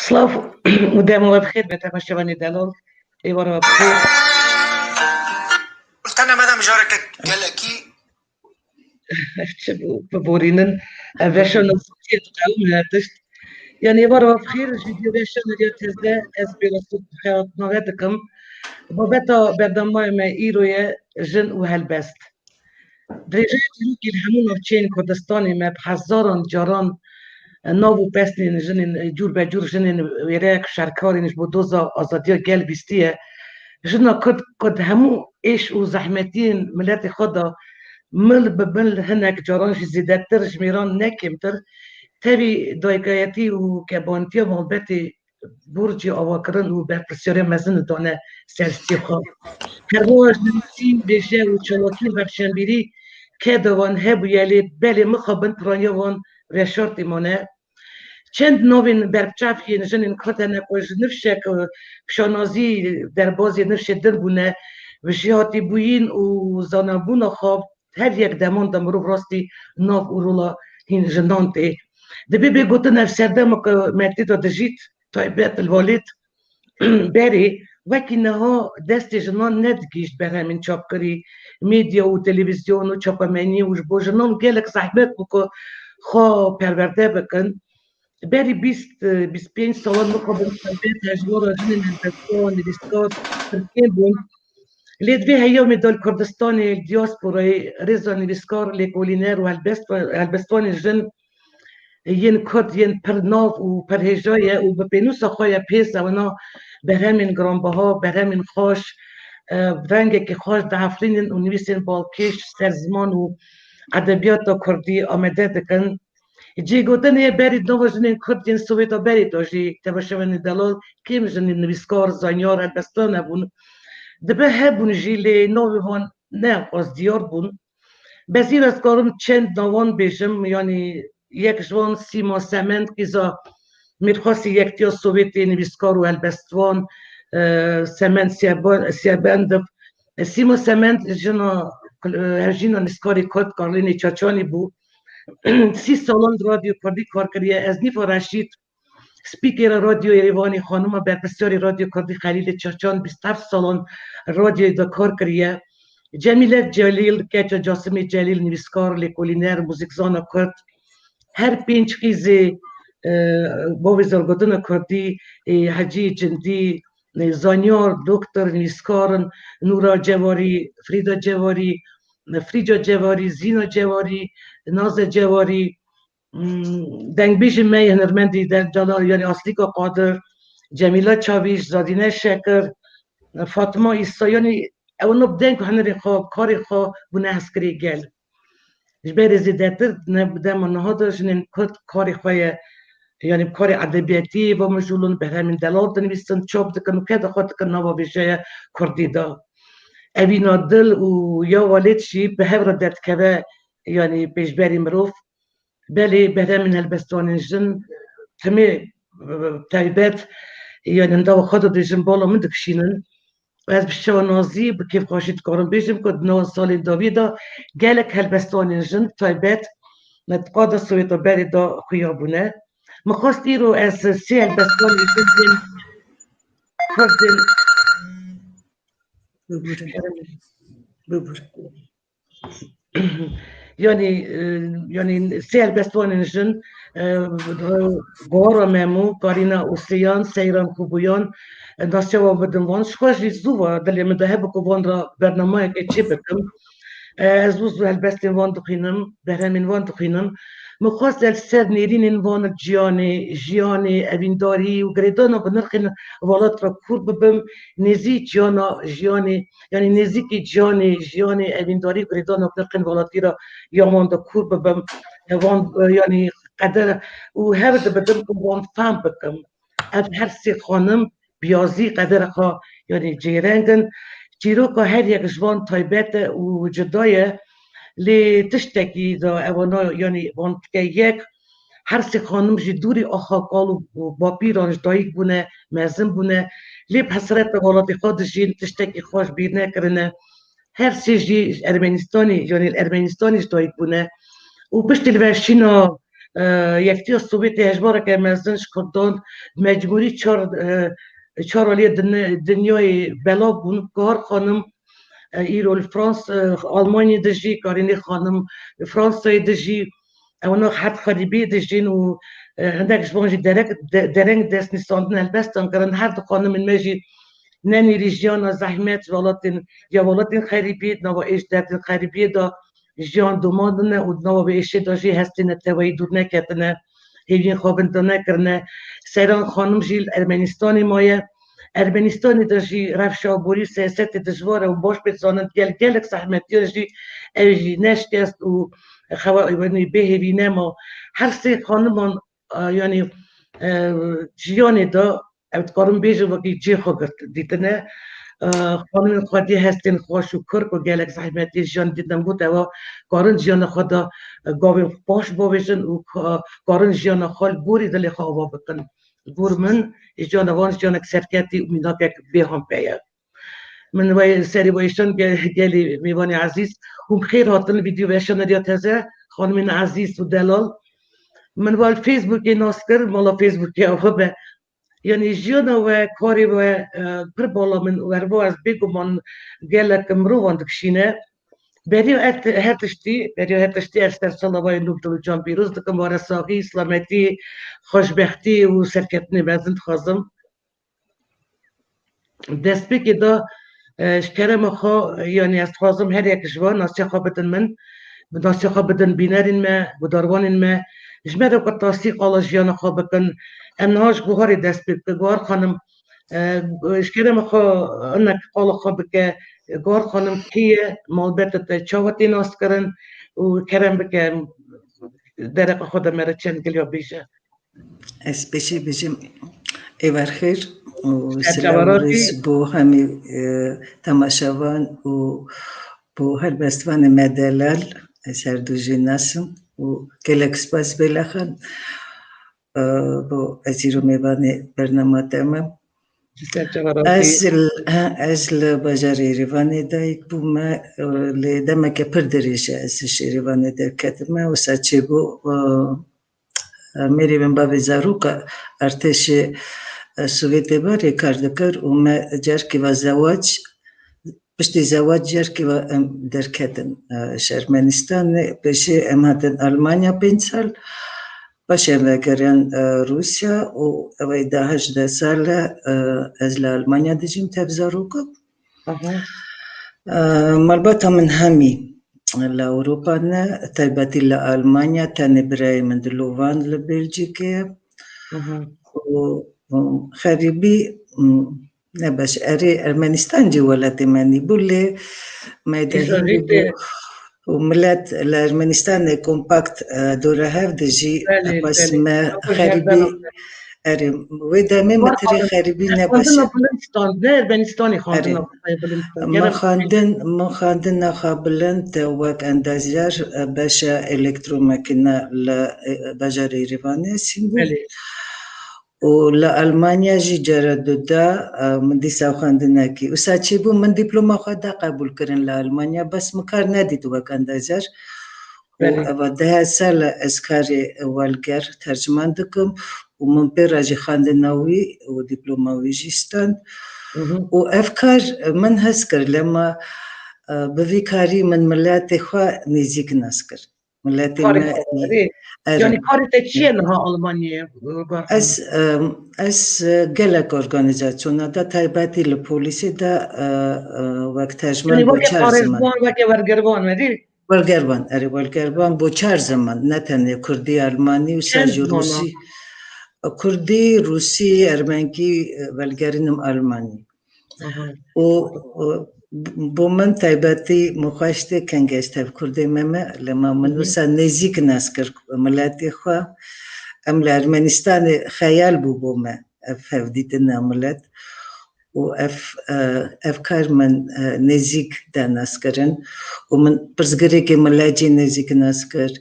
سلاف ودائما بخير بتمشى دلال ايوه بخير. قلت انا مدام جارك جالكي بورينن فيشن صوتيت قوم هاتشت يعني برا بخير جدي فيشن ديال تزدا اس بي رسول خيرات نغاتكم بابتا بدما ما ايرويا جن وهالبست دريجات يمكن الحمون تشين كردستاني ما بحزارن جاران نوو بسنين جنين جور بجور جنين ويراك شاركاري نش بودوزا ازاديا قلب بيستيه جنا قد همو ايش وزحمتين ملاتي خدا مل ببل هناك جارانش زيادات ترج ميران ناكمتر تبي دايكايتي وكابونتي ومالباتي برجي اواكرن وبرسيوري مزن دانا سرستيخا هرواج نسيم بيجا وشلاكين برشنبيري كادوان هبو يالي بالي مخابن برانيوان رشارتي مانه چند نوین برچافی نجنین کتنه کج نفشه که شنازی در بازی نفشه در بونه و جهاتی بوین و زنابون خواب هر یک دمان دم رو راستی ناف اورولا هین جنانته دبی بگوتن افسردم که مرتی تا دجیت تایبت الوالد بری وکی نها دست جنان ندگیشت بر همین چاپ کری میدیا و تلویزیون و چاپمنی و جبو جنان گلک صحبت بکو خواه پرورده بکن بری 25 سال مقابل تربیت هجوار جنین هندستان دیسکات ترکیه بون لیدوی هیام دال کردستان دیاسپورای رزا نویسکار لیکولینر و هلبستان جن ین کرد ین پرناف و پرهجای و بپینوس خواه پیس اونا برهمین گرانبها برهمین خوش رنگ که خوش دهفرین و نویسین بالکش سرزمان و ادبیات کردی آمده دکن جی گوتن یه برید نو جنین کردین سویتا برید آجی تباشون دلال کیم جنین نویسکار زانیار البستان بون دبه هبون جی لی نوی هون نه از دیار بون بزیر از کارم چند نوان بیشم یعنی یک جوان سیما سمند کیزا میرخواستی یک تیا سویتی نویسکار و البستوان سمند سیابند سیما سمند جنا هرجینا نسکاری کد کارلینی چاچانی بو 30 سالان رادیو کردی کار کردی از نیفا رشید سپیکر رادیو ایوانی خانم برپرسیاری رادیو کردی خلیل چاچان 27 سالان رادیو دا کار کردی جمیله جلیل که جاسمی جلیل نویسکار لیکولینر موزیکزان کرد هر 5 خیزی با وزارگادن کردی حجی جندی زانیار دکتر نویسکارن نورا جواری فریدا جواری فریجا جواری زینا جواری ناز جواری دنگبیش می هنرمندی در جلال یعنی آسلیکا قادر جمیلا چاویش زادینه شکر فاطمه ایسا یعنی اونو بدن که هنری خواب کاری خواب بونه هسکری گل جبیر زیدتر نبوده من نهاده جنین کاری خواه یعنی کاری ادبیاتی و مجولون به همین دلال دنویستن چاپ دکن و که دخواه دکن نوا بیشه کردی دا اوینا دل و یا والد شی به هفر درد که یعنی پیشبری مروف بله بهره من هالبستوان جن تمي تایبت یعنی اندو خود دیجن بالا من دکشینن و از بشتوا نازی بکیف خواشید کارم بیجم کد 9 سال داویدا گلک هالبستوان جن تایبت نتقاده سویتا بری دا خیابونه مخواست ایرو از سی هالبستوان جن کردن ببور yani sel bestvanenişin gora memu karina usiyan seyran kubuyan nasya بدن وان شخص زوا دلی مده بکو وان را برنامه که چی بکم از روز هالبستن وان دخینم برهمین وان دخینم مخواست دل سر نیرین وان جیانی اوینداری و گریدانا بنرخین والات را کور ببم نزی جیانی یعنی نزیکی جیانی اوینداری گریدانا بنرخین والاتی را یامان دا کور ببم وان یعنی قدر و هر دا بدم که وان فهم بکم از هر سی خانم بیازی قدر خواه یعنی جیرنگن جیرو که هر یک جوان تایبت و جدایه لی تشتکی دا اوانا یعنی وان که یک هر سی خانم جی دوری آخا کالو با پیرانش دایک بونه مزم بونه لی بحسرت غلاتی خود جی تشتکی خوش بیر نکرنه هر سی جی ارمنستانی یعنی ارمنستانیش دایک بونه و پشت الورشینا یکتی السوویتی هجباره که مزدنش کردن مجبوری چهار علی دنیای بلا بون کار خانم ایرول فرانس آلمانی دژی کارینی خانم فرانسای دژی اونا حد خریبی دژین و هندکش بانجی درنگ دست نیستاندن البستان کردن هر دو خانم من مجی ننی ریجیانا زحمت ولاتن یا ولاتن خریبی نوا ایش دردن خریبی دا جیان دوماندنه و نوا به ایشی دا جی هستینه توایی دور نکتنه هیوین خوابنده نکرنه سیران خانم جیل ارمنستانی مایه ارمنستانی دا جی رفشا بوری سیاست دجواره و باش بتزانند گلک زحمتی دا جی اوی نشکست و خواه بهوی نما هر سی خانمان یعنی جیانی دا اوت کارم بیجه وکی جی خواه دیتنه خانم خودی هستین خوش و کرک و گلک زحمتی جان دیدن بود و کارن جان خدا گاوی باش باویشن و کارن جان خال بوری دلی خواه بکن بور من جان وانش جان سرکتی و مینا که بیهم پیه من وای سری وایشان گلی میوانی عزیز هم خیر هاتن ویدیو ویشان ندیات هزه خانم عزیز و دلال من وال فیسبوکی ناسکر مالا فیسبوکی آفا به یعنی جیانا و کاری و پر بالا من وربو از بگو من گلک مرو واندکشینه بریو هرتشتی استر صلوای نوبتلو جان بیروز دکم واره ساقی اسلامتی خوشبختی و سرکتنی بزند خازم دست بکی دا شکرم خوا یعنی از خازم هر یک جوان ناسیخا بدن من ناسیخا بدن بینرین ما و داروانین ما جمعه که تصدیق آلا جیانا خوا بکن امنهاش بوهاری دست بید گوار خانم اشکرم خوا انک آلا خوا بکه گوار خانم کیه مالبتت چاوتی ناس کرن و کرم بکه درق خود مرا چند گلیا بیشه از بیشیم ایوار خیر و سلام روز بو همی تماشاوان و بو هر بستوان مدلل سردو جناسم و کلک سپاس بلخن بو ازیرو میبانی برنامه تمام اصل بجاری ریوانی دایک بوما لیدما که پردریشه ازش ریوانی در کتما و سچه بو میری من بابی زاروکا ارتش سوویتی باری کردکر و ما جرکی و زواج پشتی زواج جرکی و در کتن شرمنستان پیشی امهاتن آلمانیا 5 سال باشه وگرن روسیا و اوی ده 18 سال از لآلمانیا دیجیم تبزاروکا مالباتا من همی لأوروبا نه تایباتی لآلمانیا تانی برای من دلوان لبلجیکه و خریبی نباش ارمنستان جی ولادی منی بوله مایدهی بو و ملت لارمنستان کمپاکت دوره هفته جی بس ما خریبی ارم ویدا متری خریبی نباشه. ما خواندن نخابلند وق اندازیار باشه الکترومکنا ل بجاری ریوانه سیمبول. و لآلمانیا جی جردودا من دیسا خواندنه کی. و ساچی بو من دیپلوم خواهد قبول کردن لآلمانیا بس مکار ندید وق اندازیار. و ده سال از کاری والگر ترجمان دکم و من پیراجی خواندناوی و دیپلوماوی جیستان. و افکار من هست کرد لما بوی کاری من ملت خواه نزیک ناس کرد. ملت ما یعنی کارت چیه نه آلمانیه؟ از گلک ارگانیزاسیون دا تایباتی لپولیسی دا وقت ترجمان با 4 زمان. وقت ورگروان مدی؟ ورگروان با 4 زمان نه تنها کردی آلمانی و ساجو روسی. کردی روسی ارمنی ولگرینم آلمانی. و با من تایباتی مخاشته کنگشت کردی ممه لما منوسا نزیک ناس کرد ملاتی خواه ام لارمنستان خیال بو ما فهدیتنا ملت و افکار من نزیک دا ناس کرن و من پرزگری که ملاجی نزیک ناس کرد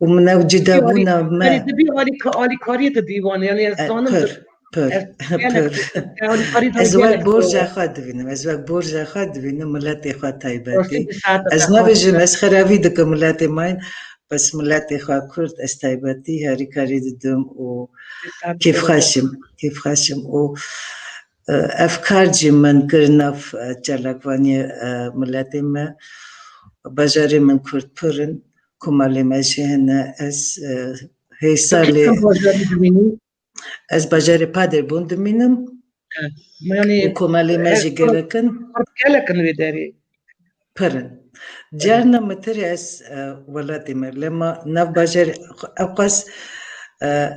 و من او جدابونا ما آلی کاریت دیوانه یعنی از دانم از وقت برج خود بینم ملت خود تایباتی از نویجم از خراوی دکم ملت ماین بس ملاتي خوا كرد استايبتي هاري كاري ددم و كيف خاشم و أفكار جي من كرنا في جالكواني ملاتي ما بجاري من كرد برن كمالي ماشي هنا هي سالي از بجاري بادر بوند منم يعني وكمالي ماشي جالكن ويداري برن جارنا متري اس ولاتي مر لما نف بجاري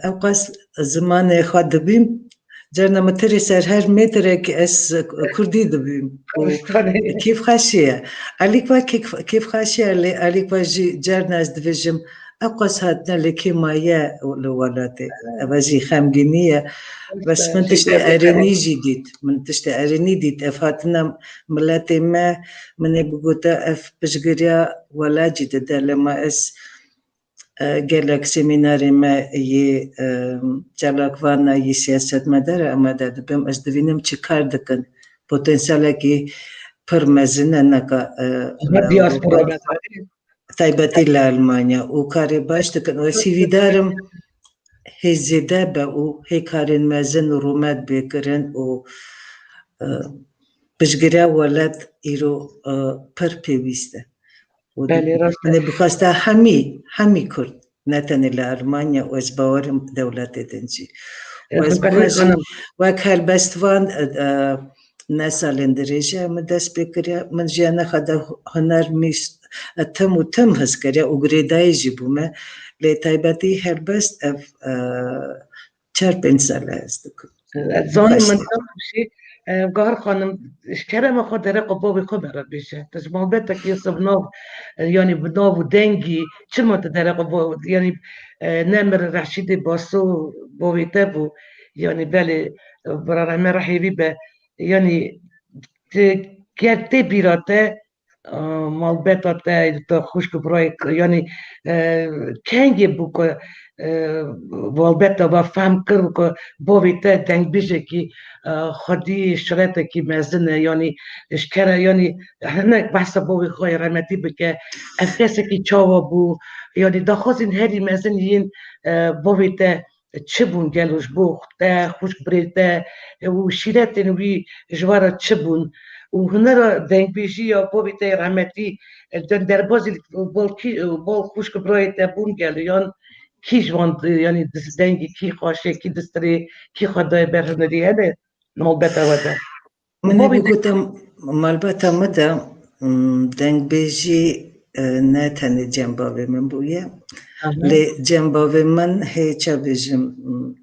أوقاس زمان خاد بيم جارنا متري سر هر مترك اس كردي دبيم كيف خاشية عليك كيف خاشية عليك جارنا اس دفجم أوقاس هاتنا لكي مايا لولاتي أبجي خامجينية بس من تشتي أريني جديد من تشتي أريني ديت أفاتنا ملاتي ما من يبقوتا أف بشجريا ولا جديد لما اس جالك سيميناري ما ي جالك وانا ي سياسة مدار أما داد بهم أجدبينم تشكار دكان بوتنسالكي برمزنا نكا تايبتي لألمانيا وكاري باش دكان وسيفي دارم هي زيدابة و هي كارين مازن رومات بيكرن و بشجريا ولاد إيرو پر بيويسته أنا بخاستا حمي كرد نتن إلى ألمانيا وأزباورم دولة دنجي وأزباج وك هالبستوان ناس الإندريجيا مدرس بكريا من جانا خدا هنر ميس تم هسكريا وغريدا يجيبوا ما لتايبتي هالبست أف چرپن ساله است. زانی من تمشي قهر خانم اشترى ما خد رقب بابي خبره بيشه تجمع بيتك يصب نوف يعني بنوف دنجي شو تدرق يعني نمر رشيد باسو بابي تبو يعني بالي برا ما راح يبيبه يعني كرتي بيراته مال بيتا تا خوشك برايك يعني كان يبوك والبته با فهم کرد که باویته دنگ بیشه که خودی شرطه که مزنه یعنی اشکره یعنی هنک بحث باوی خواه رحمتی بکه افکسه که چاوا بو یعنی داخواست این هری مزن این باویته چه بون گلوش بو خوش بریده و شیرت نوی جوارا چه بون و هنر دنگ بیشی یا باویته رحمتی در بازی بال خوش بریده بون گلو یعنی كيش وانت يعني دنجي كي خاشي كي دستري كي خداي برهنري هذا نوبته ودا من بقول مالبتا مدى دنج بيجي ناتن جنباوي من بويا لجنباوي من هي تشابيجم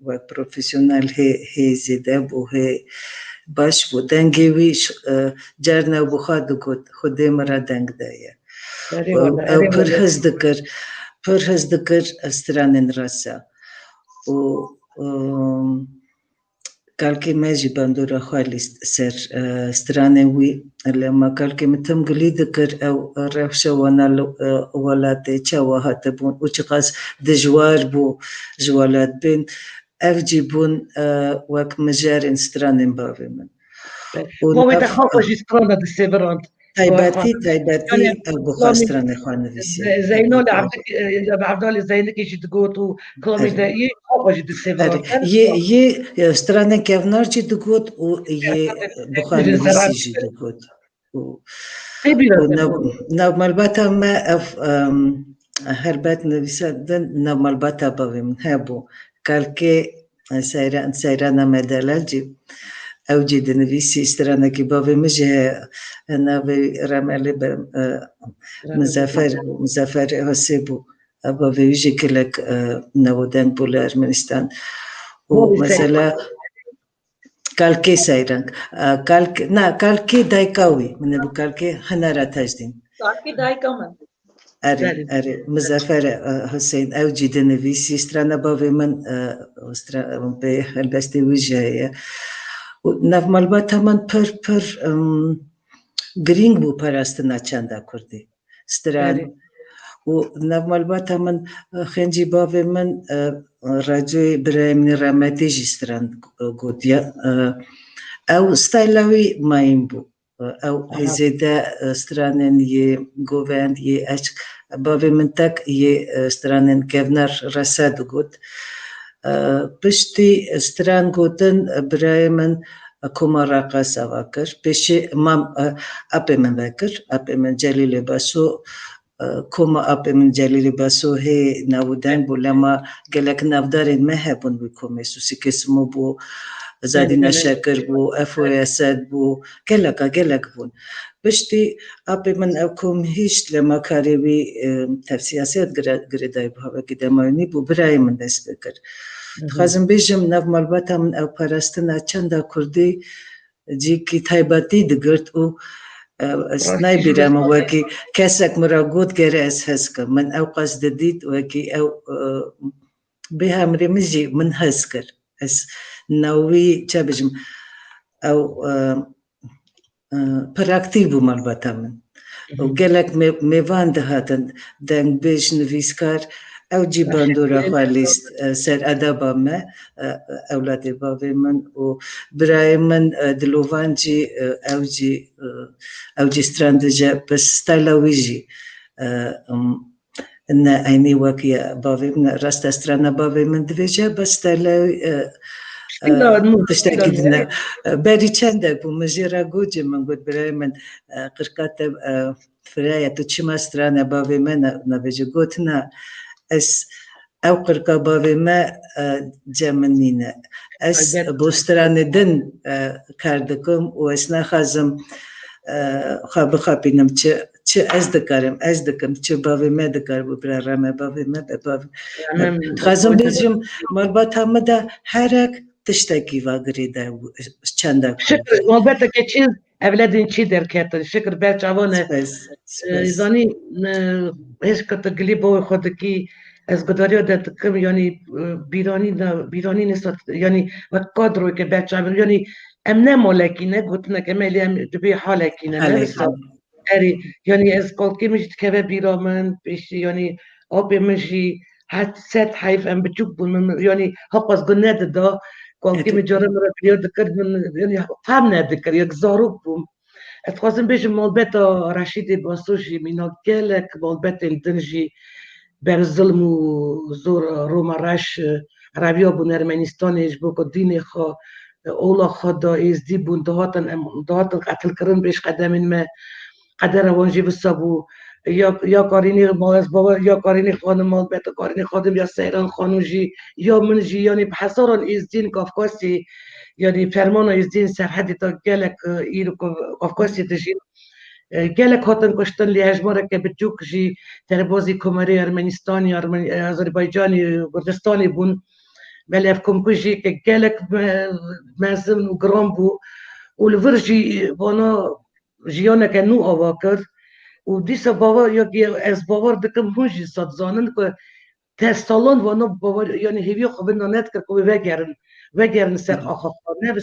وبروفيشنال هي زيداب وهي باش بو دنجي ويش جارنا بخادو كود خدي مرة دنج دايا او برهز ذكر استرانن راسا و كالكي ماجي باندورا خالص سر استرانوي لما كالكي متم قلي ذكر او رفشة وانا ولاتي تشاوا هاتبون وشقاس دجوار بو جوالات بين افجيبون وك مجارين استرانن بافي من وما تخافش استرانا دسيبرانت تايباتي بخاستران خوانويسي زينول عبد الله زينك يجي تقوتو كلامي دا ي خوش دسيبرانت ي страны كيفنارجي تقوت و ي بخانويسي جي تقوت نو مالباتا ما اف هربات نويسادن نو مالباتا بوي هابو كالكي سيرانا مدالاجي أوجد نفسي استرانا كبابي مجه أنا برمالي مزافر هسيبو أبابي يجي كلك نودان بولا أرمنستان ومثلا كالكي سايرانك كالكي دايكاوي من أبو كالكي هنارا تاجدين كالكي دايكاوي أري مزافر حسين أوجد نفسي استرانا بابي من البستي وجهي نف مالباتا من پر گرینگ بو پرستنا چنده کردی استران و نف مالباتا من خنجی باوی من راجوی برای من رحمتی جستران گودیا او ستایلاوی مایم بو او هزیده استرانن یه گووند یه اشک باوی من تک یه سترانن کهونر رسد گود پشتی ستران گودن برای من کما راقص آوکر پیشی مام اپی من وکر اپی من جلیل باسو کما اپی من جلیل باسو هی نودن بولما گلک نودارین مهبون بی کمیسو سیکسمو بو زادینا شکر بو افو اسد بو گلک بون بشتی اپی من اکم هیچ لما کاری بی تفسیرات گردای بها وکی دمانی بو برای من دست بکر خازم بیشم نف مالباتا من او پرستنا چندا کردی جی کی تایباتی دگرت او اسنای بیرام وکی کسک مرا گود گره از هسکر من او قصد دید وکی او به همری مجی من هسکر اس نوی چه بجم او پراکتیو بو مالباتا من و گلک میوان دهاتن دنگ بیش نویسکار او جی باندورا خوالیست سر ادابا ما اولادی باوی من و برای من دلوان جی او جی ستراندجا بس ستایلاوی جی نه اینی وکی باوی من راست استرانا باوی من دویجا بس ستایلاوی تشتكي لنا باري تشاندك ومجيرا جوجي من قلت براي من قرقات فرايا تشما سترانا بابي ما نبيجي قوتنا اس او قرقا بابي ما جامنينا اس بوستراني دن كاردكم واسنا خازم خابينم چه از دکم چه بابی ما دکار بو برا رامه بابی ما بابی خازم بیجم مربوط همه دا هرک تشتكي واغريدا چندا شكر والبته که چیز اولادین چی درکت شکر بچه اوانه زانی هیچ کت گلیبو خود کی از گداری داد کم یعنی بیرانی نیست یعنی و کادروی که بچه اوان یعنی ام نه مالکی نه گوتنه که ملی ام دبی حالکی نه یعنی از کل کی میشید که بیرامن پیش یعنی آب میشی حد ست حیف ام بچوک بون یعنی هپاس گنده دا کلکی میجاره مرا بیاد کرد من یعنی فهم ندکر یک زاروب بوم اتخوازم بیشم مالبت رشید باسوشی مینا گلک مالبت الدنجی بر ظلم و زور روما رش رویا بون ارمنستانیش بو که دینی خوا اولا خوا دا ایزدی بون دهاتن قتل کرن بیش قدمین ما قدر وانجی بسابو یا کارینی مال از بابا یا کارینی خانم مال بیت کارینی خادم یا سیران خانوجی یا منجی یعنی بحثاران ایزدین کافکاسی یعنی فرمان ایزدین سرحدی تا گلک ایرو کافکاسی تجین گلک هاتن کشتن لیهجماره که بچوک جی تربازی کمری ارمنستانی آذربایجانی کردستانی بون ولی افکم کجی که گلک مزن و گرام بو و الورجی وانا جیانه که نو آوا کرد و دیسا باور یا از باور دکم هنجی صد زانن که تستالان وانا باور یعنی هیوی خوبه نانت کرد که وگرن سر آخافانه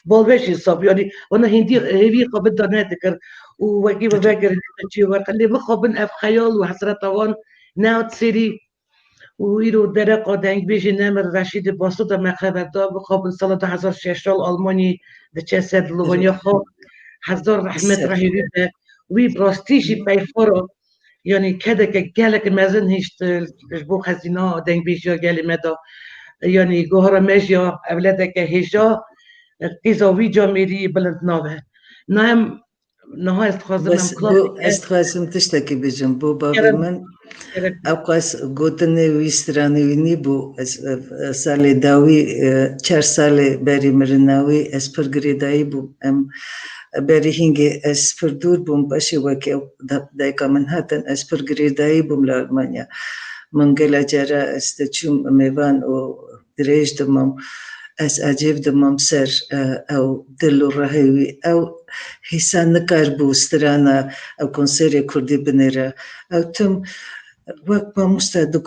بالوش حساب یعنی وانا هیوی خوبه دانت کرد و وگرن چی ورقلی بخوابن اف خیال و حسرت آوان نهات سری و ایرو درق آدنگ بیجی نمر رشید باسود مخبر دا بخوابن سال 2006 آلمانی ده چه سد لوانیا خواب هزار رحمت رحیوی ده وی براستیجی پیفارو یعنی کده که گلک مزن هیشت بو خزینا دنگ بیجا گلی مدا یعنی گوهر مجیا اولاده که هجا قیزا وی جا میری بلند ناوه نایم نها استخوازم تشتكي بجم بو بابي من اوقاس گوتنه ویسترانی وینی بو سال داوی 4 سال بری مرناوی از پرگریدایی بو ام بری هنگی از پردور بوم باشی وکی دایکا من هاتن از پرگریدایی بوم لالمانیا من گلا جارا استچوم میوان و دریج دمام از عجیب دمام سر او دلو راهوی او حسان نکار بو سترانا او کنسری کردی بنیره او تم وقت ما مستعد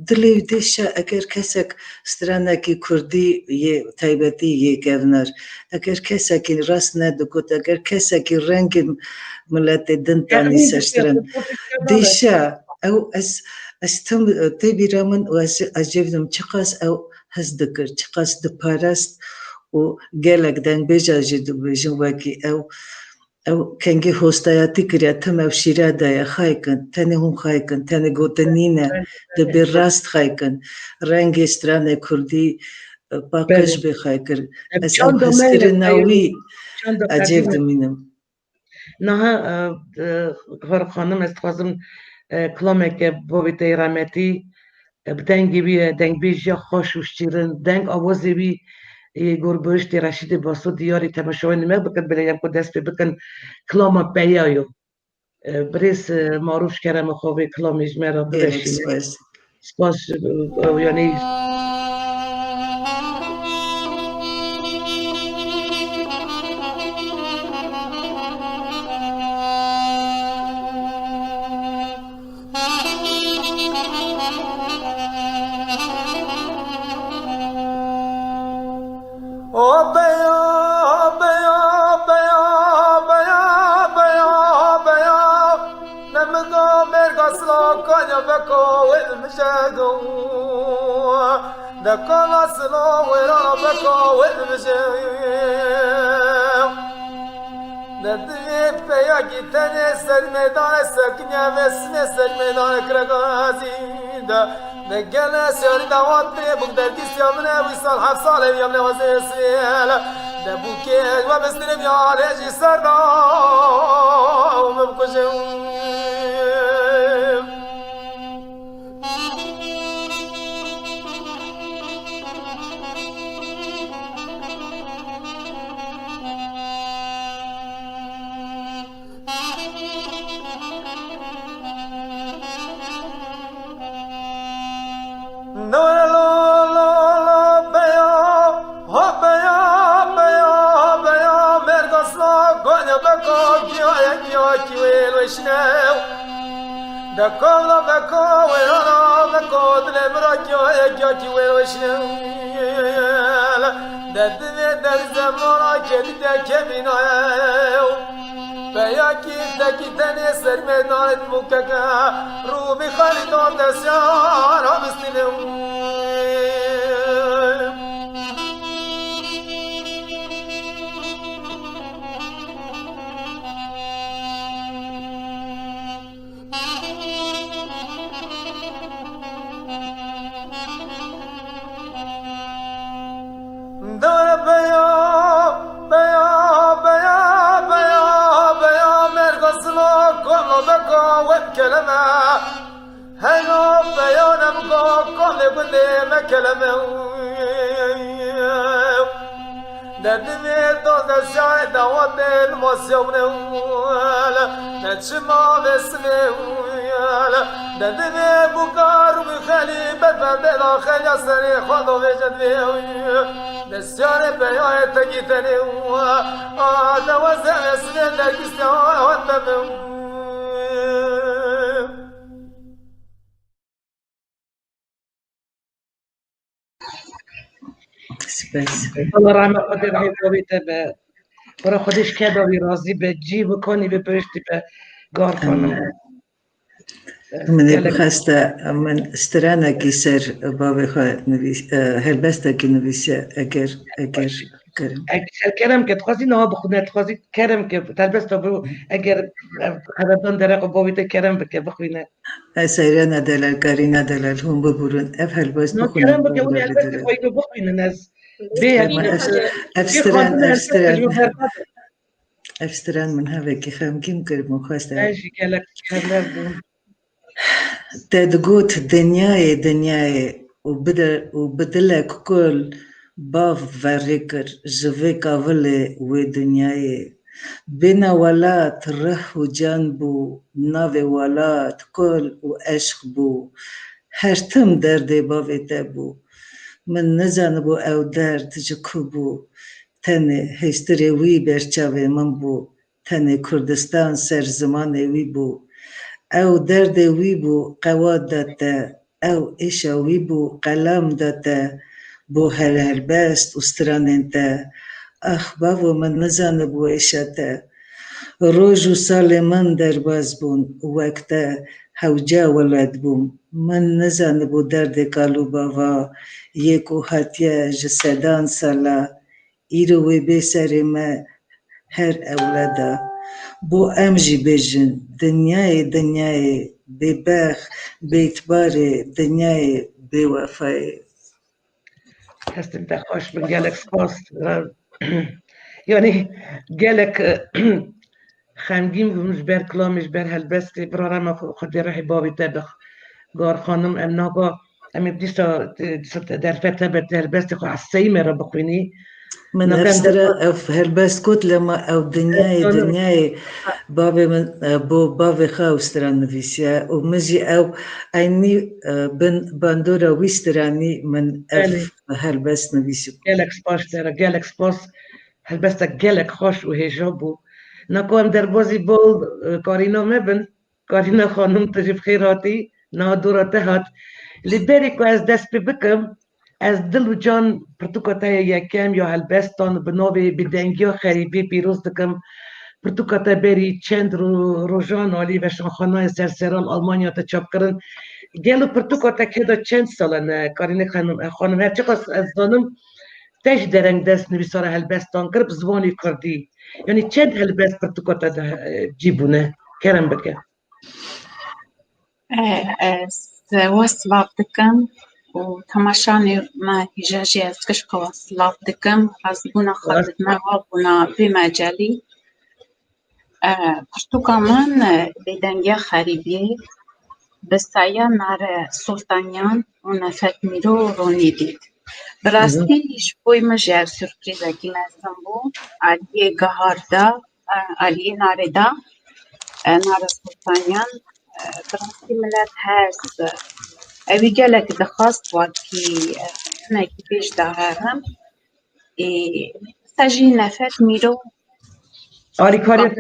دلی دیشا اگر کسک سترانا کی کردی یه تایبتی یه گونر اگر کسکی راست ندکوت اگر کسکی رنگ ملت دنتانی سرستران دیشا او از تم تیبی رامن و از عجیبدم چقاس او هست دکر چقاس دپارست و گلک دنگ بیجا جدو بیجن وکی او او کنگی هستایتی کریا تم او شیره دای خایکن تنه هم خایکن تنه گوتنینه دبی راست خایکن رنگ استران کردی باقش بله بخایکر از او چند هسکر میل ناوی چند عجیب قدیم دمینم نه کار خانم است خواستم کلامه که با ویته رحمتی بدنگی بی دنگ بیجا خوش و شیرین دنگ آوازی بی گربشتی رشید باسو دیاری تماشای نمک بکن بلیم که دست بکن کلام بیایو بریس معروف کردم خوابه کلامیش مرا گیرک ببشینه سپاس سپاس یعنی او بیا بیا بیا بیا بیا بیا نمگو مرگسلا کنیا بکو المشاگو دکان اصلا ویرانا بکو المشاگو ندیت پیا گیتنی سر میدان سکنیا وسنی سر میدان کرگازی دا نگل سیاری دوات بی بک درگی سیامنه ویسال هفت ساله بیام نوازه سیل دبوکی و بسترم یاره جی سر دا و مبکشم دكولا دكو ويرانا دكو دلمراكيو يكيوكي ويروشنو ددني درزمورا كدي كمينو بياكي تكي تاني سر ميدان مكاكا روبي خالدون دسيان ومسلم كلمة هنو بيانم كل كل ما كلمة ندمي دوز الشاي دوات الموسيقى نتشما باسمي ندمي بكار بخلي بدل داخل يسري خذوا بجد نسيان بيان تجيتني هذا وزع اسمي دكستان وتمم سپاس الله رحمه خود رحمه بابیت به برای خودش که داری راضی به جی بکنی به پشتی به گار خانم من بخسته من استرانه کی سر بابی خواه نویس هلبسته کی نویسه اگر کرم کرم که تخوازی نه بخونه تخوازی کرم که تلبس تو برو اگر خبردان درق بابیت کرم بکه بخوینه سیره ندلل کاری ندلل هم ببرون اف هلبست نه بخونم کرم بکه اونی البته خواهی که بخوینه نز بی افستران من هوا کی خم کیم کرم خواسته ايش قالك خبر بون تدقوت دنیای وبدلك كل باف فريكر جوي كافلي ودنياي بنا ولات رح وجانبو ناوي ولات كل وعشق بو هرتم دردي بافي تبو من نزانبو او درد جكوبو تنه هستري وي برچاوي من بو تنه كردستان سر زماني وي بو او درد وی بو قواد داته او ایشا وی بو قلم داته بو هر بست استراننته اخ بابو من نزانه بو ایشا ته روز و سال من در باز بون وقتا هوجا ولد بوم من نزانه بو درد کالو بابا یکو هاتیه جسدان سالا ایرو وی بسر ما هر اولادا بو امجی بیجن دنیای ببخ بیتبار دنیای بوفای هستم خوش من گلک سپاس یعنی گلک خمگین بومش بر کلامش بر هلبستی برارم خود رحی بابی تبخ گار خانم ام ناگا ام دیسا در فتا بر هلبستی خو عصایی مرا بخوینی من افسترا اف هلبست كوت لما او دنياي بابي من بابي خاوسترا نفيسيا ومجي او ايني باندورا ويستراني من اف هلبست نفيسيا جالك سباش ترى جالك سباس هلبست جالك خوش وهي جابو نقوم در بازی بول کارینا مبن کارینا خانم تجيب خيراتي نادورة هات لبری که از دست بکم از دل و جان پرتوکتا یکم یا هلبستان بناوی بدنگی و خریبی پیروز دکم پرتوکتا بری چند روزان آلی و شانخانه سرسرال آلمانیا تا چاپ کرن گلو پرتوکتا که دا چند سالن کارین خانم هر چقدر از دانم تش درنگ دست نویسار هلبستان کرد زبانی کردی یعنی چند هلبست پرتوکتا جیبونه کرم بکه وصلات دكم وتماشاني ما هجاجي أسكشك وصلات دكم حسبونا خالدنا وابونا بمجالي برتوكامان بدنيا خريبية بسايا نار سلطانيان ونفت ميرو رونيديد براستی شبوی مجر سورپریزه که مزدم بو علیه گهارده علیه نارده نار سلطانیان براستی ملت هست اوی گلک دخواست واکی نکی پیش دهرم سجی نفت میرو آری کاری افر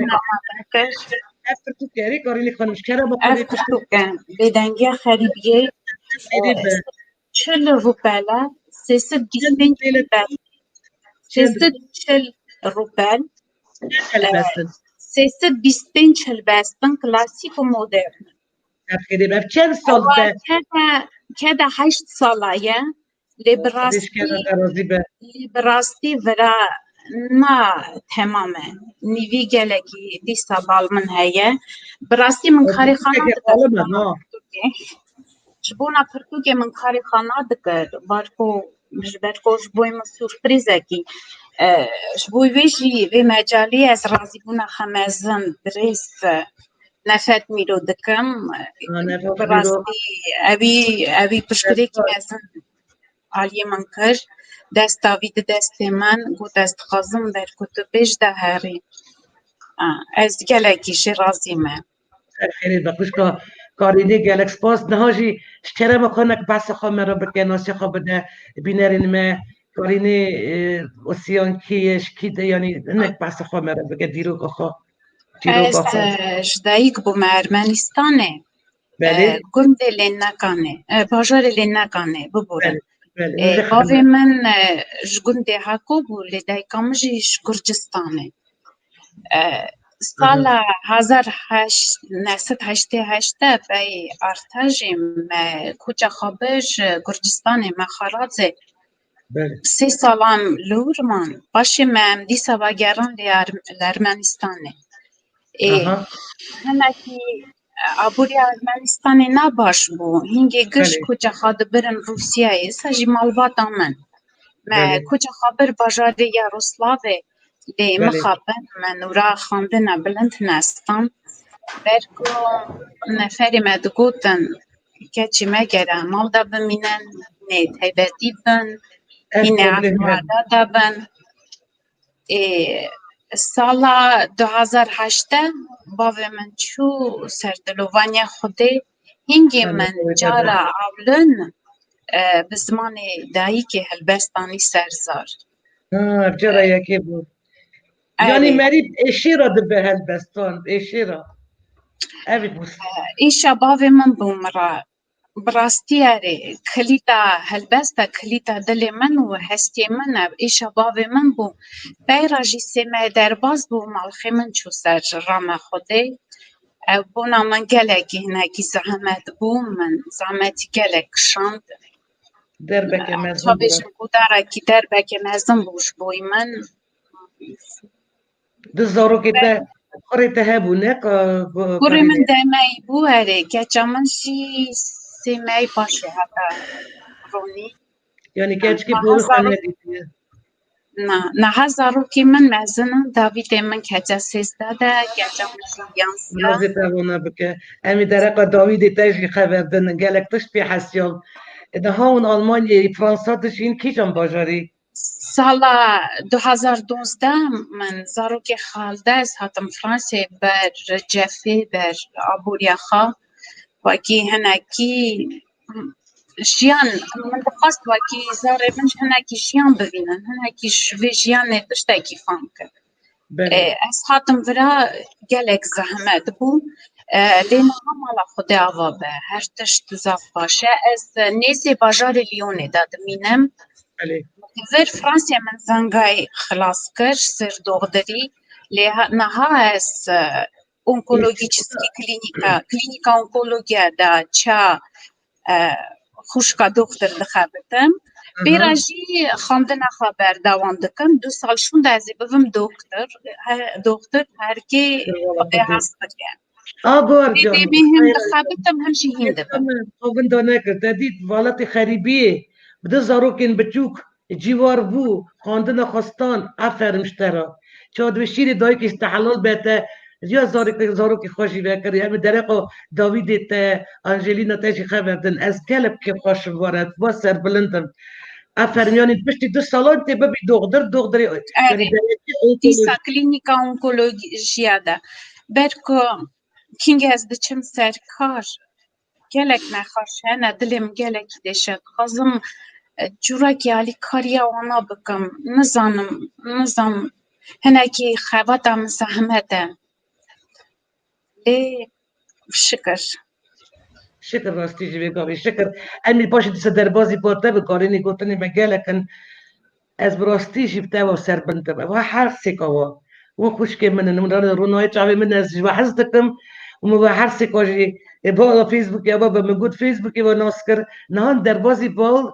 تو کاری کاری خانمش کرا با افر تو کن بدنگی خریبیه 40 روپله 340 روپل 325 هلبستن کلاسیک و مدرن خیلی چند سال به که 8 ساله براستی ورا نه تمامه نیوی گلکی دیستا بالمن هیه براستی من کاری خانه شبونا پرتوکه من کاری خانه دکر بارکو جبوی من سورپریزه کی شبوی ویجی وی مجالی از رازی بونا خمزن دریس نفت میرو دکم براستی اوی پشکری که مزن عالی من کر دستاوید دست من گو دست خازم در کتبش ده هری از گلکیش رازی من خیلی بخوش که کارینه گلکس پاس نهاجی شکره مخانک بس خواه مرا بکن ناسی خواه بده بینرین ما کارینه اسیان کیش کیده یعنی نک بس خواه مرا بکن دیروگ خواه از جدایک بو ارمنستانه گنده لنکانه باجار لنکانه ببورن باوی من جگنده حکو بو لدایکامجیش گرجستانه سال 1988 بای ارتجیم کوچه خابش گرجستان مخارازه 3 سالم لورمان باشی من دیسا باگران لارمنستانه هنکی ابوری ارمنستان نباش بو هنگی گش کوچه خاد برن روسیه سجی مالواتا من کوچه خابر باجاری یاروسلاوه لی مخابن من ورا خاندن بلند نستان برکو نفری مدگوتن که چی مگره مال دا بمینن نیت هیبتی بن اینه عفواده دا بن سالا 2008 باوی من چو سردلوانی خوده هنگی من جارا اولن به زمان دایی که هلبستانی سرزار جارا یکی بود یعنی مریب اشی را ده به هلبستان اشی را ایشا باوی من بومرا براستی اره کلیتا هلبستا کلیتا دل من و هستی من ایشا باوی من بو بیراجی سیمه درباز بو مالخی من چو سر رام خوده بونا من گلکی هنکی زحمت بو من زحمتی گلک شاند دربک مزم بو دربک مزم بوش بوی من دزارو که ده قريت هابونك گوره من دمای بو هره که من شی سیمای باشه هتا رونی يعني كاتشكي نه بول هزارو خانة نه هزارو که من مزنم داوید من که سیسته ده که من شی یانسیا نازي تابونا بك أمي درقة داويد تاجي خبر دن قالك تشبي حسيوم إذا هون ألمانيا فرنسا تشين كيشم باجاري سالا 2012 من زارو که خالده از هاتم فرانسه بر جفه بر آبوریا وکی هنکی ژیان من دخواست وکی زاره من هنکی ژیان ببینن هنکی شوی ژیان تشتکی فهم کرد بله از هاتم ورا گلک زحمت بو لینا همالا خود آوا به هر تشت زاف باشه از نیزی باجار لیونه دادمینم بله ور فرانسیا من زنگای خلاص کر سر دغدری له نها از اونکولوژیسکی کلینیکا اونکولوژیا دا چا خوشکا دکتر دخابتم بیراجی خواندن خبر دوام دکم 2 سال شون دازی بوم دکتر هر کی خدا هست کرد آگار دیدی جان بهم دخابتم همشی هنده خوبن دانه دادید والات خریبیه بده زاروکین بچوک جیوار بو خواندن خواستان افرمشترا چاد و شیر دایی که استحلال بهته یا زاروکی خوشی بکر یا درقو داوید تا انجلینا تاجی خبردن از کلب که خوش وارد با سر بلندم افرمیانی پشتی 2 سالان تی ببی دغدری یعنی دیسا کلینیکا اونکولوژیا ده برکو کینگ از دچم سر کار gelek nexweşe dilêm gelekî deşet xwazim cûrekî alî kariya wana bikim nizanim hinekî xewata min zehmet e lê şikir شکر راستی جی بگاوی شکر امی باشی دیسا دربازی پارته بکارینی گوتنی مگلکن از براستی جیبته و سر بنده و هر سکاوا و خوش که من رونای چاوی من از جوا حزدکم و ما هر سکاجی با فیسبوک یا با مگود فیسبوکی و ناسکر نهان دربازی بال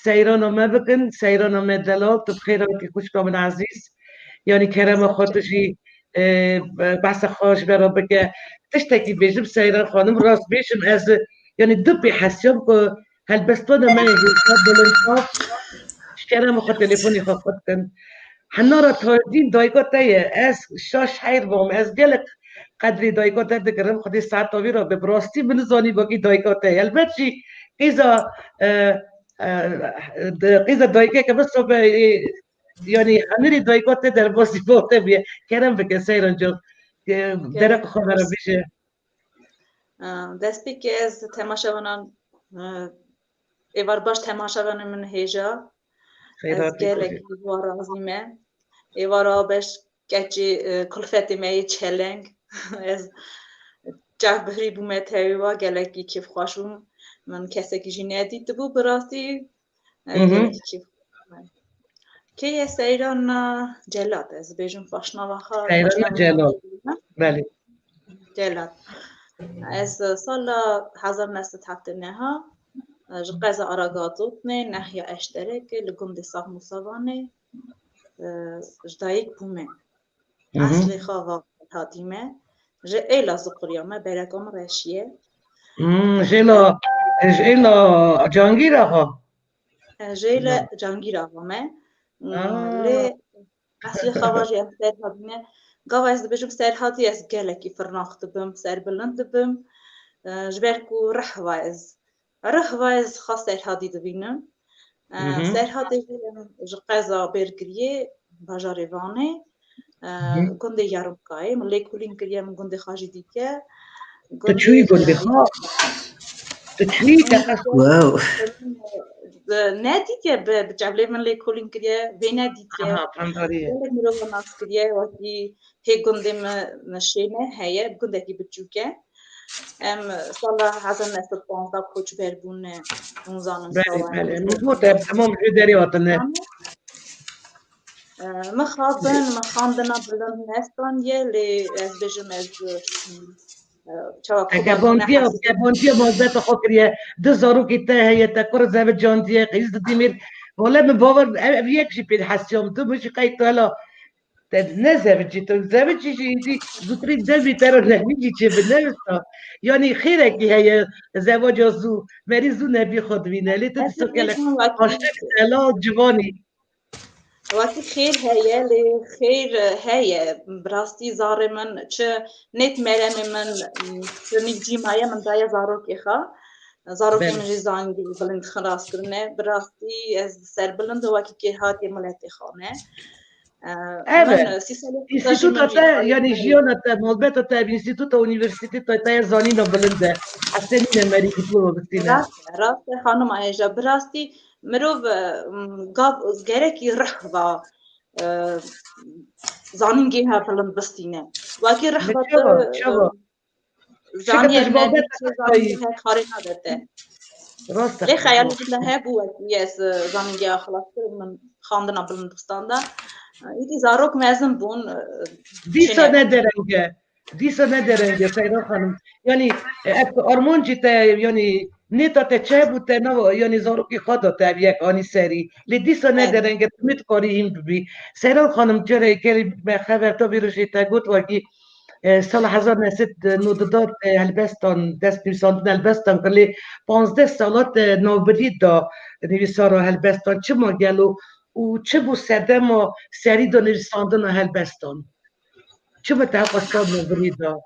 سیران ما بکن سیران ما دلال تو بخیر که خوش کامن عزیز یعنی کرم خاطشی بحث خوش برا بگه تشتکی بیشم سیران خانم راست بیشم از یعنی دو پی حسیم که هل بستانه من هیچ بلنشاف شكرا خد تليفوني خد كان حنارة تهدين دايكوتا از شاش حير بوم از جلك قدري دايكوتا دكرم خدي ساعات طويلة ببراستي بنزاني باقي دايكوتا البتشي إذا إذا دايكا كبس يعني أميري دايكوتا در باسي بوته بيه كرم بك سيران جو درق خبر بيشه دست بی که از تماشاوانان ایوار باش تماشاوان من هیجا از گلک ایوارا عظیمه ایوارا بش گچی کلفتی می چلنگ از جاب بهری بومه تایوا گلکی کیف خوشم من کسی که جی ندید بو براستی گلکی کیف که سیران جلاد از بیشم پاشنا وخا سیران جلاد بله جلاد از سال 1979 جقازة أراغاتوتني ناحية أشترك لقوم دي صاح مصاباني جدايك بومي أصلي خاغا هاتيمة جئلا زقريامة بلاكم راشية جيلا جانجيرا جيلا جانجيرا ما لي أصلي خاغا أمثال هاتيمة قاوز بجم سير هاتي أس قالكي فرناخت بم سير بلند بم جبالكو رحواز رهواز خاص هادي دبينم سير هادي جقازة بيركريه باجاري فاني كوندي يارم كاي ملي كولين كريه من كوندي خاجي ديكا تشوي كوندي خا تشوي كاس واو ناديكا بجابلي من لي كولين كريه بيناديكا فهمتاريه ميرو ناس كريه وكي هي كوندي مشينه هي كوندي كي بتشوكا صلاح عزم ناس الطنطا كوتش بيربون نظام بله مضبوط تمام جداري وطننا مخاندنا بلند ناستان يلي از بجم از كابونتيا مازات خاطر دو زاروكي تا هي تكر زاب جانتيا قيس ديمير والله من باور ابيك شي في الحسيوم تو مش قايت لا نه زوجی جدی زودتری دمی تر نمیگی چه بنویسا یعنی خیره که هی زواج زو مری زو نبی خود وینه لیت دیسو کلک عاشق الا جوانی وقتی خیر هیه لی خیر هیه براستی زاره من چه نت مرم من چه نیجی مایه من دای زاروکی خوا زاروکی من جزانگی بلند خلاص کرنه براستی از سر بلند وقتی که هاتی ملتی خانه Evet. İnstitüta te yani jiyona te malbeta te instituta universiteta te zanîna bilind e. Esenîne merî diploma bitîne. Rast xanım Ayşe birastî mirov gav gerekî rihva zanîngê her bilind bistîne. Wakî rihva Çava. zanî nevî zanî her karê nadete. Rast e. Lê xeyalî bile hebû wekî ez zanîngê xelas kirim min xandina bilindistanda. İdî zarok mezin bûn. Dîsa ne derenge. Dîsa ne derenge Seyran Hanım. Yani armancî te yani neta te çebû te nava yani zarokî xwe te ev yek anî serî. Lê dîsa ne derenge tu mit karî hîn bibî. Seyran Hanım cerê kerî me xeber te vîrojê te got wekî سال 1990 هلبستان دست نویساندن هلبستان کلی 15 سالات نوبری دا نویسارا هلبستان چه ما گلو و چه بو سده ما سری دا نویساندن هلبستان چه ما تحقیقات نوبری دا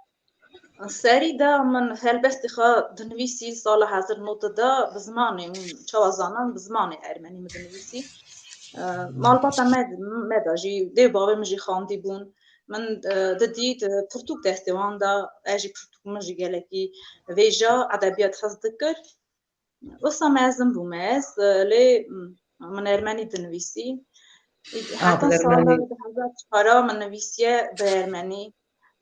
سری دا من هلبستی خوا دنویسی سال 1990 بزمانی چوازانان بزمانی ارمنی مدنویسی مالباتا مدا جی دی بابی مجی خاندی بون من ددید پرتوک دستوان دا اجی پرتوک مجی گلکی ویجا ادبیات حزد کر وسا مزم بومز لی من ارمنی دنویسی حتی سال 2004 من نویسیه به ارمنی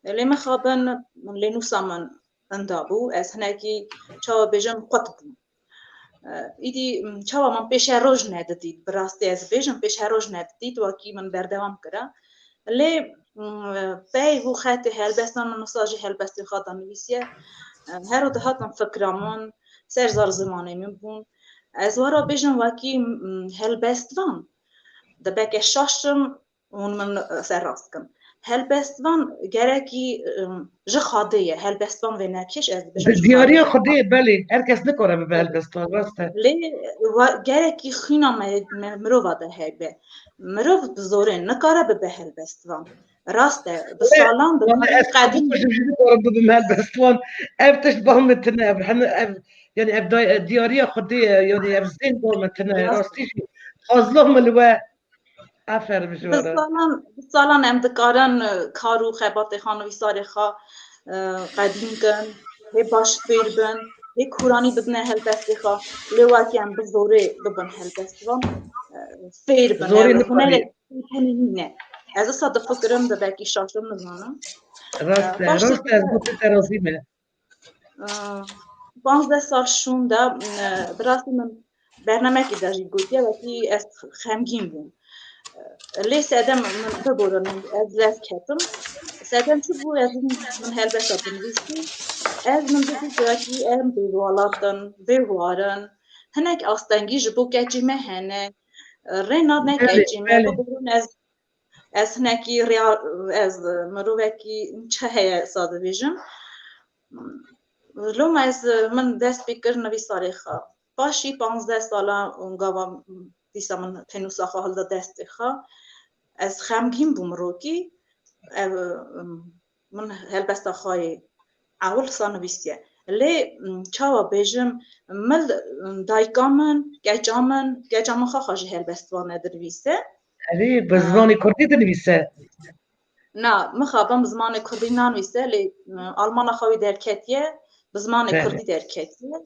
لی مخابن لی نوسا من اندابو از هنگی چاو بیجم قطب ایدی چاو من پیش روز ندید براستی از بیجم پیش روز ندید وکی من بردوام کرا لی پی هو خط هلبستان من نساجی هلبستی خاطر نویسیه هر رو دهاتم فکرامون سر زار زمانه من بون از ورا بیجم وکی هلبستان دبک شاشم اون من سر راست کم هلبستان گرکی جخادیه هلبستان و نکش از دیاری خودی بله هرکس نکنه به هلبستان راسته لی گرکی خینا مرو واده هیبه مرو بزوره نکاره به هلبستان راسته بسالان به قدیم به هلبستان افتش بامتنه يعني دیاری خودی يعني افزین بامتنه راستی خازلو ملوه افر بجواره بسالان امدکارن کارو خبات خانوی ساری خوا قدیم کن هی باش فیر بن هی کورانی بدنه هلبستی خوا لواکی هم بزوره ببن هلبستوان فیر بن زوری نکنی نه از صد فکرم ده بکی شاشم نزانم راسته از بوده ترازیمه 15 سال شونده براستی من برنامه که داشتی گوتیه وکی از خمگین بون لی سادم من ببورن از لف کتم سادم چه بو از من هلبست بنویسی از من دیدی وکی ام بیوارن هنک آستانگی جبو کجیمه هنه ریناد نکجیمه ببورن از هنکی ریال از مروکی چه هی ساده بیجم لوم از من دست بکر نویساری خوا باشی 15 ساله اونگاوام دیسا من تنوسا خواهل دا دست خوا از خمگین بومروکی من هلبستا خواهی اول سانویسیه لی چاوا بیجم مل دایکامن گجامن خواهی هلبستوانه درویسه علی بزمانی کردی دنویسه نه مخابم بزمان کردی نانویسه لی آلمان خواهی درکتیه بزمان کردی درکتیه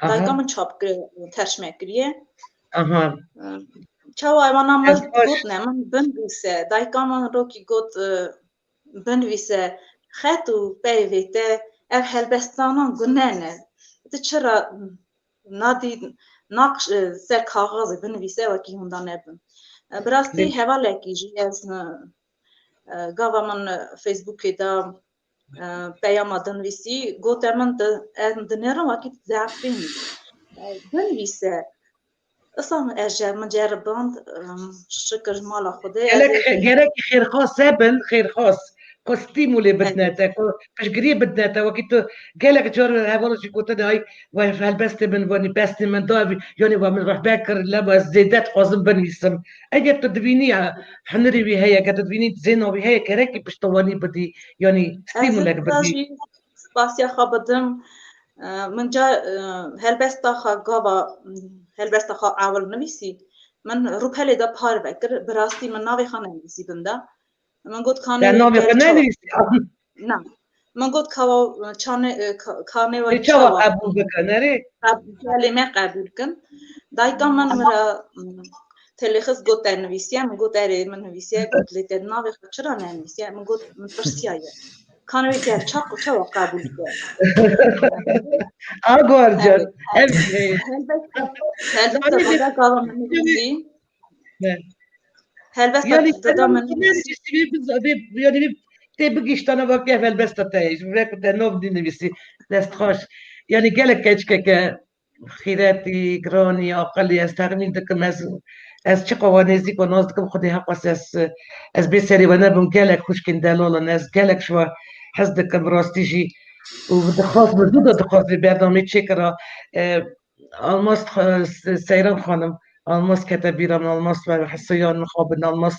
دایکامن چاپ ترشمه کریه چاو ایوانا مل گوت نه من بنویسه دایکامان رو کی گوت بنویسه خطو بیویته اف هلبستانان گننه ده چرا نادی نقش سر کاغذ بنویسه و کی هندا نبن براستی حواله کی جی از گاوا من فیسبوک دا پیام دنویسی گوت من دنیرم وقتی زعفین بنویسه اصلا اجر من جرباند شکر مالا خوده گلک خیر خاص بن خیر خاص کستیمولی بدنا تا کش قريب بدنا تا وقت گلک جور هوالش كنت داي وهالبست من وني بست من داي يعني ومن راح باكر لما زيدات قازم بنيسم اجي تدفينيها حنري بهي قد تدفيني زينو بهي كركي باش طواني بدي يعني ستيمولك بدي سپاسیا خبردم من جا هلبستا خا گاوا هلبستا خا اول نویسی من روپلی دا پار بکر براستی من ناوی خانه نویسی بنده من گفت کانه ناوی خانه نویسی نه من گفت کاوا کانه و چاوا قبول بکنه ری کلمه قبول کن دایتا من مرا تلخص گفت در نویسیه من گفت در من نویسیه گفت لیتر ناوی خود چرا نویسیه من گفت من پرسیایه کانوی گل چاوا قبول کرد آگوار جان هلبسته خدا گاوا من نویسی هلبسته خدا من نویسی يعني تبقيش انا وقف البسطه تاعي وراك نوب دي نفسي دستخوش يعني قالك كاتشكا خيراتي قراني اقل استغني دك از چه قوانزی کو ناز دکم خودی حق از بسری و نبم قالك خوش كن دلال الناس قالك شو حس دكم راستيجي ودخاف مردود دخاف برنامه چکرا الماس سيران خانم الماس كتبيرم الماس و حسيان مخابن الماس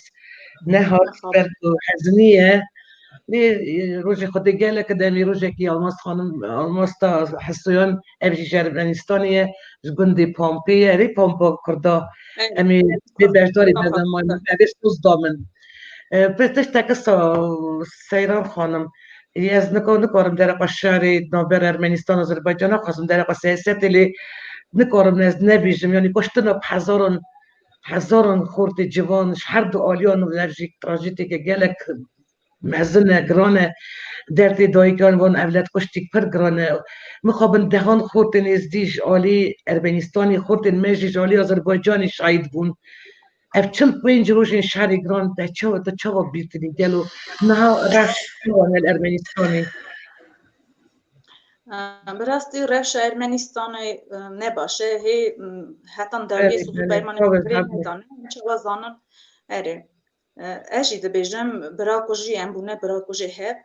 نهار برد حزنيه روژه خود گله که دمی روژه کی الماس خانم الماس تا حسیان ابی جرمنستانیه جگندی پامپیه ری پامپا کرده امی به برداری بدن ما بیش دوست دامن پرتش تکسا سیران خانم از نکارم در قشاری نابر ارمنستان آذربایجان خواستم در سیاست لی نکارم نز نبیجم یعنی کشتن اب هزاران خورد جوانش هر دو آلیان و نرژیک تراژیدی که گلک مزنه گرانه درد دایگان وان اولاد کشتیک پر گرانه مخابن دهان خورد نزدیش آلی ارمنستانی خورد مجیش آلی آذربایجانی شاید بون اف 45 روز این شهر گران ده چاوا بیتنی گلو نه رفت الارمنستانی براستی رفش ارمنستانی نباشه هی حتی داریه سوزو پیمانی بگرین ندانه چاوا زانن اره اجی دبیجم برا کجی ام بونه برا کجی هب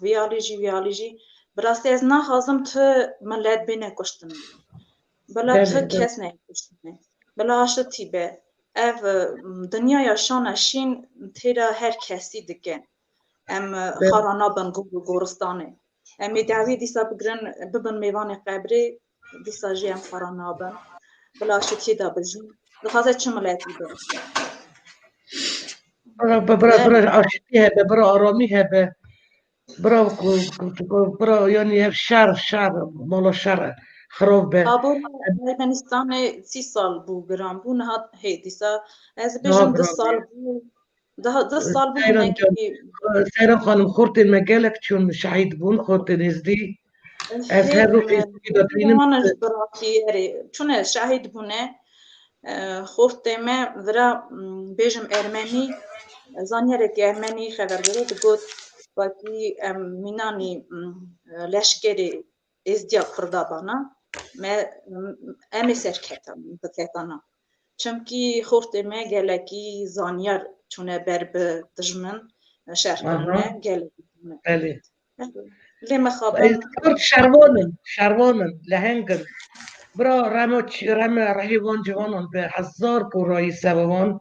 ویالیجی براستی از نخوازم تو ملت بینه کشتن بلا تو کس نه کشتن بلا آشتی به اف دنیا شان شین تیرا هر کسی دکن ام خارانا بن گورستانه امی دعوی دیسا بگرن ببن میوان قبری دیسا جی ام خارانا بن بلا آشتی دا بجن دخوازه چه ملتی به برا عاشقی هبه برا آرامی هبه برا یعنی شهر مالا شهر خراب به آبون ارمنستان 30 سال بو گرام بو نهاد هی دیسا از بیشم 2 سال بو 2 سال بو نگی سیران خانم خورد مگلک چون شهید بون خورد نزدی از هر رو فیسبوکی دادوینم چون شهید بونه خورد ما ذرا بیشم ارمنی زانیارک ارمنی خبر داره گفت باقی مینانی لشکری ازدیا کردابانا امی سرکتانا چونکی خورد ما گلکی زانیار چونه بر به دجمن شهرکنه گلکی لما خابن شروانن لهنگن برا رم رهیوان جوانان به 1000 پورایی سبوان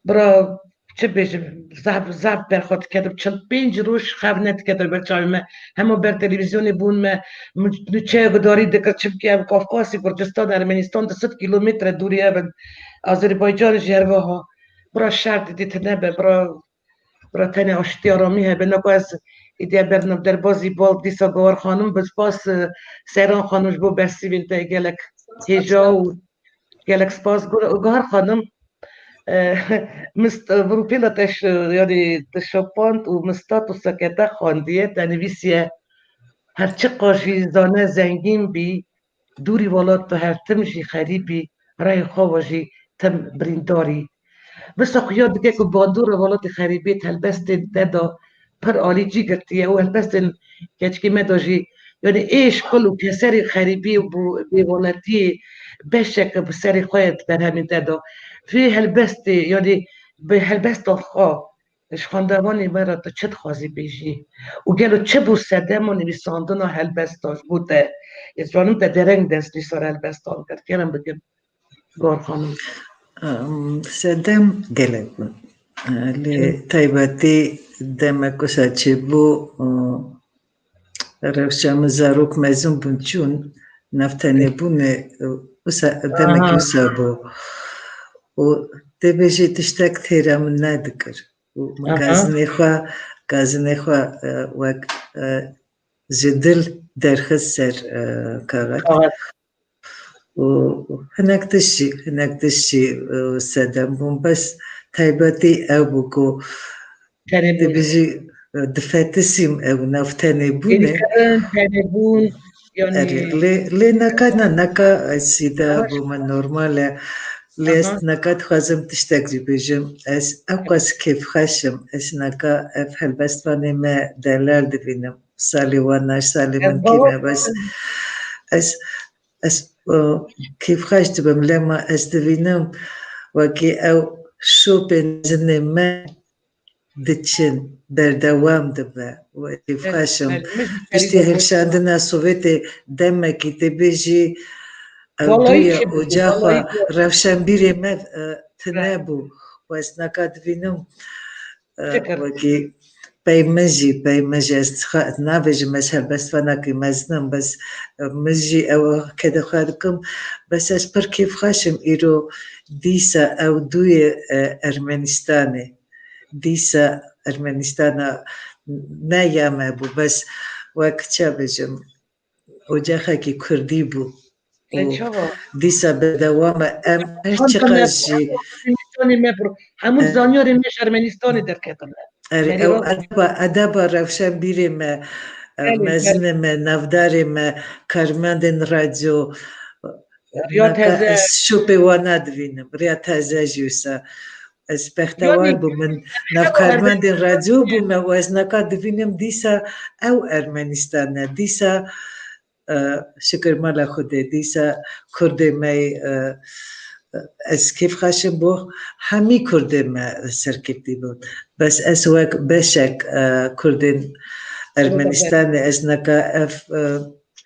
برا چه بیشم زب برخواد کردم 45 روز خب نت کردم بچه‌های من همه بر تلویزیون بون من چه گداری دکتر چمکی هم کافکاسی کردستان ارمنستان 200 کیلومتر دوریه به آذربایجان جربه ها برا شرط دیت نبه برا تنه آشتی آرامی به نکو از ایده برنم در بازی بال دیسا گوار خانم بس باس سیران خانمش بو برسی بینته گلک هجا و گلک سپاس گوار خانم وروپیلا تش یعنی تشپاند و مستاتو سکتا خواندیه تنویسیه هرچه قاشی زانه زنگین بی دوری والات تو هر تمشی خریبی رای خواهی تم برینداری بس خیاد دیگه که باندور والات خریبی تلبست دادا پر آلی جی گرتیه و البست کچکی مداجی یعنی ایش کلو کسری خریبی و بیوالتی بشك بسري خويت برهمين دادو في هالبست يعني بهالبست خا اش خاندواني مرا تشد خوازي بيجي وقالوا تشبو سداموني بيساندنا هالبستاش بوده يزرانم تا درنگ دست لي صار هالبستان كرت كلام بجيب قار خانم سدام قلق لطيبتي دمك وساتشبو روشام زاروك مزون بنشون نفتني بونه دمك يسابو وتبجي تشتاك ثيرا من نادكر ومغازني خوا وك جدل درخسر كاغت وهناك تشي سدام بون بس طيبتي أبوكو تبجي دفاتسيم أو نفتني بونه تانيبون يعني لي نكا السيدة بوما نورمالة ليس نكا تخازم تشتاك بيجم اس أقاس كيف خشم اس نكا افهل بس فاني ما دلال دفينم سالي واناش سالي من كيما بس اس كيف خشت بملما اس دفينم وكي او شو بنزني ما دتشن بردوام دبا وكيف خشم اشتهل شاندنا سوفيتي دمك تبيجي دوية وجاخوا روشن بيري ما تنابو واسناكا دفينم وكي باي مجي استخاء نافج مسهل بس فاناكي مزنم بس مجي او كده خادكم بس اسبر كيف خاشم ايرو ديسا او دوية ارمنستاني ديسا ارمنستانا نايام ابو بس وقت بجم وجاخا كي كردي بو ديسا بدوام ام ارتقاجي همون زانيوري مش ارمنستاني در كتن او ادابا روشن بيري ما مزن ما نافداري ما كارماندن راديو نكا شوبي وانا دفينم ريات هزاجيوسا اسبختوار بو من ناف كارماندن راديو بو ما وزنكا دفينم ديسا او ارمنستان ديسا شكر مالا خودي ديسا كردي ماي از كيف خاشم بو همي كردي ما سركبتي بود بس اسواق بشك كردين ارمنستان ازنكا اف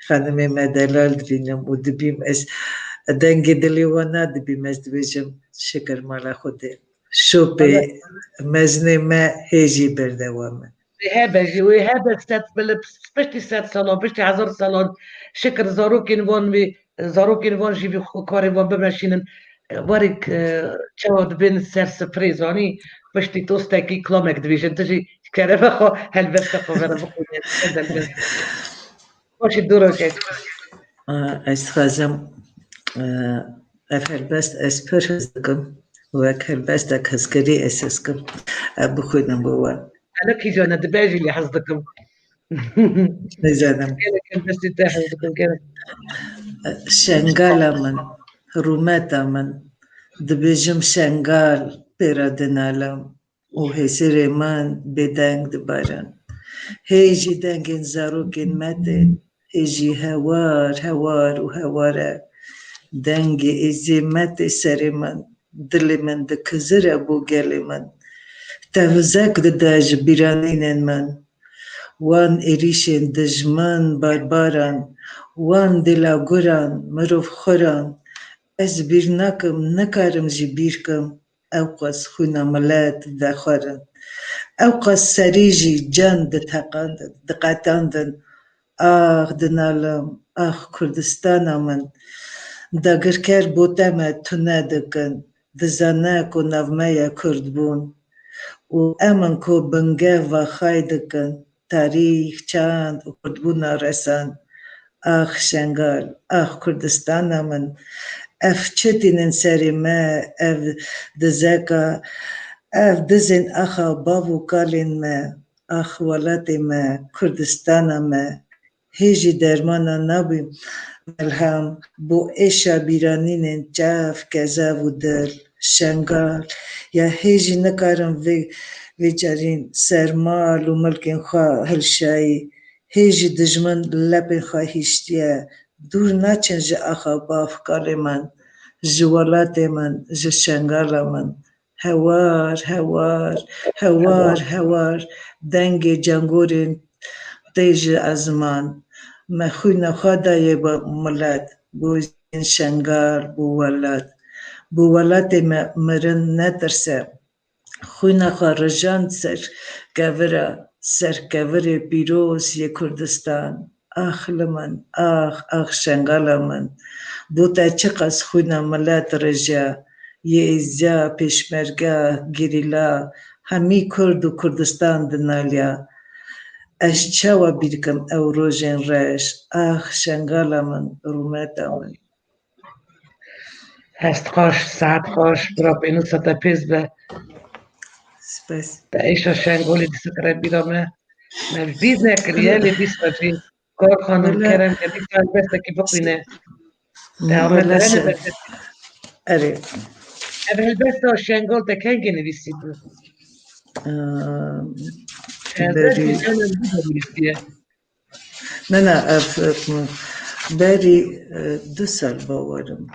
خانمي ما دلال دفينم ودبيم اس دنگي دلي وانا دبيم اس دبيجم شكر مالا خودي شوبي مزني ما هيجي بردوامه وهذا ستات بشتي ستات صالون بشتي عزر صالون شكر زاروكين وان جيبي كاري وان بمشينن وارك تشاود بين سر سبريز اني بشتي توستاكي كلامك ديفيجن تجي كارفا خو هلبست خو غير بخو واش الدور كيف استخدم هلبست اسبرزكم وك هلبست كسكري اسسكم بخو نمبر 1 انا كي جانا دباجي اللي حصدكم نزادم بس تحصدكم كده شنغالا من روماتا من دبيجم شنغال بيرادنالم وهي من بدنگ دبارن هيجي دنگن زاروكين ماتن هيجي هوار وهوارا دنگي ازي ماتي سريمن دلي من دكزر ابو قالي من تهزاك داج بيرانين من وان إريشين دجمان بارباران وان دلاغوران مروف خوران از بيرناكم نكارم جبيركم اوقاس خونا ملات داخورن اوقاس سريجي جان دقاتاندن دنالم كردستانا من داگر كر بوتاما تنادكن دزاناك ونافمايا كردبون و امن کو بنگه و خایدکن تاریخ چند و کردبون رسان شنگال کردستان من اف چتین سری ما اف دزاکا اف دزن بابو کالین ما ولات ما کردستان ما هیجی درمانا نبیم ملهم بو ایشا بیرانین جاف کذا و دل شنگال یا هیجی نکارم وی جارین سرمال و ملکن خواه هلشایی هیجی دجمن لپن خواهیشتیا دور نچن جه اخا بافکار من جوالات من جه شنگال من هوار هوار هوار هوار دنگ جنگورین تیج ازمان مخوی نخوادای با ملت بو شنگال بو ولات مرن نترسه خوی نخوا رجاند سر کور پیروز یه کردستان آخ لمن آخ شنگال من بوتا چقدر خوی ملت رجا یه ایزیا پیشمرگا گریلا همی کرد و کردستان دنالیا اش چاوا بیرکم او روژن رش آخ شنگال من رومتا من هست خوش ساعت خوش برا بینو ستا پیز به سپاس ایشا شنگولی دی سکره بیرامه بیز نکریه لی بیز بجی کار خانم کرم که بیز البسته که بقینه تعامل درنه بسته اره اول البسته شنگول تا کنگی نویسی بود بری نه بری 2 سال باورم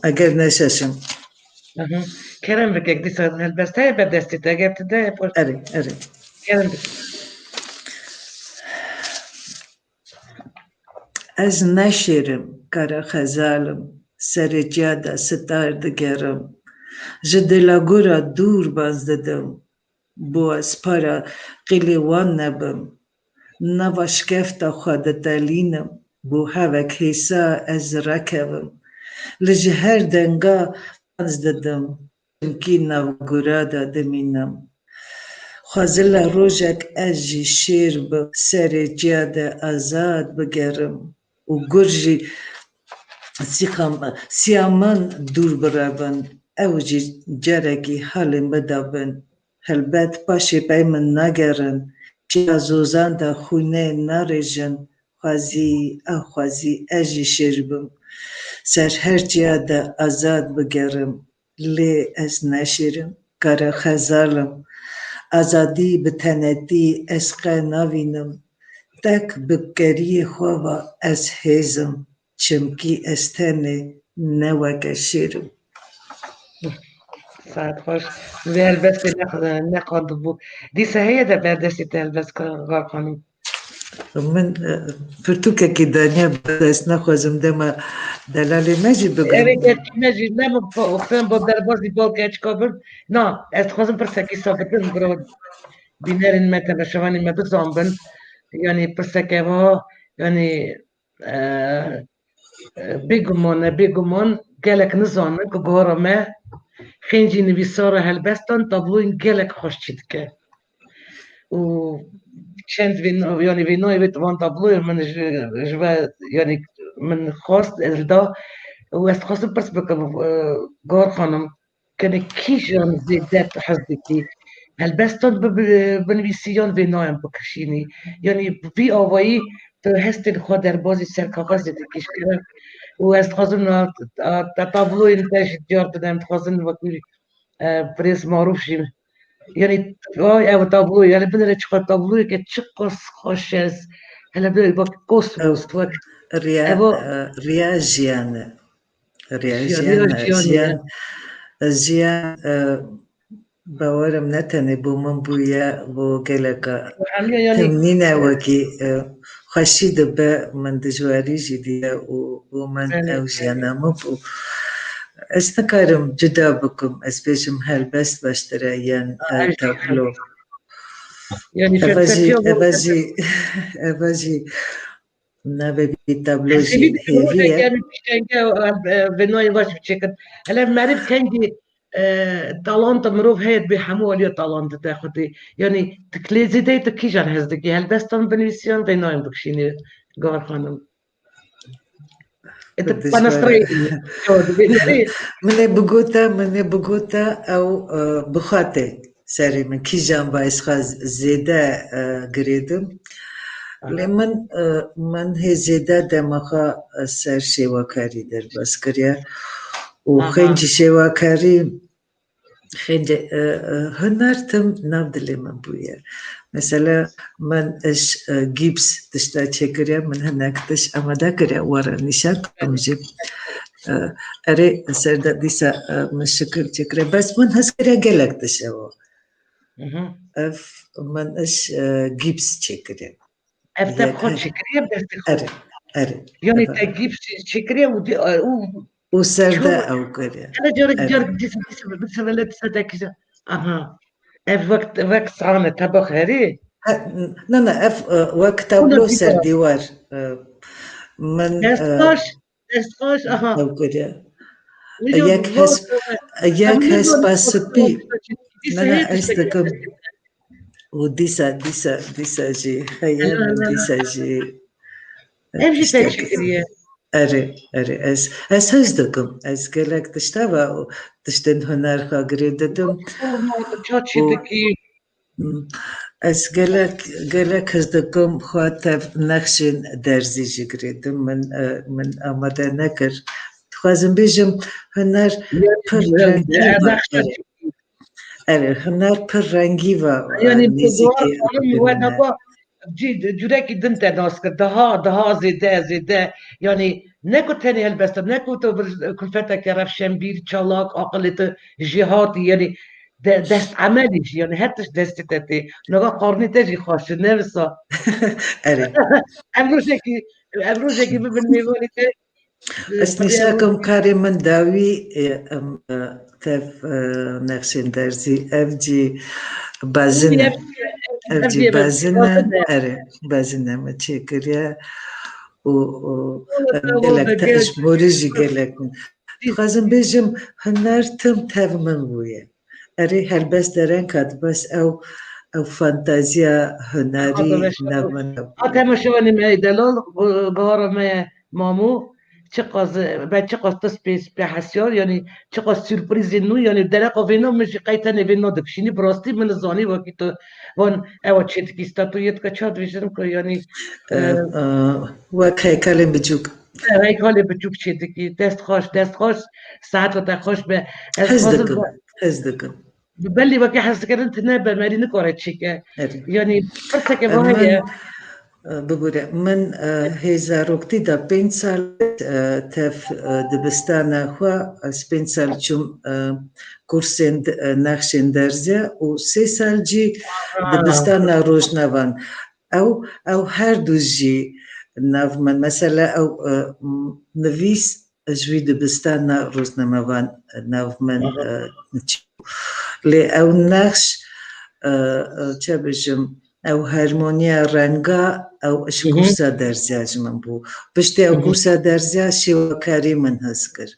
اگر نششم کرم بکک دیسا البسته به دستی تا گفت ده اره کرم از نشیرم کارا خزالم سر جاده ستار دگرم جدلا گورا دور باز ددم بو از پارا قیلی وان نبم نواش کفتا خودتالینم بو هوک حیسا از رکبم لجهر دنگا باز ددم چمکی نو گورا دا دمینم خوازل روژک از جی شیر با سر جاده آزاد بگرم و گرجی سیامان دور برابن او جی جرگی حالم بدابن هلبت پاشی پای من نگرن چی ازوزان دا خونه نارجن خوازی اجی شیر بم سر هر جاده آزاد بگرم لی از نشیرم کارا خزالم آزادی بتنتی اسقه نوینم تک بکری خواه از هیزم چمکی استنه نوکه شیرم ساعت خوش و البسته نخواد بود دیسا هیه ده بردستی تا البس کار خانم من پرتوکه که دانیا بدست نخوازم دما دلالی مجی بگم اوه که مجی نمو اختم با دربازی بال که اچ کابر نه از خوازم پرسکی صافتن برو بینرین متن شوانی مدوزان بن یعنی پرسکه ها یعنی بگمان گلک نزانه که گوهرامه خینجی نویسار هلبستان تابلوین گلک خوش چید که و چند یعنی وینای ویت وان تابلوی من جوا یعنی من خواست الدا و است خواستم پرس بکم گار خانم کنه کی جان زیده حزدی کی هلبستان بنویسیان وینایم بکشینی یعنی بی آوایی تو هستین خود در بازی سرکاغذ دیگیش کرد و است خواستم تابلوی انتاج جار بدم خواستم وکیل پریز معروف شیم یعنی او تابلوی یعنی بدره چقدر تابلوی که چقدر خوش است هلا بدره با کسموس وقت ریا جیانه جیان باورم نتنه بو من بویا بو گلکا تمنینه وکی خوشی دبه من دجواری جدیه و من او جیانه مبو از نکارم جدا بکم از بیشم هل بست باشتره یان تابلو یعنی ابازی نبی تابلو جی هیویه بنوی باش بچکن هلا معرف کنجی تالانت مروف هيت بحمو عليه تالانت تاخدي يعني تكليزي دي تكيجان هزدكي هل بس تن بنويسيون بينايم بكشيني قار خانم انت بانستري من بقوتا او بخاتي ساري من كيجان بايس خاز زيدا قريدم لمن من هي زيدا دمخا سر شيوا كاري در بس كريا و خنج شیواکاری خیلی هنر تم نبدلی من بویه مثلا من اش گیبس دشتا چکریا من هنکتش آماده کریا وارا نشان کمجیم اره سردا دیسا من شکل چکریا بس من هست کریا گلک دشوا اف من اش گیبس چکریا افتاب خود شکریه بدستی خود اره یعنی تجیب شکریه و سردا او کریا أنا جرك جسم ولد صدق كذا أها وقت صانع طبخ هري لا اف وقت تابلو سر ديوار من دستخوش أها او كده ياك هس باسبي لا استكم وديسا جي خيال ديسا جي امشي تشكريه اري اس هزدكم اس قالك تشتبع تشتن هنر خاقريددم اس قالك هزدكم خاطف نخشن درزي جيقريدم من آماده نكر خوازم بيجم هنر پر رنگی و نزیکی جوری که دنت ناس کرد ده زیده یعنی نکو تنی هلبست نکو تو کلفته که رفشن بیر چالاک عقلت جهاتی یعنی دست عملیش یعنی حتیش دستی تتی نگاه قارنی تجی خواسته نرسا امروزه که ببینی ولی که اسنشاكم كاري من داوي تف نقشين درزي افجي بازنة افجي بازنة اري بازنة ما تشكريا و قالك تاش موريجي قالك خازم بيجم هنار تم تاف من ويا اري هالبس درين كات بس او فانتازيا هناري نغمن أتهم شواني ما يدلل بهار ما مامو چقدر تسپیس به حسیار یعنی چقدر سورپریز نو یعنی درق وینا مش قیتن وینا دکشینی براستی من زانی وقتی تو وان او چت کی استاتویت کا چاد ویژن کو یعنی وک هیکل بجوک هیکل بجوک چت کی دست خوش ساعت و خوش به هزدکم بلی وقتی حس کردن نه به مری نکاره چیکه یعنی فرصه که وای ببوره من هزاروکتی دا 5 سال تف دبستانا خوا از 5 سال چوم کورسین نقشین درزه و 3 سال جی دبستانا روزنوان او هر دو جی ناف من مثلا او نویس جوی دبستانا روزنوان ناف من لی او نقش چه بجم او هرمونیا رنگا او اش کورسا درزیاج من بو بشتی او کورسا درزیاج شیوکاری من هست کر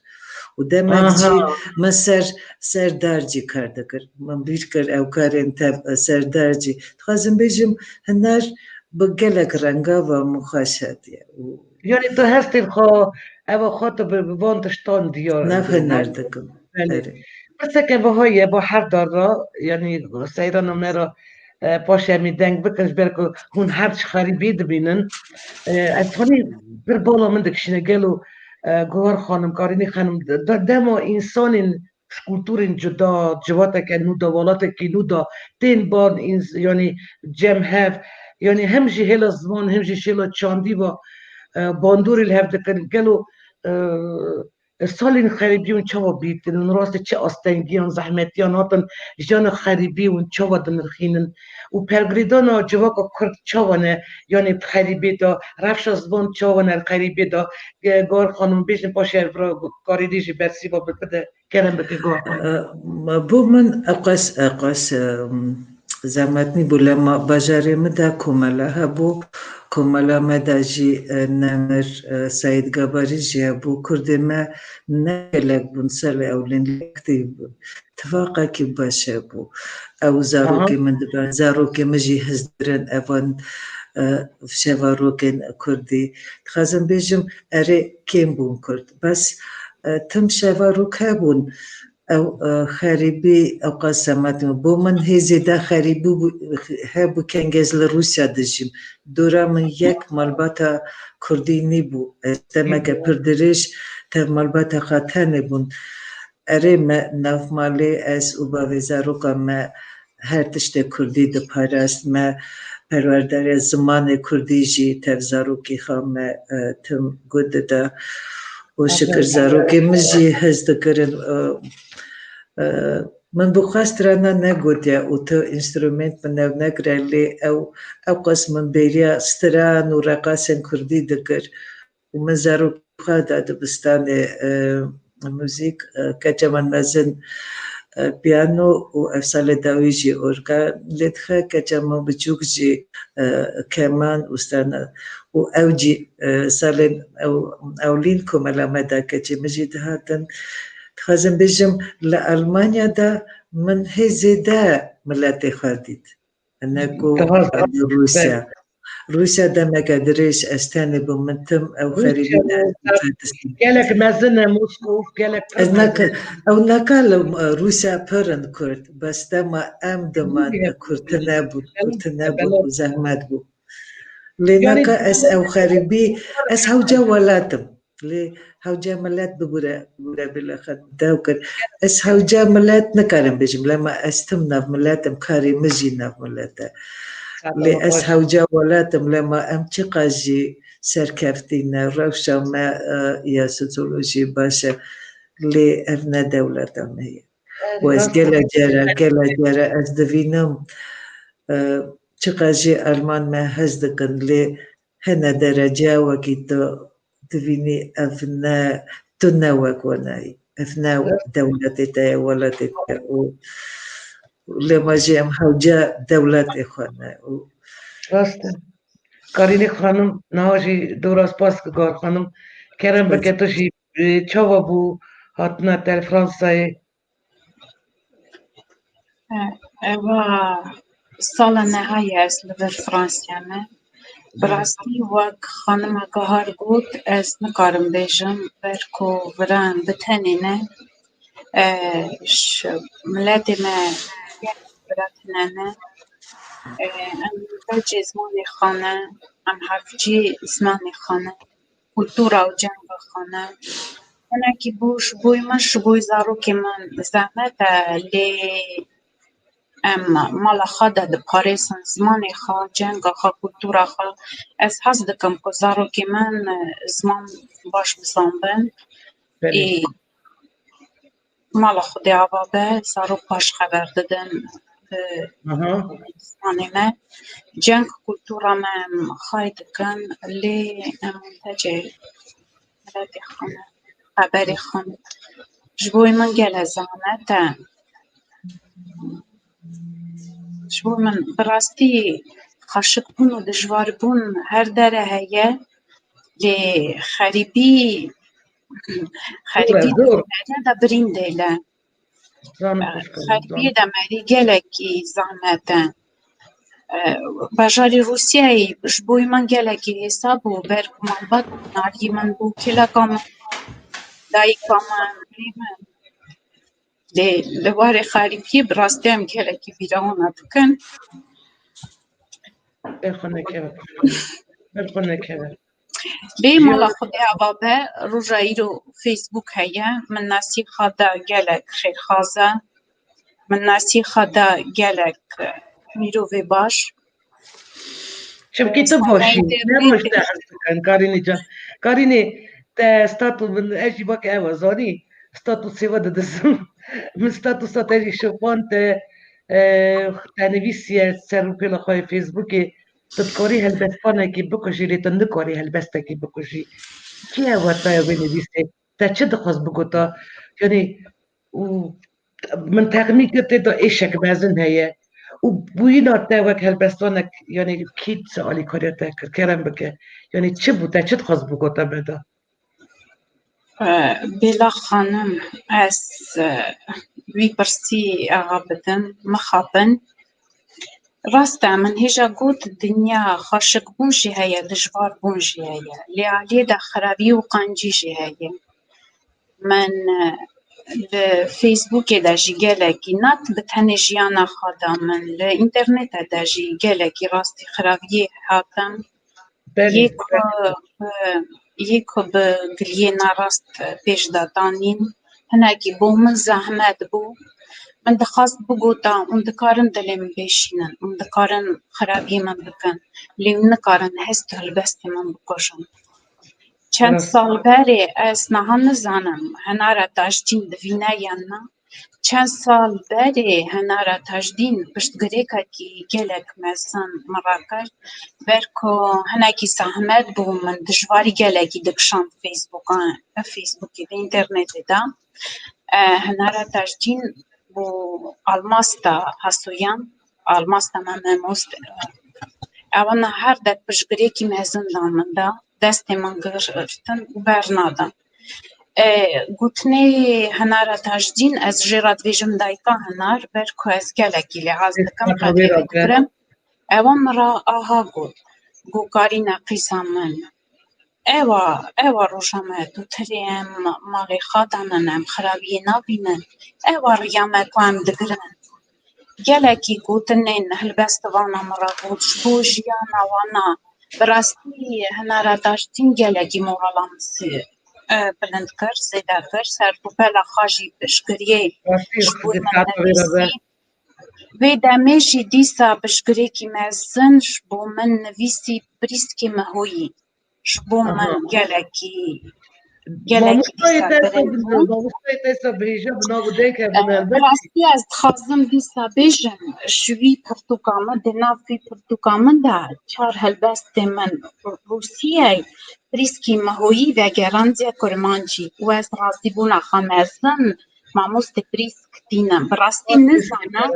و دمک جی من سردرجی کرده کر من بیر کر او کارین تب سردرجی تخوازم بیجم هنر بگلک رنگا و مخاشدیه یعنی تو هستی او خاطر ببانتشتان دیار نه هنر دکم بس که بهایی با هر دارا یعنی سیران مرا باشه میدنگ بکنش برکو هون هرچ خریبی دبینن از هانی بر بالا من دکشینه گلو گوهر خانم کارینی خانم دما انسان کلتورین جدا جواتا که نو دا والاتا که نو دا تین بار یعنی جم هف یعنی همجی هلا زمان همجی شلا چاندی و باندوری الهف دکن گلو سالین خریبی اون چوا بیتن اون راست چه آستنگیان زحمتیان هاتن جان خریبی اون چوا دنرخینن و پرگریدان جواکا کرد چوانه یعنی خریبی دا رفش زبان چوانه خریبی دا گار خانم بیشن پاشه برا کاری دیجی برسی با بده کرم بکه گار خانم بو من اقاس زحمتنی بوله ما بجاری مده کماله هبو کمالا مداجی نمر سعید گاباری جی بو کرده ما نگلک بون سر اولین لکتی بون اتفاقا که باشه بو او زاروکی من دبان زاروکی مجی هزدرن اوان شواروکن کردی تخازم بیجم اره کم بون کرد بس تم شواروک هبون او خریبی او قسمت بو من هزی دا خریبی هبو کنگز لروسیا دجیم دورا من یک مالباتا کردی نی بو استمگه پردرش تا مالباتا خاطر نبون اره ما نافمالی از او با وزاروکا ما هر تشت کردی ده پاراست ما پروردار زمان کردی جی تف زاروکی خام تم گود ده و شکر زاروکی مجی هز دکرن من بخواست رانا نگودیا او تو انسترومنت من نو نگرلی او قسم من بیریا ستران و رقاسن کردی دکر و من زاروک خواهد دبستان موزیک کچه من مزن پیانو و افسال داویجی اورگا لدخه کچه من بچوک جی کمان استانا و او جی سالن اولین کمالا مدا کچه مجید هاتن خازم بجم لألمانيا دا من هزي دا ملاتي خاديت أنكو روسيا دا ما قادريش أستاني بمنتم أو خارجين قالك مازلنا موسكو قالك أو نقال روسيا برن كرد بس دا ما أم دمان كرتنابو وزهمات بو لنكا أس أو خاربي أس هوجا ولاتم لي هوجا ملات ببورا بلا خد داوكر أس هوجا ملات نكارم بجم لما أستمنا ملاتم كاري مجينا ملاتا لي أس هوجا ولاتم لما أم تقاجي سركفتينا روشا ما يا سوتولوجي باشا لي أفنا دولتهم هي وأس جلا جرا أس دفينم تقاجي ألمان ما هزدكن لي هنا درجة وكيتو تفيني أفنا تناوك وناي أفنا دولتي ولتي لما جيم هوجا دولت إخوانا راسته کارینی خانم نهاجی دوراس پاسک گار خانم کرم بکتوشی چاوا بو هاتنا تل فرانسای اوا سالا نهایی از لور فرانسیانه براستی وک خانم گهار گود از نکارم بیجم برکو وران بتنینه ملت ما براتنانه ام بجی زمانی خانه ام حفجی زمانی خانه کلتورا و جنگ خانه انا کی بوش بوی مش بوی زارو که من زحمت لی ام مالا خدا د پاریسن زمان خوا جنگ خوا کلتورا خوا از حس دکم که زارو که من زمان باش بسانبن ای مالا خودی آبابه زارو باش خبر دادن زمانی ما جنگ کلتورا من خواهی دکن لی ام تجه ملتی خانه خبری خانه جبوی من گل زحمت شو من براستی خاشق بون و دجوار بون هر دره هیه لی خریبی دا برین دیله خریبی دا مری گلکی زحمتن بجاری روسیایی جبوی من گلکی حسابو برک من بد ناری من بو کلا کامن دایی کامن ریمن لوار خریبی براستی هم گلکی بیرون دکن برخونه که لی مالا خودی عبابه روژایی رو فیسبوک هیه من ناسی خدا گلک خیرخوازه من ناسی خدا گلک میروی باش شبكي تبوشي مش تحسن كاريني جان كاريني تا ستاتو من اجي باك اوا زاني ستاتو سيوا ددسم من ستاتو ستاتي شوفان تا نويسي سرو كلا خوي فيسبوكي تذكري هالبسطانة كي بكوشي لي تندكري هالبسطة كي بكوشي كي اوا تا بنويسي تا تشد خاص بكوتا يعني من تغميك تدو ايشك بازن هي وبوينا تاوك هالبستانك يعني كيد سؤالي كاريتا كرم بك يعني چه بوده چه خواست بگوتا بده بلا خانم از وی برسی آقا بدن مخابن راست من هجا گوت دنیا خاشق بونجی هیا دجوار بونجی هیا لیالی دا خرابی و قنجی جی هیا من فیسبوک دا جی گلکی نات بتنه جیانا خدا من لإنترنت دا جی گلکی راستی خرابی هاتم یکو بگلیه ناراست پیش دادانین هناکی بو من زحمت بو من دخواست بگوتا من دکارن دلیم بیشینن من دکارن خرابی من بکن لیم نکارن هست هلبست من بکشن چند سال بری از نهان نزانم هنارا تاشتین دوینه یانا چند سال بری هنارا تاشتین پشتگره که گلک مزن مراکر برکو هناکی زحمت بو من دجواری گلکی دکشان فیسبوکی به اینترنت دا هنارا تاشتین بو آلماستا هستویان آلماستا من موست اوان هر دت پشتگره که مزن دامنده دست من گرفتن و برنادم گوتنی هنارا تاجدین از جرات ویژم دایکا هنار برکو از گلکی لحاظ دکم قدری بکرم اوان مرا آها گو کاری نقیسا من اوا روشامه دو تریم مالی خاداننم خرابی نابینن اوا ریامه کوام دگرن گلکی گوتنین هلبستوانا مرا گوت شبو جیانا وانا براستی هنارا داشتین گلکی مورالامسی بلند کر زیده کر سر بوپلا خاجی بشکریه شبوی من نویسی و دمیجی دیسا بشکریه کی مزن شبو من نویسی بریست کی مهویی شبو من گلکی دیسا برنگون براستی از خازم دیسا بیجم شوی پرتوکامه دنافی پرتوکامه دا چار هلبست من روسیه بریسکی مهویی و گرانزیا کرمانجی و از راستی بونا خامزن ماموست بریسک دینم براستی نزانم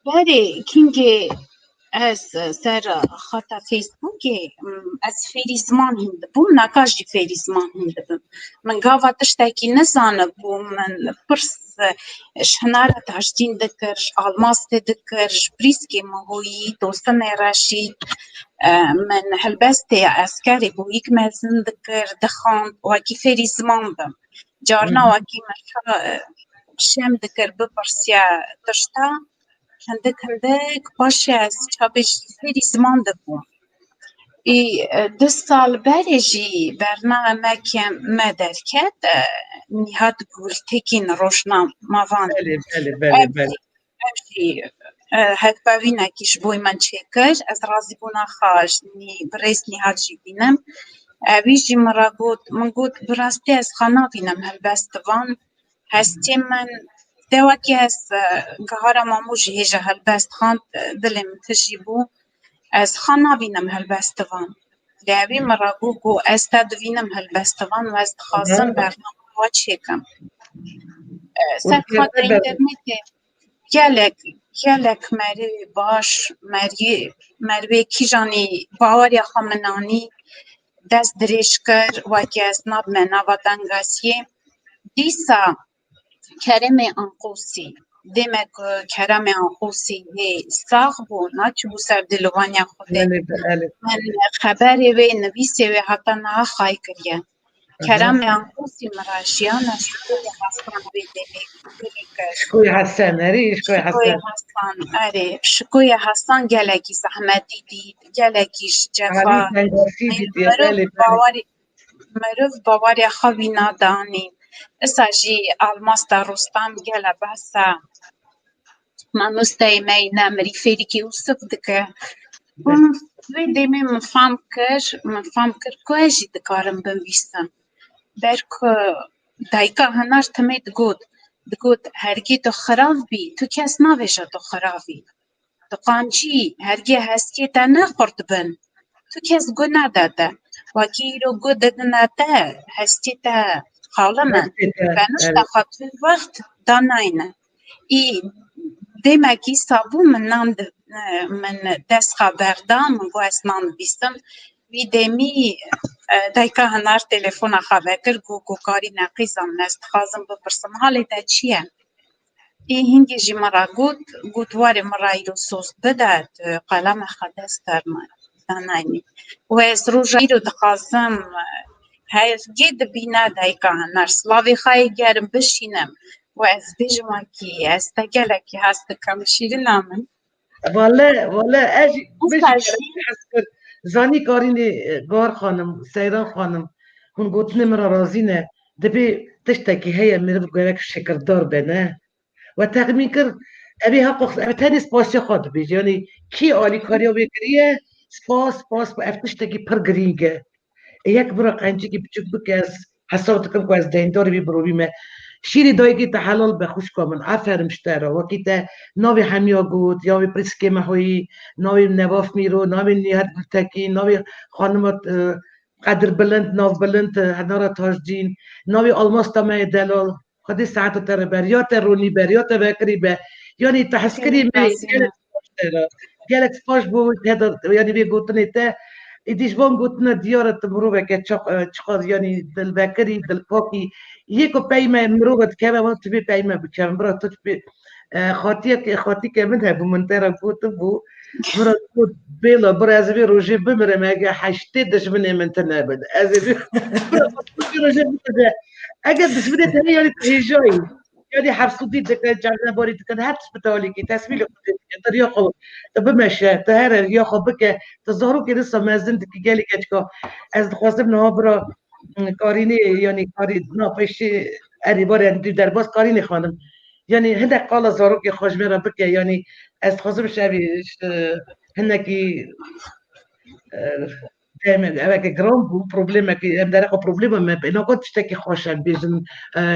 باری کینگی از سر خطا فیسبوکی از فیریزمان هنده بوم نکاجی فیریزمان هنده بوم من گاوا تشتاکی نزانه بوم من پرس شنارا تاشتین دکرش آلماس دکرش بریسکی مهویی دوستن راشید من هلبسته اسکری بو یک مزن دکر دخان واکی فیریزمان بم جارنا واکی مرشا شم دکر بپرسیا تشتا هندک باشه از چابش فیریزمان دبوم ای 2 سال بریجی برنامه که مدرکت نهاد گول تکین روشنام ماوان ابجی هک باوینا کیش بوی من چکر از رازی بونا خاش نی بریس نهاد جی بینم ویجی مرا من گوت براستی از خانا بینم هلبستوان هستی من دواکی از گهارا ماموجی هجا هلبست خاند دلم تجیبو از خانا بینم هلبستوان لیوی مرا گو استاد بینم هلبستوان و از خازم برنامه ها چکم سر خاطر اینترنت گلک مری باش مروی کیجانی باوریا خامنانی دست دریش کر واکی از ناب مناوا دنگاسیه دیسا کرم انقوسی demek kerem anqusi he sağ bu naç bu ser dilvanya xude men xeberi ve nivîsê ve heta niha xay kiriye kerem anqusi mirajiyana şkoya Hasan ve demek şkoya Hasan eri şkoya Hasan gelekî zehmetî dît gelekî cefa meriv bawarê xwe wî nadanî esa jî Almasta Rostam gele behsa mamosteyê me ne mirî fêrîkî Yusuf dike vê demê min fam kir ku ez jî dikarim binivîsim berku dayika hinar timê digot hergê tu xirav bî tu kes naveja tu xiravî tu qancî hergê hestiyê te nexurt bin tu kes gu nedede wakî îro gu didine te hestiyê te xalim e benişte xwe tu wext danayne î demekî sabû min dest xwe berda min got ez nanivîsim vî demî dayika hinar telefona xwe vekir got karî neqîzan ez dixwazim bipirsim halê te çi ye î hingê jî mira got warê mira îro soz bide tu qelema xwe dest danayînî û ez roja îro dixwazim hergê dibîne dayika hinar silavê xwe yê gerim bişînim û ez bêjim wakî ez te gelekî hez dikim şîrîna min Valla ez zanî karînê gar xanim Seyran xanim hûn gotine mira razî ne دبي تشتكي هي من بقولك شكر دار بنا وتغمين كر أبي هقص أبي تاني سباس ياخد بيجي يعني كي أولي كاريو بكريه سباس بأفتشتكي برجرينجا ياك برق عندك بتشوف بكاس حصلتكم كويس دين دوري بيبرو بما شيري دايكي تحلل بخوش كمان عفر مشترى وكيتا نوي حميو قوت يوي بريسكي محوي نوي نواف ميرو نوي نيهات بلتاكي نوي خانمات قدر بلند ناف بلند هنارا تاجدين نوي الماستا ما يدلال خدي ساعة ترى بريات روني بريات بكري ب يعني تحسكري ما جالك سباش بو هذا يعني بيقولني تا إديش بون قلتنا ديارة مروبة كتشقر يعني دل بكري دل باقي يكو بايمة مروبة كما ما تبي بايمة بكام برا تبي خاطي كمان هبو من ترى قلت بو برا قلت بيلا برا أزبي روجي بمرة ما جا حشتي دش من تنابد أزبي برا قلت روجي بمرة أجد دش بدي تاني يعني تهيجوي يعني حبسوا دي دك جعلنا بوري دك هات بتقولي كي تسميله طريقه بمشي تهرى ياخذ بك تظهروا كده لسه ما زلت كي جالي كاتكو از خواستم نه برا کارینی یعنی کاری ناپیشی اری بار اندی در باز کارینی خانم یعنی هندک قال زارو که خوش میرم بکه یعنی از خواستم شبیش هندکی دائما اوك جرام بو بروبليم كي ام دارك بروبليم ما بينو كنت تشتكي خوشا بيجن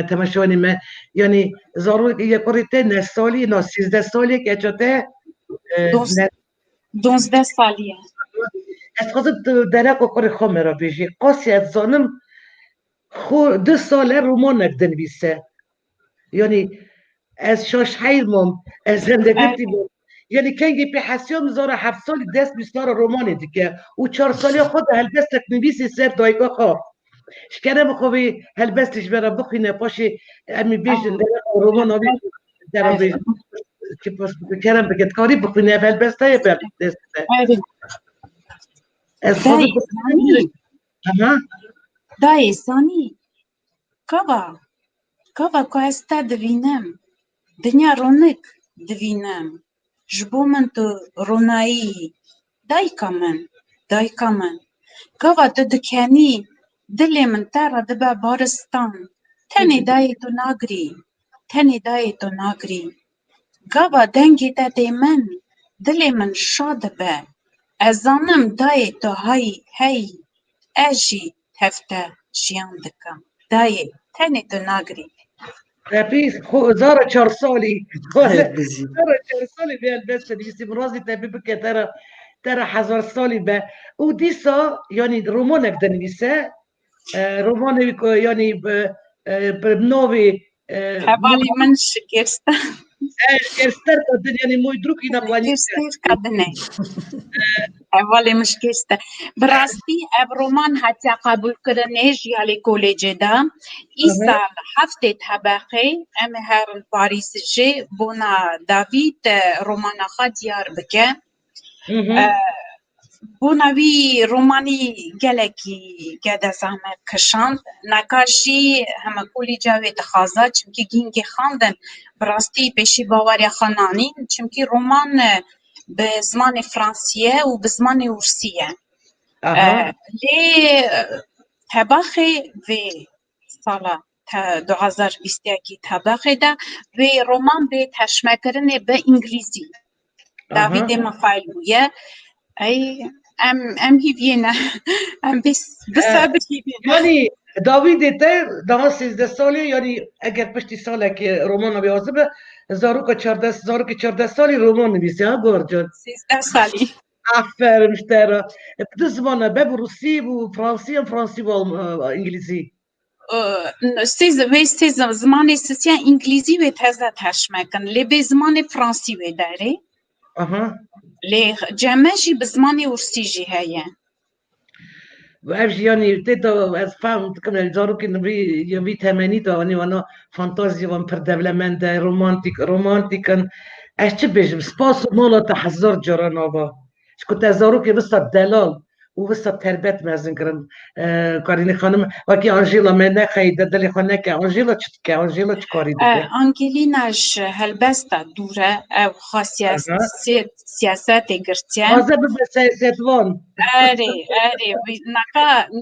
تمشوني ما يعني زارو يا كوريتي نسولي نو 16 سولي كي جوته 12 سالیه از خواست دارك كوري خمرا بيجي قاسي از زانم خو 2 سال رومان نقدن بيسه يعني از شاش حيرمم از هندقتي يعني كان جي بحسيوم زارا 7 سال دست بيصار روماني ديكا و4 سال خود هلبستك نبيسي سير دايكا خاف شكرا بخوي هلبستش برا بخي نباشي امي بيجن رومان ابي دارا بيجن كلام بقت كاري بخي نب هلبستا يبر دست دای سانی کاوا که استا دوینم دنیا رونق دوینم جبو من تو رونایی دایکا من کاوا تو دکنی دلی من تارا دبا بارستان تنی دای تو ناگری کاوا دنگی تا دی من دلی من شاد به ازانم دای تو هی اجی تفته جیان دکم دای تنی تو ناگری رابيس زارة 4 سالي زارة 4 سالي بها البس ديسي مرازي تبي بك ترى حزار سالي به وديسا يعني رومانك دنيسا رومان يعني بنوي حوالي من شكرستا شكرستر قدن يعني مو يدركي نبواني شكرستر قدني حوالي مش كرستا براستي اب رومان حتى قبول كرنيج يالي كوليجي دا إيسا حفتة طبقي ام هارن باريس جي بونا دافيد رومانا خديار بكا بونا وی رومانی گلکی گده زحمت کشاند نکاشی همه کولی جاوی دخازا چمکی گینگی خاندن براستی پیشی باوری خانانین چمکی رومان به زمان فرانسیه و به زمان روسیه لی طبقه و سالا 2020 طبقه ده و رومان به تشمه کرنه به انگلیزی داوید مفایل بویه ای ام هیوینا ام بس يعني داوود تر ده 13 سالی يعني اگر پشتی ساله که رومان بیازبه زاروک 14 سالی رومان نویسی ها گورجان 13 سالی آفرین مشترا بده زمانه به روسی و فرانسی و انگلیسی سیز زمان سیان انگلیزی و تازه تشمکن لی به زمان فرانسی و داره لی جمعشی به زمان روسی جی هایه وابش يعني تيتا از فهم كمان زارو كي نبي يبي تماني تا وانا فانتازي وان پر دبلمنت رومانتيكن اش تبيش سباس مالا تحذر جرانابا كنت زارو كي بس الدلال و وسط تربیت مزن کردن کارینی خانم وکی آنجیلا من نخیده دلی خانه که آنجیلا چه کاری دیگه انگلیناش هلبستا دوره او خاصیت سیاست گرتیان آزه به سیاست وان اره نکا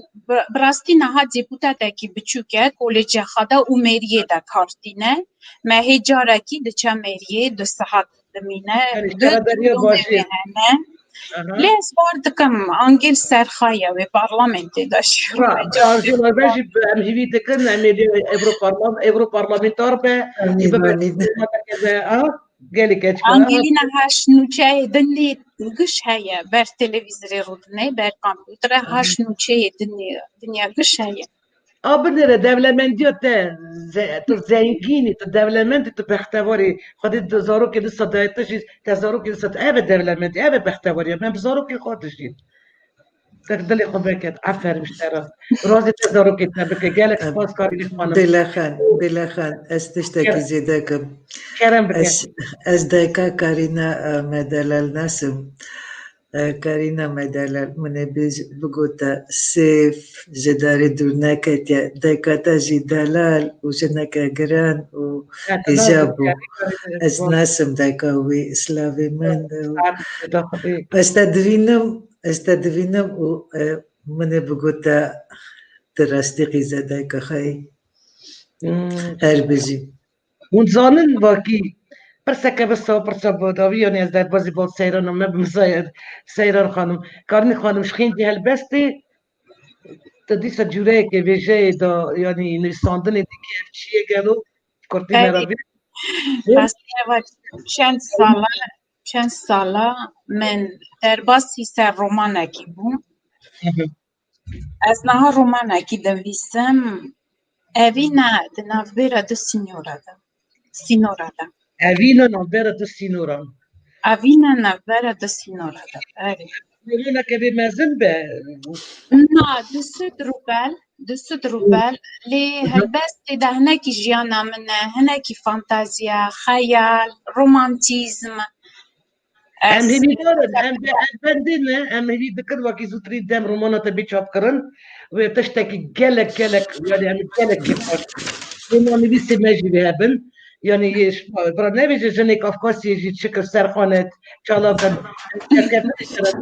براستی نها دیپوتاتا کی بچوکه کالج خدا او مریه دا کارتینه مهی جارکی دچا مریه دو ساعت دمینه دو دومه لیز واردکم انگل سرخایه و پارلمنتی داشت آنجیلا باشی ام هیوی دکن ایرو پارلمنتار به گلی کچ انگلینا هاش نوچه دنی گش هیا بر تلویزیون رودنه بر کامپیوتر هاش نوچه دنیا گش هیا بنره دولمندی تو زنگینی تو دولمندی تو بختواری خودی زارو که لسه دایتشی تزارو که لسه اوه دولمندی اوه بختواری من بزارو که خودشی تقدلی خوبه کد عفر مشترا رازی تزارو که تبکه گلک سپاس کاری خانم دلخان استشتاکی زیده کم کرم بکن از دایکا کارینا مدلل نسم کارینا مدلل منه بگوتا سیف جداری دور نکتیا دایکاتا جی دلال و جنکا گران و ایجابو از نسم دایکاوی اسلاوی من استدوینم و منه بگوتا درستی دایکا خواهی هر بجی اون زانن واکی پرسکه پرسا بوداوی یعنی از در بازی بود سیران و مبمزاید سیران خانم کارنی خانم شخیندی هلبستی تا دیسا جوره که ویژه دا یعنی نویساندن دیگه چیه گلو کرتی مروی راستی چند ساله من در باسی سر رومانکی بوم از نها رومانکی دویسم اوینا دنافبیره دو سینورا دا اوینا نوبره دو سینورا اوینا نوبره دو سینورا دا میلونا که بیمزن به نه دست روبل لی هلبستی ده هنکی جیانا منه هنکی فانتازیا خیال رومانتیزم ام هیوی دارن ام بندینه ام هیوی دکر وکی زودری دم رومانا تا بیچاب کرن و تشتاکی گلک یعنی ام گلک کفاش رومانی بیسی مجی بهبن یعنی یش برا نویجه جنی کافکاسی یجی چکر سرخانت چالابن شرکت نشترد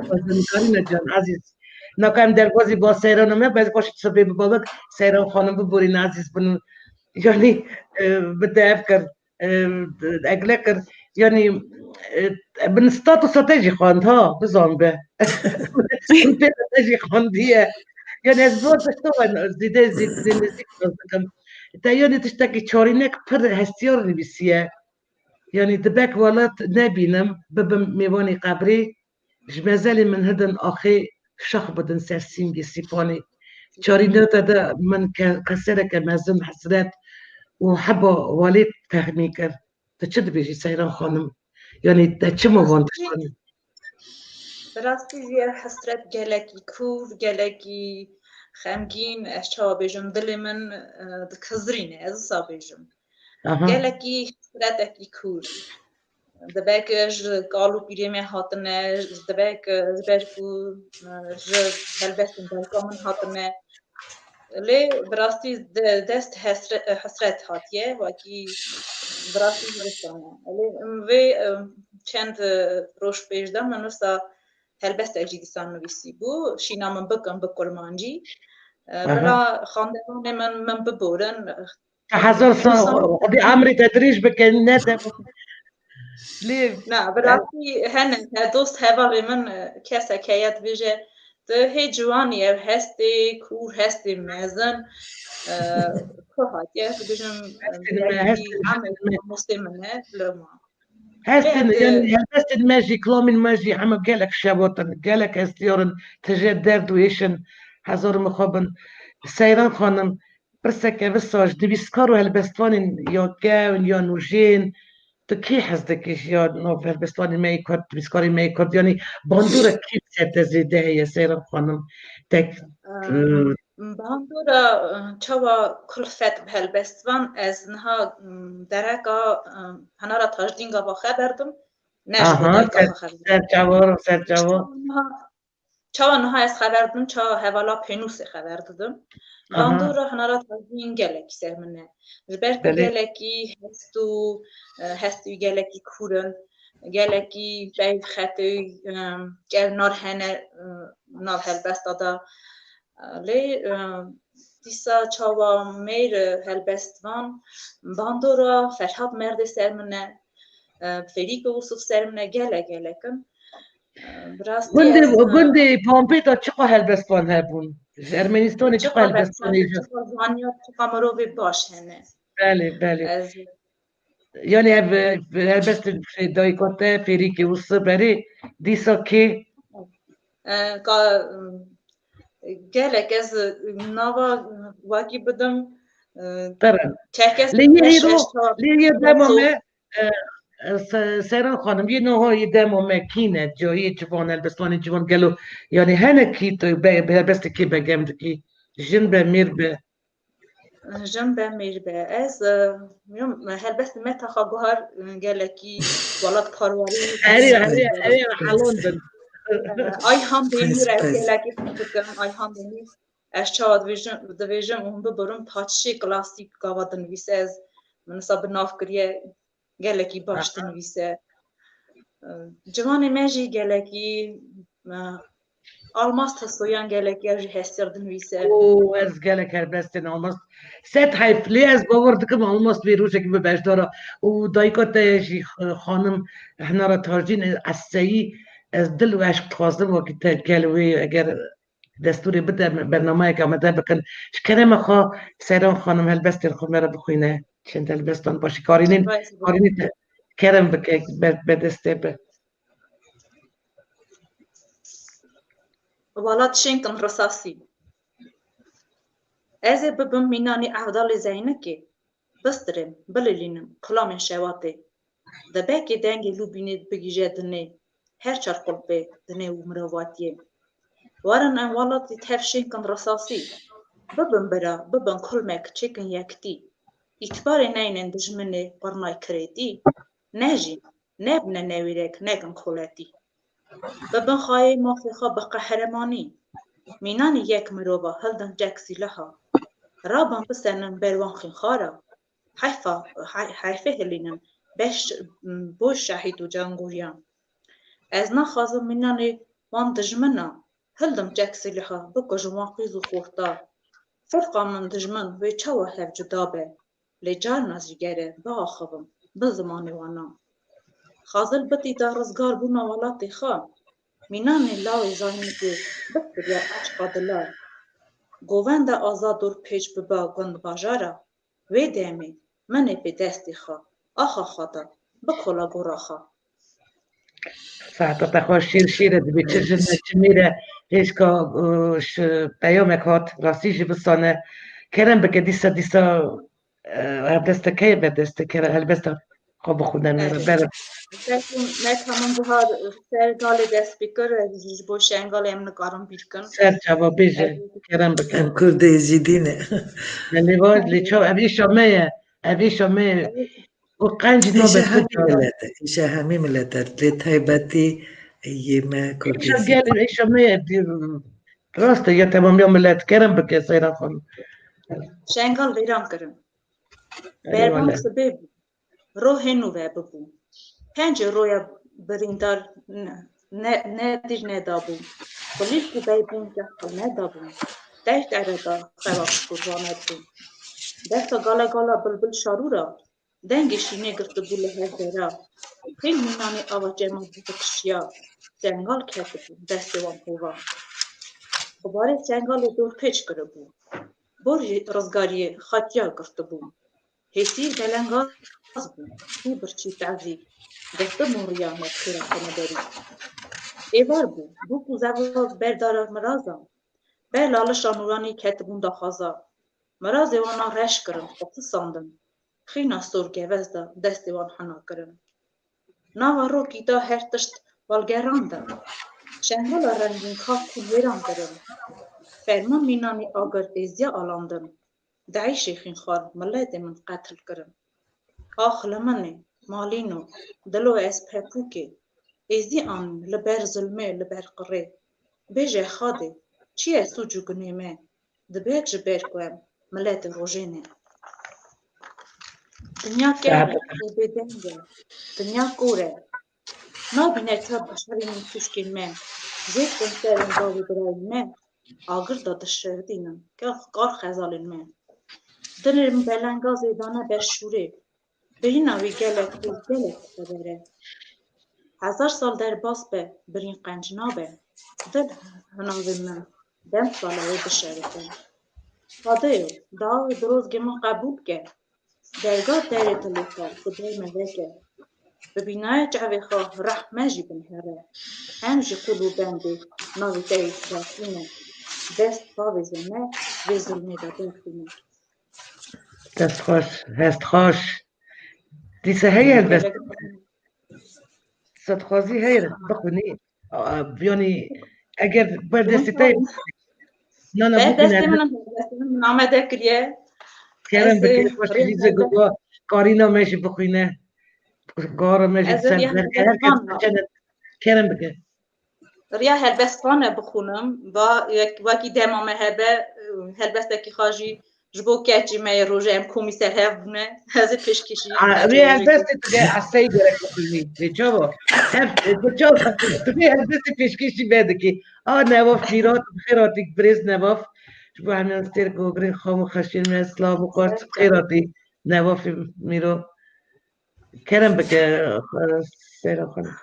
کارینا جان عزیز نکم در بازی با سیرانمه باید کاشت سبب بابک سیران خانم ببورین عزیز بنو یعنی بدأب کرد اگله کرد یعنی بنستاتو ستجي خواند ها بزن به ستجي خواندیه یعنی از بود بشتوان زیده نزدیک داشتم تا یعنی تشتکی چارینک پر هستیار نبیسیه یعنی دبک ولات نبینم ببم میوانی قبری جمازلی من هدن آخی شخ بدن سرسینگی سیپانی چارینه تا من كسرة كمازن حسرات وحبه وليد فهميكر تشد بيجي سيران خانم يعني تشمو وانتشان براستی زیر حسرت گلکی کور گلکی خمگین اشتها بیجم دل من دکزرینه از صابیجم گلکی حسرت اکی کور دبکش قالو پیرمی هاتنه دبک زبرکو هلبستن دلکامن هاتنه لی براستی دست حسرت هاتیه وکی براستی زبستانه لی چند روش پیشدم منوسا هلبست اجیدیسان نویسی بو شینا من بکن بکلمانجی بلا خاندوانه من ببورن هزار سال دي عمري تدريج بكن ندم ليه نه براستی هنن دوست هوا من کسا کیت بیجه ده هی جوانی هستی کور هستی مزن که هاتیه بیجم عمل مسلمانه لما هستن يعني هستن ماجي كلامين ماجي عم قالك شابوتن قالك استيورن تجد درد ويشن هزار مخابن سيران خانم برسك بساج دبيسكارو هالبستوانين يا كاون يا نوجين تكي حزدك يا نوف هالبستوانين ما يكرد دبيسكاري ما يكرد يعني باندورة كيف ستزيده هي سيران خانم تك باندورا چوا کلفت بهلبستوان از نها درکا هنها را تاجدینگا با خبردم سر جوار چاوا نهای از خبر دادم چاوا هوالا پنوس خبر دادم باندورا هنرا تازین گلکی سرمنه جبرکو گلکی هستو گلکی کورن گلکی بیف خطوی گل نار هلبست دادا لی دیسا چاوا میر هلبست وان باندورا فرهاد مرد سرمنه فریق وصف سرمنه گلکن گنده پامپیتا چقا هلبستان هبون ارمنستان چقا هلبستان ایجا چقا مروی باش هنه بله یعنی هلبست دایکاته فریق وصف بری دیسا که گلک از نوا واقعی بدم لیه دمامه سران خانم یه نوعی دمامه کینه جایی جوان البستانی جوان گلو یعنی هنه کی تو بسته کی بگم دکی جن به میر به از هلبست متا خواهر گلکی ولاد کارواری هری حالون بند آی هم بینیر از گلکی فکرم آی هم بینیر از چاد دویژن اون ببرم پاتشی کلاسیک گاوا دنویسه از منصب ناف کریه گلکی باش دنویسه جوان مجی گلکی almaz tasoyan gelek ya hesterdin vise. O ez gelek herbestin almaz. Set hayfli ez bavardıkım almaz bir ruşa gibi beşdara. O dayıkata jî hanım hnara tarjin az seyi ez dil ve aşk xwazdim vakit gelwê eger destûrê bide bernameyeka me de bikin ji kerema xwe seran xanım helbestên xwe me re bixwîne çend helbestan başî karînên kerem bike be destê be. Valat şenkin rasasi. Ez bibim minani avdali zeyneki. Bistrim, bililinim, kulamen şevate. Da belki dengi lubini bigije dine. Her çarkul be dine umravatiye. Varan en valati tev şenkin rasasi. Bibim bira, bibim kulmek çekin yekti. İtibari neynen dijmini barnay kredi. Nejin, nebne nevirek negan kuleti. ببن خواهی موفقا بقهرمانی مینانی یک مروبا هلدن جک سیلها رابان بسنن بروان خینخارا حیفه هلینن بوش شهید و جنگوریان از نخوازم مینانی وان دجمنا هلدن جک سیلها بکو جوان قیزو خورتا فرقا من دجمن وی چوا هف جدابه لجار نزیگره با خوبم بزمانی وانا خازل بتی دا رزگار بونا والاتی خواه مینانی لاوی زاینگی بکر یا عشقا دلار گووند آزادور پیچ ببا گند باجارا وی دیمی منی به دستی خواه آخا خوادا بکلا گورا خواه ساعتا تخوا شیره دبی چه میره هیچکا پیامک هات راستی جی بستانه کرم بکه دیسا هبدسته که بدسته کرم هلبسته خواب خودم میره برم نه تمام بهار سرگال دست بکر جیج بو شنگال امن کارم بیرکن سر جواب بیجه کرم بکن کرده زیدینه یعنی باید لیچو اوی شامه و قنج نوبت ایشه همه ملته لیتایبتی یمه کرده ایشه شامه راسته یا تمام یا ملت کرم بکن سیران خانم شنگال ویران کرم بربان سبب روح نوه ببو پنج رویا بریندار نه دیر ندابون خلیل که بیبون جهل ندابون دشت اردا خلاف کروانت بون دستا گالا بلبل شارورا دنگشینه گرت بوله هزارا خیل مینانی آوا جمع بکشیا جنگال کرده بون دستی وان هوا خباره جنگال دور پیچ کرده بون بوری رزگاری خاتیا گرت بون حسی دلنگاز بون بی برچی تعذیب دسته موریانه خیره کنه داری ایوار بو کوزاوا بردار مرازا بر لاله شانورانی کتبون دا خازا مراز وانا رش کرن خطه ساندن خینا سور گوز دا دست وان حنا کرن ناوا روکی دا هر تشت والگران دا شنگل رنگین کاف کن ویران کرن فرمان مینانی آگر ازیا آلاندن دعی شیخین خوار ملت من قتل کرن آخ لمنه مالینو دلو از پپوکه ازی آن لبر ظلمه لبر قره بیجه خاده چیه سوچو گنیمه دبیت جبر کوام ملت روزینه دنیا کره بدنده دنیا کوره نابینه تا بشری میتوشکین من زیت کنسرین داوی برای من آگر دادشردینم که کار خزالین من دنرم بلنگازی دانه برشوره بریناوی گلک خبره 1000 سال در باس به برین قنج نابه دل هناوی من دم سالاوی بشرکن خدایو دعای دروز گمان قبول که درگاه داری تلیفه خدای مذکه ببینای جعوی خواه رحمه جی بنهره هم جی قلو بندی ناوی دایی سراتینه دست باویزنه وی ظلمی دادخینه دست خوش هست خوش دیسه هی البته صدخوازی هی بخونی یعنی اگر بردستی تایی نه نه دستی بخونی من آمده کریه کرم بگیر خوش لیزه گوه کارینا میشه بخونه گارا میشه از سر ریا برگه هر کس بچنه کرم بگیر ریا هلبستانه بخونم با وکی دمامه هبه هلبستکی خاجی جبو کچی می روژه ام کومیسر هف بونه هزی پیشکشی ریا هلبستی تو گه اصایی گره بخونی بچه تو گه هلبستی پیشکشی بده که نواف میرات بخیراتی بریز نواف جبو همین استیر گوگری خامو خشین می اسلام و قارت بخیراتی نواف میرو کرم بگیر سیرا خانم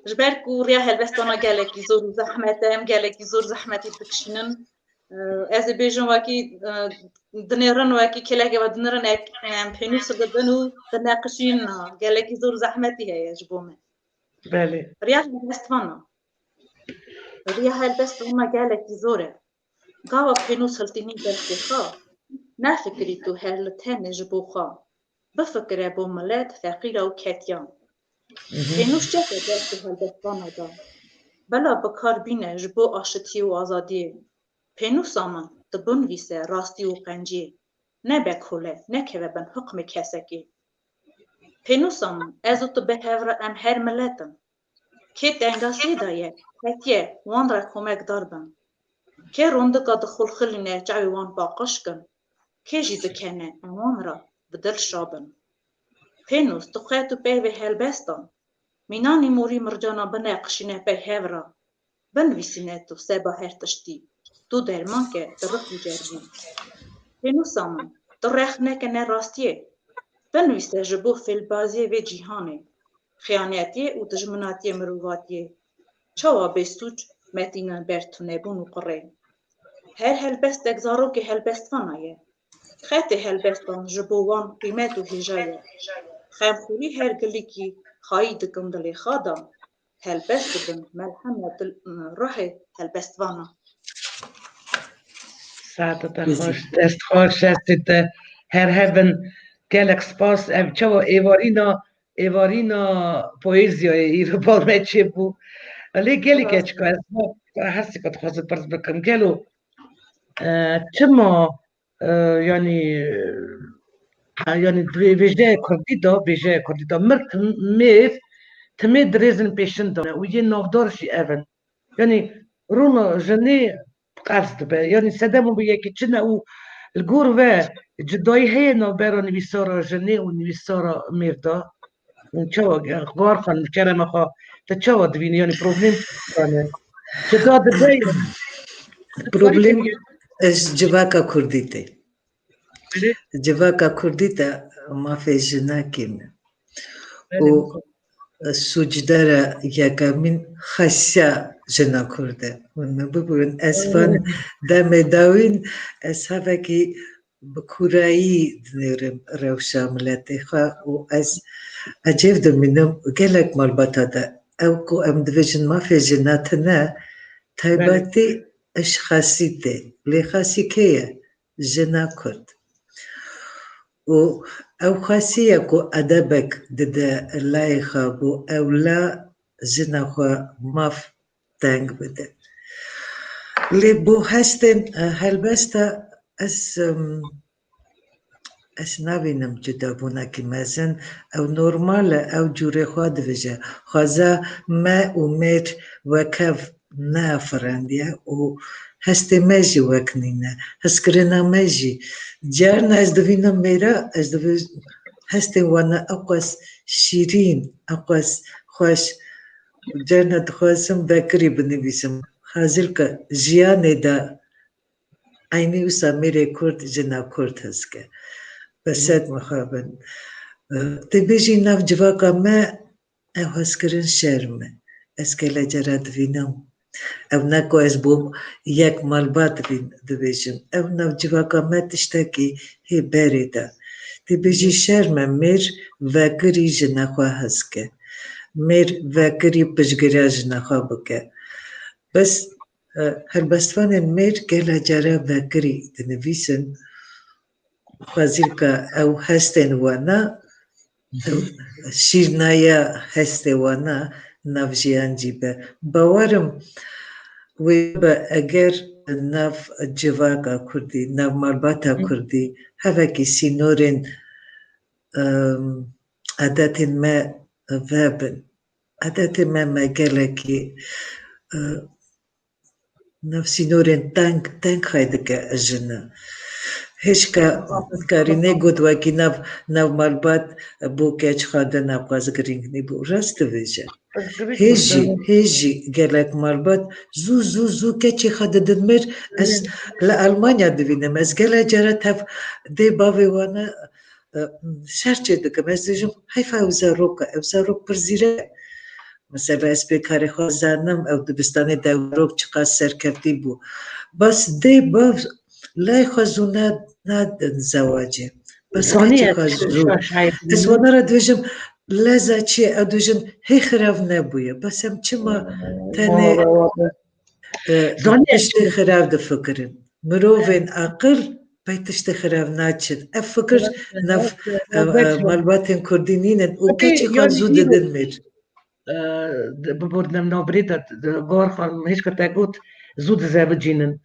جبر کو ریا هلبستانا گلکی زور زحمتم گلکی زور زحمتی بکشینن از بیجون وکی دنیرن وکی کلاگه و دنیرن ام پینوس ددنو دناقشین گلکی زور زحمتی هی جبومه بله ریا هلبستانا گلکی زوره قاوا پینوس هلتینی دلتی خواه نفکری تو هلتن جبو خواه بفکر ابو ملت فقیر و کتیان پینوس جفه دلتی هلبستانا دا بلا بکار بینه جبو آشتی و آزادی پینوس آمن دبون ویسه راستی و قنجی نه بکوله نه که بن حکم کسکی پینوس آمن ازو تو به هفر ام هر ملتن که دنگاسی دایه هتیه وان را کمک داربن که رونده قد خلخلینه جعوی وان باقش کن که جید کنه وان را بدل شابن پینوس تو خیتو بیوی هلبستان مینانی موری مرجانا بناقشینه به هفرا بنویسینه تو سبا هر تشتی تو درمان که درخ جربون پینوس آمن در رخ نکنه راستیه بنویسه جبو فیلبازی و جیهانه خیانیتیه و دجمناتیه مرواتیه چوا بستوچ متینن برتونه بونو قره هر هلبست اگزارو که هلبست فانایه خیط هلبستان جبو وان قیمت و هجایه خیمخوری هر گلی کی خواهی دکم دلی خوادا هلبست بن ملحمه روح هلبست وانا ساعتت خوش دست خوش هستید هر هفن گلک سپاس چوا ایوارینا پویزیا ایرو بالمه چه بو ولی گلی که چکا هستی که خواست پرس بکم گلو چما yani veje kurdî da mêv timê dirêzin pêşin da û yê navdar jî ev in yani rûna jinê qers dibe yani sedem û bi yekî çin e û li gor ve cidayî heye navbera nivîsara jinê û nivîsara mêv da çawa gar xan kerema xwe te çawa dibînî yani problem cida dibe problem ez civaka Kurdî te civaka Kurdî te mafê jinekê me û sucdara yekemîn xesiya jina Kurd e hûn me bibûrin ez van demê dawîn ez hevekî bi kurayî dinêrim rewşa miletê xwe û ez ecêv dimînim gelek malbata de ew ku em dibêjin mafê jina tune taybetî eşxasî tê lê xasî kê ye jina Kurd û ew xesiye ku edebek dide layê xwe bû ewla jina xwe maf deng bide lê bo hestên helbesta ez nabînim cudabûnekî mezin ew normal e ew cûrê xwe dibêje xwaza me û mêr wekev نافرندیه و هستی مجی وکنینه هسکرنا مجی جارنا از دوینم میرا از دوین هستی وانا اقواس شیرین اقواس خوش جارنا دخواسم بکری بنویسم حاضر که جیانه دا aynı usa mere kurt jina kurt haske besed mixabin te bêjî nav civaka me ev hezkirin şer me ez gelecera divînim ev ne ku ez bûm yek malbat dibêjim ev nav civaka me tiştekî hê berê de te bêjî şer me mêr vekirî jina xwe hezke mêr vekirî piştgiriya jina xwe bike bes helbestvanên mêr gela cara vekirî dinivîsin xwezîr ka ew hestên wana şîrnaya hestê wana nav jiyan cî be bawerim wê be eger nav civaka Kurdî nav malbata Kurdî hevekî sînorên edetên me vebin edetên me gelekî nav sînorên teng xwe dike jina hêj ka karî negot wekî nav malbat bû keç xwe navxwaz girîng nebû rast dibêje hêj jî gelek malbat zû keçê xwe didin mêr ez li Almanya divînim ez gelek cara tev dê bavê wana şer çê dikim ez dêjim heyfa ew zarok e ew zarok pir zîrek e mesela ez pêkarê xwe zanim ew dibistanê dewrok çiqas serkeftî bû bas dê bav lay xwe zû nadin zewacê bas keçê xwe zû ez wana re dibêjim leza çi ye ew dibêjin hê xirav nebûye bas em çima tenê tiştê xirav difikirin mirovên aqil pey tiştê xirav naçin ev fikir nav malbatên Kurdî nînin û keçê xwe zû didin mêr ببردم نابریده گار خان هیچ که تگوت زود زبجینن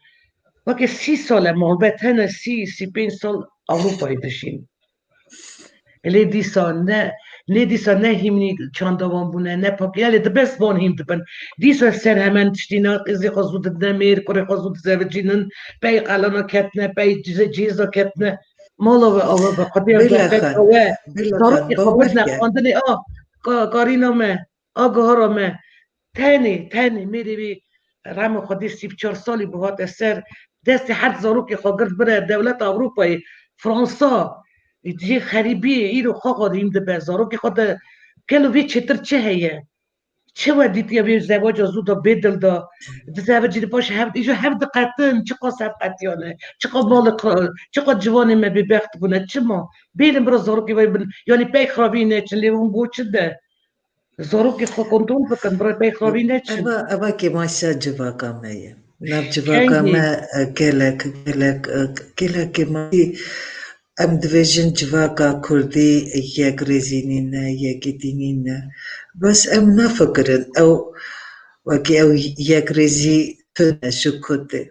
وقتی 30 ساله محبت هنه 35 سال اروپایی دشین الی دیسا نه همینی چاندوان بونه نه پاکی الی دبس بان هم دبن دیسا سر همین تشتینا قیزی خزود دمیر کره خزود زبجینن پی قلانا کتنه پی جیزا کتنه مالا و آوه بخاطر دارکی خوابت نخواندنی کارینامه آگاهارامه تنی میری بی رم خودی 34 سالی بهات سر دست حد زاروکی خواگرد بره دولت اروپایی فرانسا دیگه خریبی ایرو خواه دیم ده به زاروکی خود کلو وی چطر چه هیه چه ودید یا بی زواج زودا بدل دا زواجی دی باشه ایجا هفت قطن چه قاسب قطیانه چه قا مال چه قا جوانی ما بی بخت بونه چه ما بیلم برا زاروکی وی بن یعنی پی خرابی نه چه لیون گو چه ده زاروکی خو کنترل بکن برای پی خرابی نه چه اما که ماشا جواکا میه ناب جواکا ما گلک مایی ام دویژن جواکا کردی یک ریزینینه یک دینینه بس ام نفکرن او وکی او یک ریزی تونه شکوته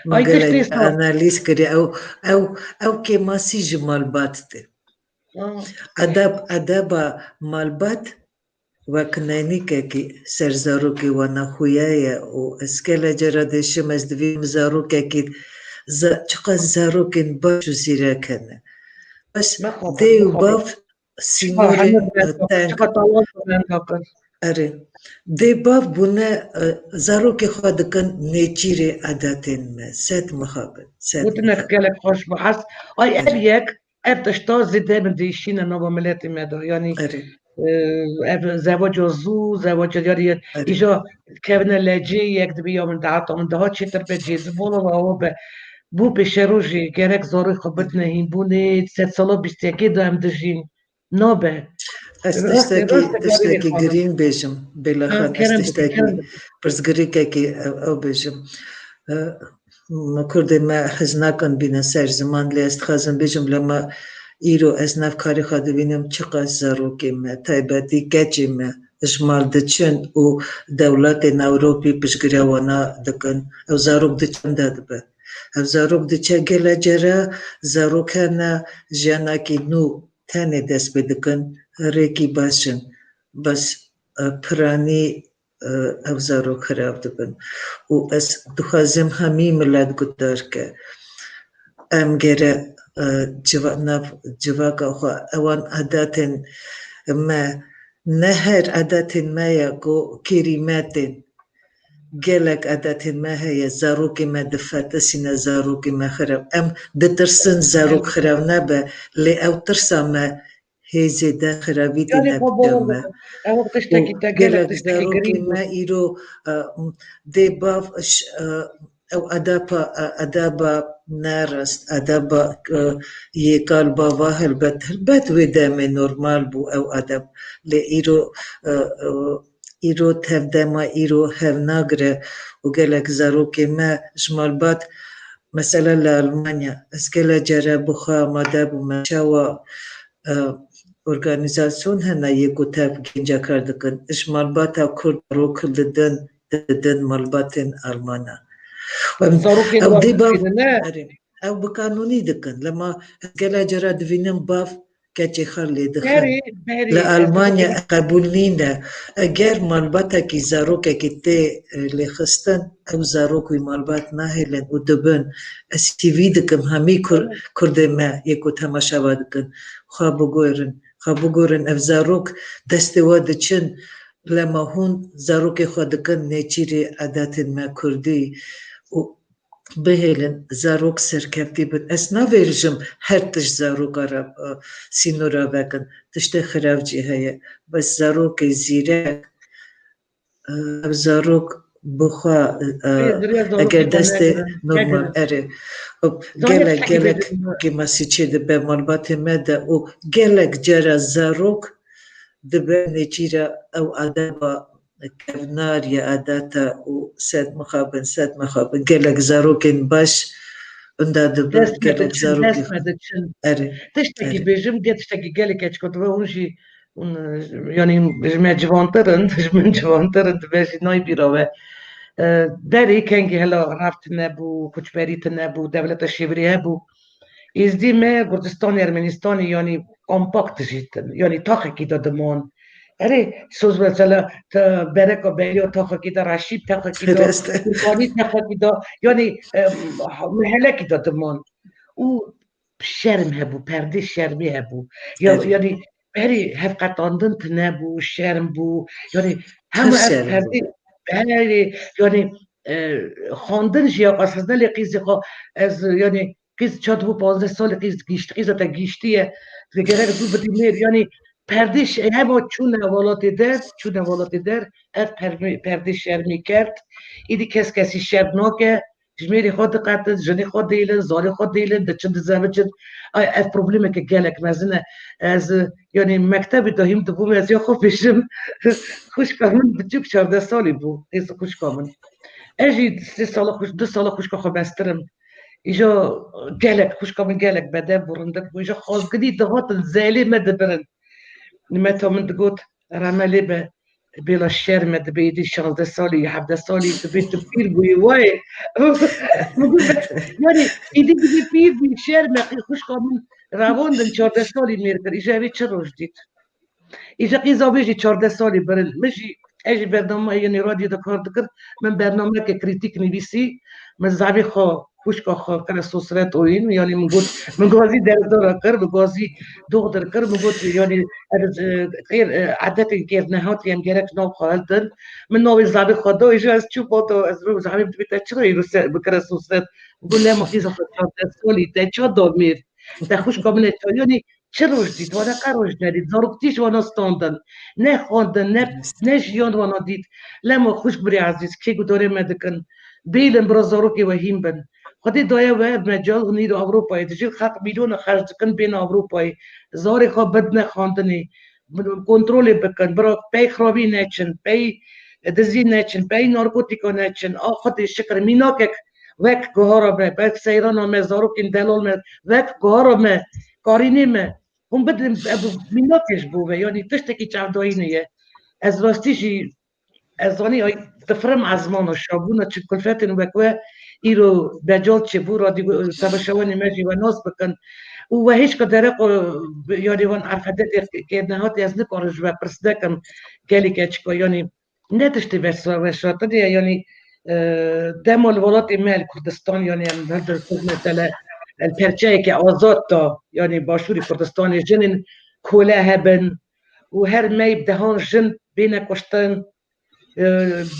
مگر انالیز کری او که ماسی جمال باتده ادب مالبات وکنانی که سرزارو که وانا خویه و اسکل جرادشم از دویم زارو که چقدر زارو کن باشو زیره کنه بس دیو باف سینور تنگ اره دی باف بونه زارو که خود کن نیچیر عادتین me set مخابن بودنك قالك خوش بحث اي ابيك ابتشتاز دائما ديشين نوبا ملاتي مادا يعني زواج زواج يعني ايجا كابنا لاجي يكدبي يوم دعاتا من دهات شتر بجيز بولا وهو بو بشروجي گرك زاري خبتنا هين بوني 7 سالا بيستيكي دام دجين نوبه تشتكي جرين بيجم بلا خان تشتكي برزگري كي او بيجم ما كردي ما حزناكن بينا سر زمان لي استخازن بيجم لما ايرو اسناف كاري خاد بينم چقا زاروكي ما تايباتي كاچي ما اجمال دچن او دولت اوروبي پشگرا وانا دكن او زاروك دچن دادبه او زاروك دچا گلا جرا زاروكانا جاناكي نو تاني دست بدكن ريكي باشن بس پراني او زارو خراب دبن و اس دخوازم همي ملت قدار که ام گره جواقا خو اوان عاداتن ما نهر عاداتن ما يقو كلماتن جالك عاداتن ما هي زاروك ما دفاتسنا زاروك ما خراب ام دترسن زاروك خراب نبا لي او ترسا ما هيزي دا خرابيتي نبجمع جالك زاروك ما إيرو دي باف او ادابا نارست ادابا يقال بابا هلبت ودا من نورمال بو او ادب ايرو تف دما ايرو هف ناغره وقالك زاروكي ما جمال بات مثلا لألمانيا اسكلا جرى بخا مداب وما شاوا organizasyon hena yeko tep ginca kardıkın iş malbata kurd rokul dedin malbatın Almana. او دي باف او بقانوني دكن لما قال جرى دفينن باف كاتشي خلي دخل لألمانيا قبولين ده اگر مالباتا كي زاروكا كي تي لخستن او زاروكوي مالبات ناهلن ودبن استيفي دكم همي كرد ما يكو تماشا دكن خابوغورن اف زاروك دستوا دچن لما هون زاروكي خودكن نيچيري عادات ما كردي بهلن زاروك سركبتي بن اسنا ويرجم هر تش زاروك عرب سينورا بكن تشت خرافجي هي بس زاروك زيرك زاروك بخوا اگر دست نورمال اره گلک كما سيچه دبه مالبات مده و گلک جرى زاروك دبه نجيرا او عدبا كرنار يا أداتا وساد مخابن قالك زاروكين باش وندا دبر قالك زاروكين تشتكي بيجم قد تشتكي قالك كنت بقولشي يعني بجمع جوانترن باش ناي بيراوه داري كان هلا رافت نبو كوتش بريت نبو دولة الشبري هبو إزدي ما كردستان أرمنستان يعني كومباكت جدا يعني تاخي كده دمان اره سوز مثلا برکا بیو تا کی در رشیب تا کی در قانی تا کی در یعنی محله کی دادمان او شرم هبو پرده شرمی هبو یعنی بری هفقتاندن تنبو شرم بو یعنی همه از پرده بری یعنی خواندن جیا قصدن لقیزی خو از یعنی قیز 4-15 سال قیز تا گیشتیه دیگه دو بدیم یعنی پردیش هوا چون ولات در از پردیش شرمی کرد ایدی کسی شرم نکه جمیری خود قطع جنی خود دیلن زاری خود دیلن دچند زمچند از پروبلمه که گلک مزنه از یعنی مکتبی دایم دوم از یا خوب بشم خوش کامن بچوک 14 سالی بود ایز خوش کامن اجی 2 سال خوش که خوب استرم ایجا گلک خوش کامن گلک بده برندک ایجا خواستگی دوات زیلی مدبرن نمتا من تقول رمالي بلا الشرمة بيدي 16 سالي 17 سالي تبيت تبير بوي واي يعني إيدي بير بوي شرمة خوش كامل روان دن 14 سالي ميركر إيجا بيت شرو جديد إيجا قيزا بيجي 14 سالي برن مجي أجي برنامج يعني راديو دكار دكر من برنامج كريتيك نبيسي من زعبي خوش كخ كان سوسرات وين يعني من قاضي در كر بقاضي دغدر كر بقول يعني غير عادات كيف نهات يعني جرك نو خالدن من نو زعبي خدا يجي از شو بوتو از رو زعبي بتشري بكر سوسرات بقول له ما في زفت سولي تشو دومير تخوش كامل يعني چرا جدید وانا قروش ندید زاروکتیش وانا ستاندن نه خواندن نه جیان وانا دید لما خوش بری عزیز که گداره مدکن بیلن برا زاروکی وحیم بن خودی دایه و مجال غنید اوروپایی تجیل خلق میلیون خرج کن بین اوروپایی زاری خواه بد نخواندنی کنترول بکن برا پی خرابی نچن پی دزی نچن پی نارکوتیکا نچن خودی شکر میناکک وک گهارا به سیران همه زاروکین دلال me وک گهارا me کارینی me هم بدم میناکش بوه یعنی تشتکی چهدایینیه از راستیشی از آنی های تفرم ازمان و شابونه چه کلفتین وکوه ایرو بجال چه بو را دیگو سبشوانی مجی و ناس بکن و هیچ که درق یعنی وان عرفدت که نهاتی از نکارش و پرسدکم گلی که چکا یعنی نه تشتی وشاتنی يعني دم الولايات مال كردستان يعني هذا مثلا البرچه که آزاد تا يعني باشوری کردستان جنن کوله هبن و هر می بدهان جن بین کشتن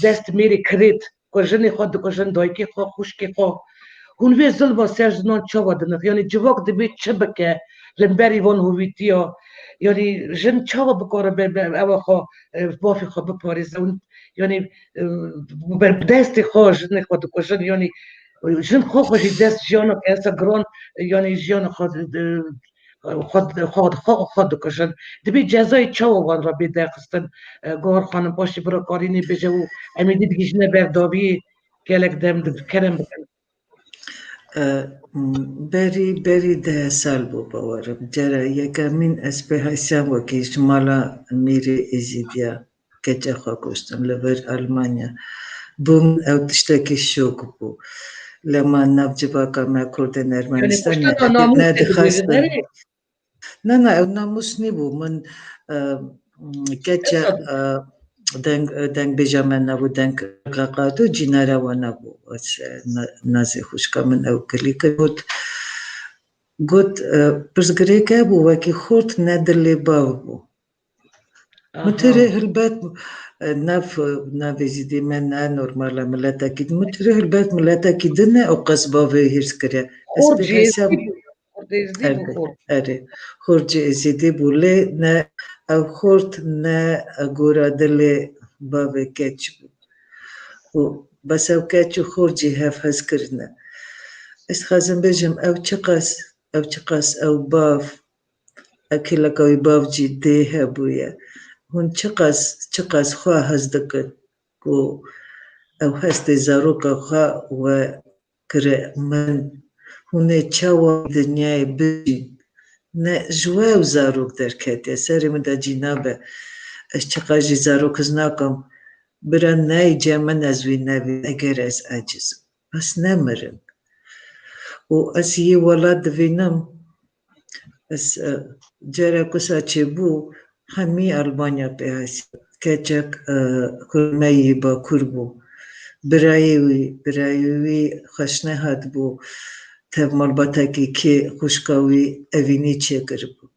دست میری کرید که جنی خود که جن دایکی خو خوشکی خو هون وی ظلم سر جنان چه ودن يعني جواك دبی چه بکه لنبری وان هویتیا يعني جن چه بکاره به او خو بافی خو بپاریزون يعني دست خو جن خود که جن يعني جن خو خوشی دست جانا که ایسا گران يعني جانا خود کشن دبی جزای چاوان را بیده قستن گوهر خانم باشی برا کارینی بجه و امیدی دیگه جنه بردابی گلک دم کرم بکن بری 10 سال بو باورم جرا یکمین از به حساب وکیش مالا میری ازیدیا کچه خواه کشتم لبر آلمانیا بوم او تشتکی شوک بو لما نبجبا کما کردن يعني ارمنستان مشتاق ناموس ندخستن تدبير نه او ناموس نیبو من کچه دنگ بجامن نبو دنگ قاقاتو جینارا و نبو نازی خوشکا من او کلی که گوت پرزگریکه بو وکی خورد ندلی باو بو متره هلبت نویزیدی من نه نورمال ملتا کید متره هلبت ملتا کیدنه او قصبا و هیرس کریا خورجي اره خورجی ازیدی بوله نه او خورد نه گورا دلی باو کچ بو بس او کچ خورجی هف هز کرنه است خازم بجم او چقاس او باف اکیلا کوی باف جی ده بویا هون چقاس خواه هز دکن کو او هست زاروکا خواه و کره من هونه چاوا دنیای بجین نه جوه و زاروک درکتی سری من دا جینابه از چقاجی زاروک از ناکم برا نای جامن از وی نوی اگر از عجزم بس نمرن و از یه ولاد دوینم از جرا کسا چه بو همی آلمانیا پیاسی کچک کرمایی با کربو برایوی خشنه هاد بو تب مربطه که خوشکاوی اوینی چه کربو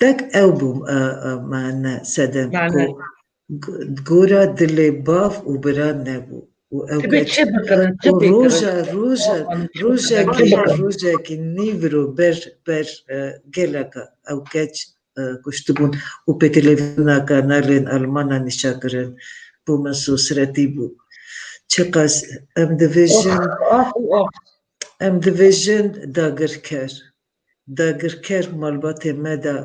تک او بو معنا سدم کو گورا دلی باف و برا نبو و او کچ روژا کی نیورو بر گلکا او کچ کشتبون و په تلویزیون کانالین آلمانا نشا کرن بو منسو سرتی بو چقاس ام دیویژن داگر کر مالبات مدا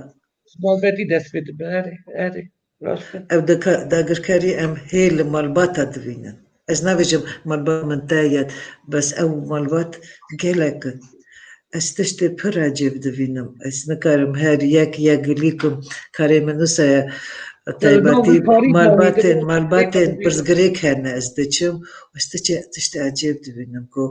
مالباتی دست بده بله او داگر کاری ام هیل مالباتا دوینن از نویجم مالبات منتاید بس او مالبات گلک از تشتی پر عجیب دوینم از نکارم هر یک گلیکم کاری منوسا تایباتی مالباتین پرزگریک هرنه از دچم از تشتی عجیب دوینم که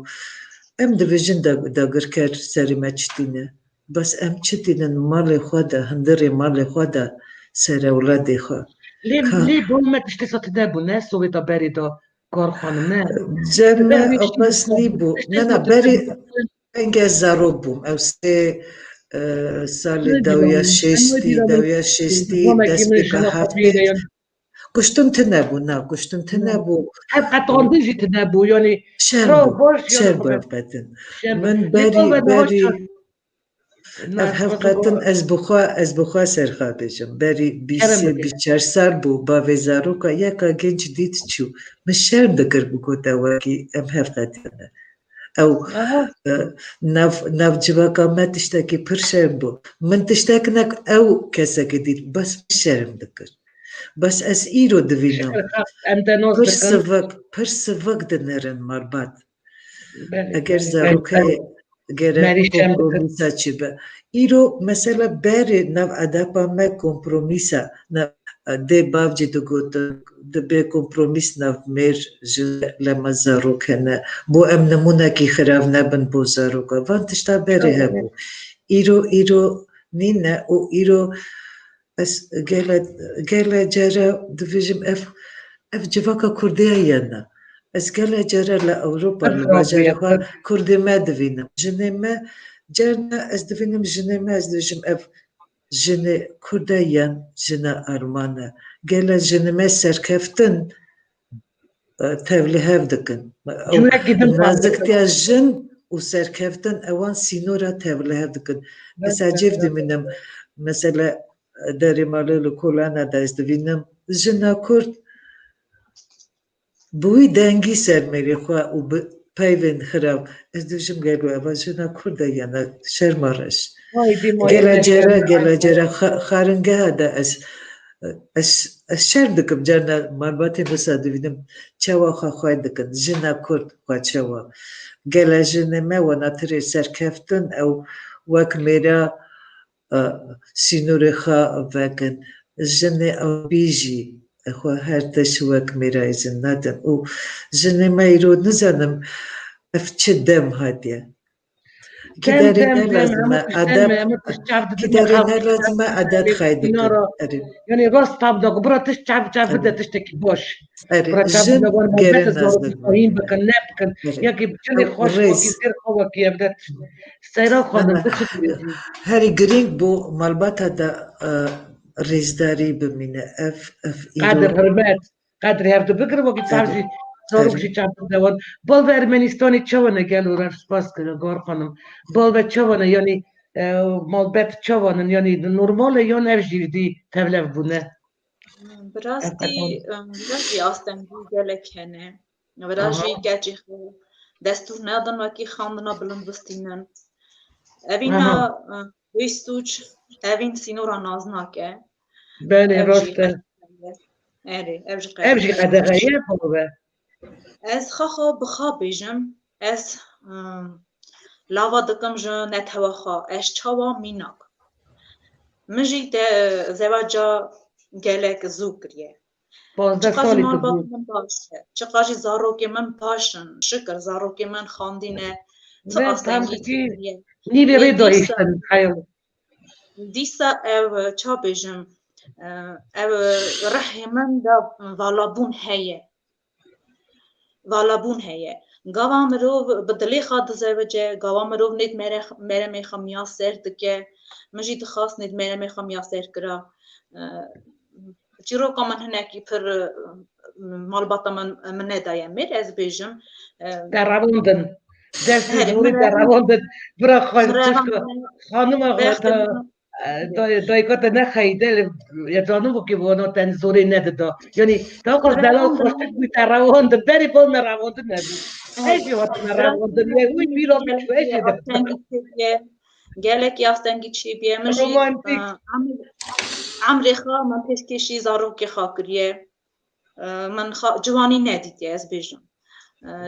ام دیویژن داگر کر سری مچتینه بس ام چتینن مال خواده هندری مال خواده سر اولادی خواه ليه بول ما تشتي صتدابو ناس ويدا باردا كارخان نه جمع اقاس نیبو نه بری انگه زاروب بوم او سال دویا ششتی دست بکا هفته کشتم تنبو هب قطعان دیجی تنبو يعني شر بابتن من بری هف قطن از بخوا سرخوا بجم بری 24 سال بو با وزاروکا یکا گنج دید چو من شرم دکر بو کتا واقعی ام هف قطنه او ناف جواکا ما تشتاکی پر شرم بو من تشتاکنک او کسا که دید بس شرم دکر بس از ایرو دوینم پر سوک دنرن مربات اگر زاروکای گره kompromisa çibe. İro mesela beri nav adapa me kompromisa na de bavci de got de be kompromis nav mer lema zarokene bu em namuna ki xirav neben bu zaroka van tişta beri hebu. İro nine o İro از گله جرا دویجم اف جواکا کردیه ینا از گله جرا لأوروبا لباجره خواه کردی ما دوینم جنه ما جرنا از دوینم جنه ما از دویجم اف جنه کرده ین جنه آرمانه گله جنه ما سرکفتن تولي هفدكن او نازكتيا جن وسركفتن اوان سينورا تولي هفدكن بس عجيب دي منم مثلا داري مالو كولانا دايز دفينم جنا كورد بوي دنگي سرمري خوا و پايوين خراب از دوشم گلو اوا جنا كورد يانا شرمارش گلا جرا خارنگه هدا شر دکم جانا مرباطی بسا دویدم چوا خواه دکن جنا کرد خواه چوا گلا جنه ما و ناتری سرکفتن او وک میرا سینور خواه وکن جنه او بیجی خواه هر تش وک میرا ایزن ندن او جنه ما ایرو نزنم اف چه دم هادیه كداري لازم عدد خايدك يعني راس طابدك برا تشعب بدها تشتكي بوش جن غير الناس بكن نابكن ياكي بجني خوش وكيزير خوك يا بدات سيرا خاطر هاري جرينج بو مالباتا دا ريزداري بمينة اف قادر هربات قادر هرب بكر وقت صارجي صاروخ شي چاپ دوان بول ارمنستانی چونه گلو راش سپاس گار خانم بول چونه یعنی مالبت چونه یعنی نورمال یا نرجیدی تبلغ بونه براستی آستنگی گلکنه برای گچی خو دستور ندن وکی خواندنا بلند بستینن اوینا ویستوچ اوین سینورا نازناکه بله راسته ابجی قدغیه بابا از خخا بخا بیجم از لاوا دکم جا نتوا خا اش چاوا میناک مجی ده زواجا گلک زوکریه چقدر مال باید من باشه چقدر زاروک من پاشن شکر زاروک من خاندینه تو آستنگی تیریه نیوی ریدو ایشتن خیال دیسا او چا بیجم او رحی من دا والابون هیه گاوا مروف بدلی خاد زوجه گاوا مروف نید میره میخوام یاسر دکه مجید خاص نید میره میخوام یاسر کرا چیرو کامن هنکی پر مال باتا من ندایم میره از بیجم در رواندن دستی زوری در رواندن برا خانم آقا تا دایکات نخیده یا جانو که بوانا تن زوری نده یعنی تا خوش دلال خوشتک بی در رواندن بری بول نرواندن نبود ایشی وقت نرواندن یه اوی میرا بچو ایشی ده گلک یاستنگی چی بیه مجی عمری خواه من پیشکشی زاروکی خواه کریه من جوانی ندیدی از بیجم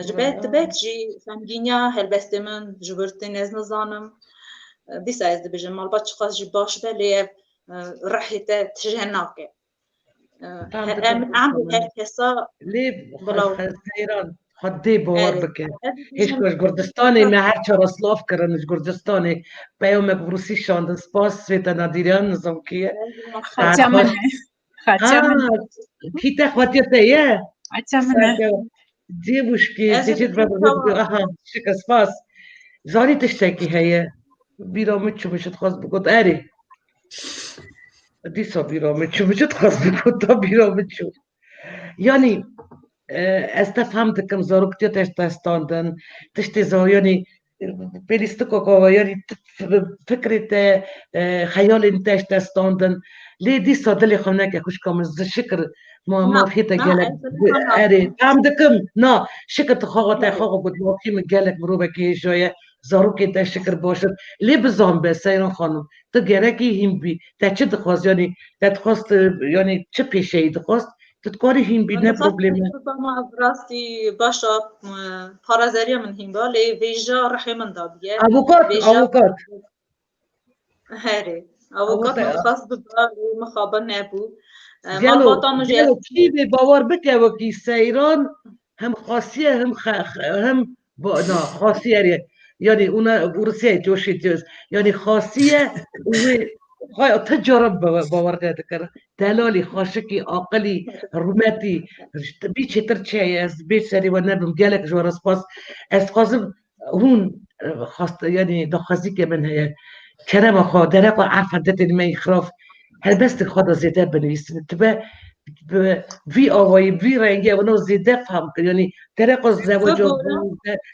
جبت جی فهمگینیا هلبسته من جبرتین از نزانم دیسا از بیجم مالبات چخواست جی باش بلیه رحیته تجهناکه عمری هر کسا بلاو خیران خدي باور بك هيش كردستاني ما هرچا راسلاف كرنش كردستاني بيومك بروسي شاندن سپاس سويتا ناديريان نظام كيه خاتمنا كيتا خواتيتا يا خاتمنا ديبوشكي تجد شكا سپاس زاني تشتكي هي بيرامتشو مش تخاص بكت اري ديسا بيرامتشو مش تخاص بكت بيرامتشو يعني استفهم دكم زاروك تستاندن تشتي زاياني بيليستكو كواياني فكرة خيال انتاج تستاندن ليه دي صادلي خوناك خوش كامز شكر ما فيتا جالك اري تعم دكم نا شكر تخاغة تخاغة قد موكي مجالك مروبك جاية زاروك انت شكر باشد ليه بزام بس سيران خانم تجاركي هم بي تشد خواست يعني تخواست يعني چه پیشه دخواست تتکاری هیم بینه پروبلمه. ما براستی باشا پارازری من هیم بالی ویجا رحی من دابیه. آووکات. هری. آووکات مخصص بباری مخابر نبود. جلو کی به باور بکه و کی سیران هم خاصیه هم خاصیه یعنی اونا روسیه جوشی جز یعنی خاصیه خواهی تجارب باورده دکر دلالی خاشکی عاقلی رومتی بی چطور چه از بی سری و نبم گلک جوار سپاس از خواستم هون خواست یعنی دخوازی که من هی کرم خوا درق و عرفت دت می خراف هر بست خدا زیده بنویسیم تبه وی آوایی وی رنگی و نو زیده فهم کن یعنی درق و زواج و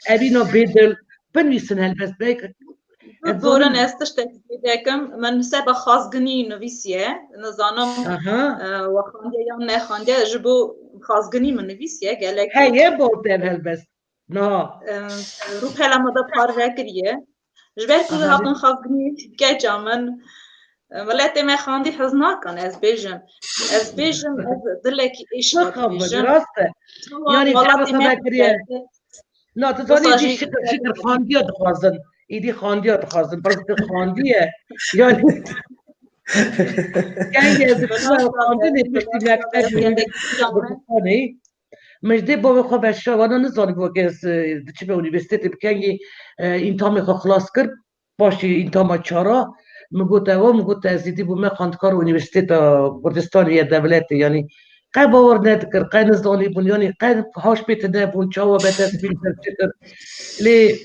ابینا بدل بنویسن هر بست بورن استش تکم من سبب خازگنی نویسیه نزانم و خانده یا نه خانده جبو خازگنی من نویسیه گلک هیه بودن هلبست نه رو پلم دا پاره کریه جبر که هاتن خازگنی که جامن ولات ما خاندی حزنا کن از بیجم از دلک ایش بیجم راسته یعنی جبر خدا کریه نه تو داری دی شکر خاندی ها دخوازن ایدی خاندی ها دخوازن برای خاندیه یعنی یعنی از خاندی نپشتی مکتب مجده با بخوا بشه وانا نزانی با که چه به اونیورسیتی بکنگی این تامی خوا خلاص کرد باشی این تاما چارا مگوته از دیدی بو من خاندکار اونیورسیتی کردستان یه دولتی یعنی قای باور ندکر قای نزانی بون یعنی قای هاش بیت نبون چاوا بتس بیل چکر لی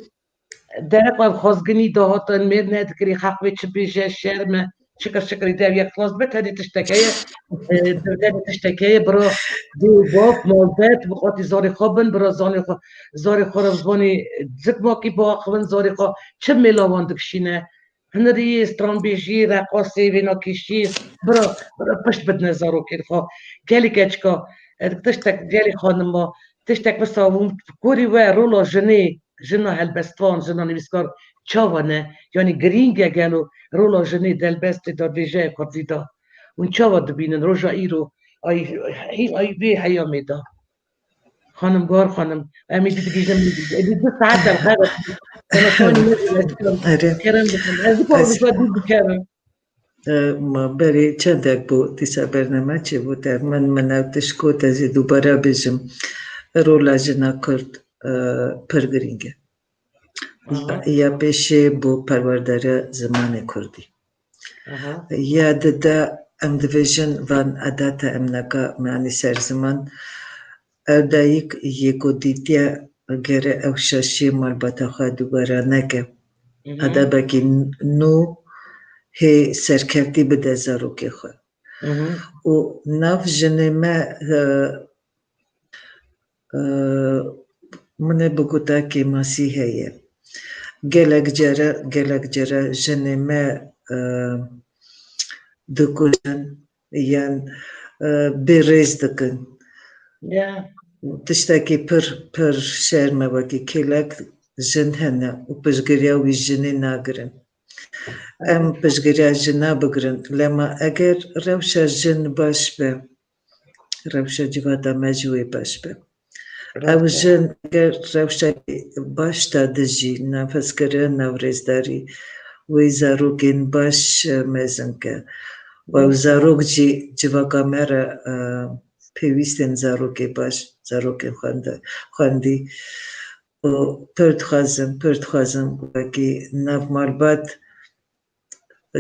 درق خازگنی دهاتن میر ندکری حق وچ بیجه شرمه شکر ایده یک خلاص بتدی تشتکیه برا دو باب مالبت بخاطی زاری خوابن برا زاری خورم زبانی زکماکی با خوابن زاری خواب چه میلاوان دکشینه هنری استران بیجی رقاسی وینا کشی برا پشت بدن زارو کر خواه گلی کچکا تشتک گلی خانم با تشتک بساوم کوری و رولا جنا هلبستوان جنا نویسکار چاوانه یعنی گرینگه گلو رولا جنی دلبست دا ویژه کردیدا اون چاوا دبینن روژا ایرو ای بی حیامی دا خانم گار خانم امی دیدی گیجم میدید دو ساعت در خیلی تلفانی کرم بکنم از دو کرم ما برای چندک بود دیسا برنامه چه بود من منوتش کود از دوباره بجم رولا جنا کرد پرگرینگه یا پیشه بو پروردار زمان کردی یا داده ام دویژن وان عادت ام نکا معنی سر زمان اردایک یکو دیتیا گره اوشاشی مربوطه خواه دوباره نکه عادت که نو هی سرکردی بده زاروکی خواه و ناف جنمه منه بگوتا که مسیحیه گلک جره جنمه دکوشن یان بیریز دکن تشتاکی پر شرمه وکی کلک جن هنه و پشگریا وی جنی ناگرن ام پشگریا جنا بگرن لما اگر روشا جن باش به روشا جواتا مجوی باش به او جن اگر روشا باش تا دجی نفس کرن نورزداری وی زاروگین باش مزن که و زاروگ جواکا مرا پیوستن زاروگی باش زاروگی خواندی و پرد خوازم وکی ناف مالبات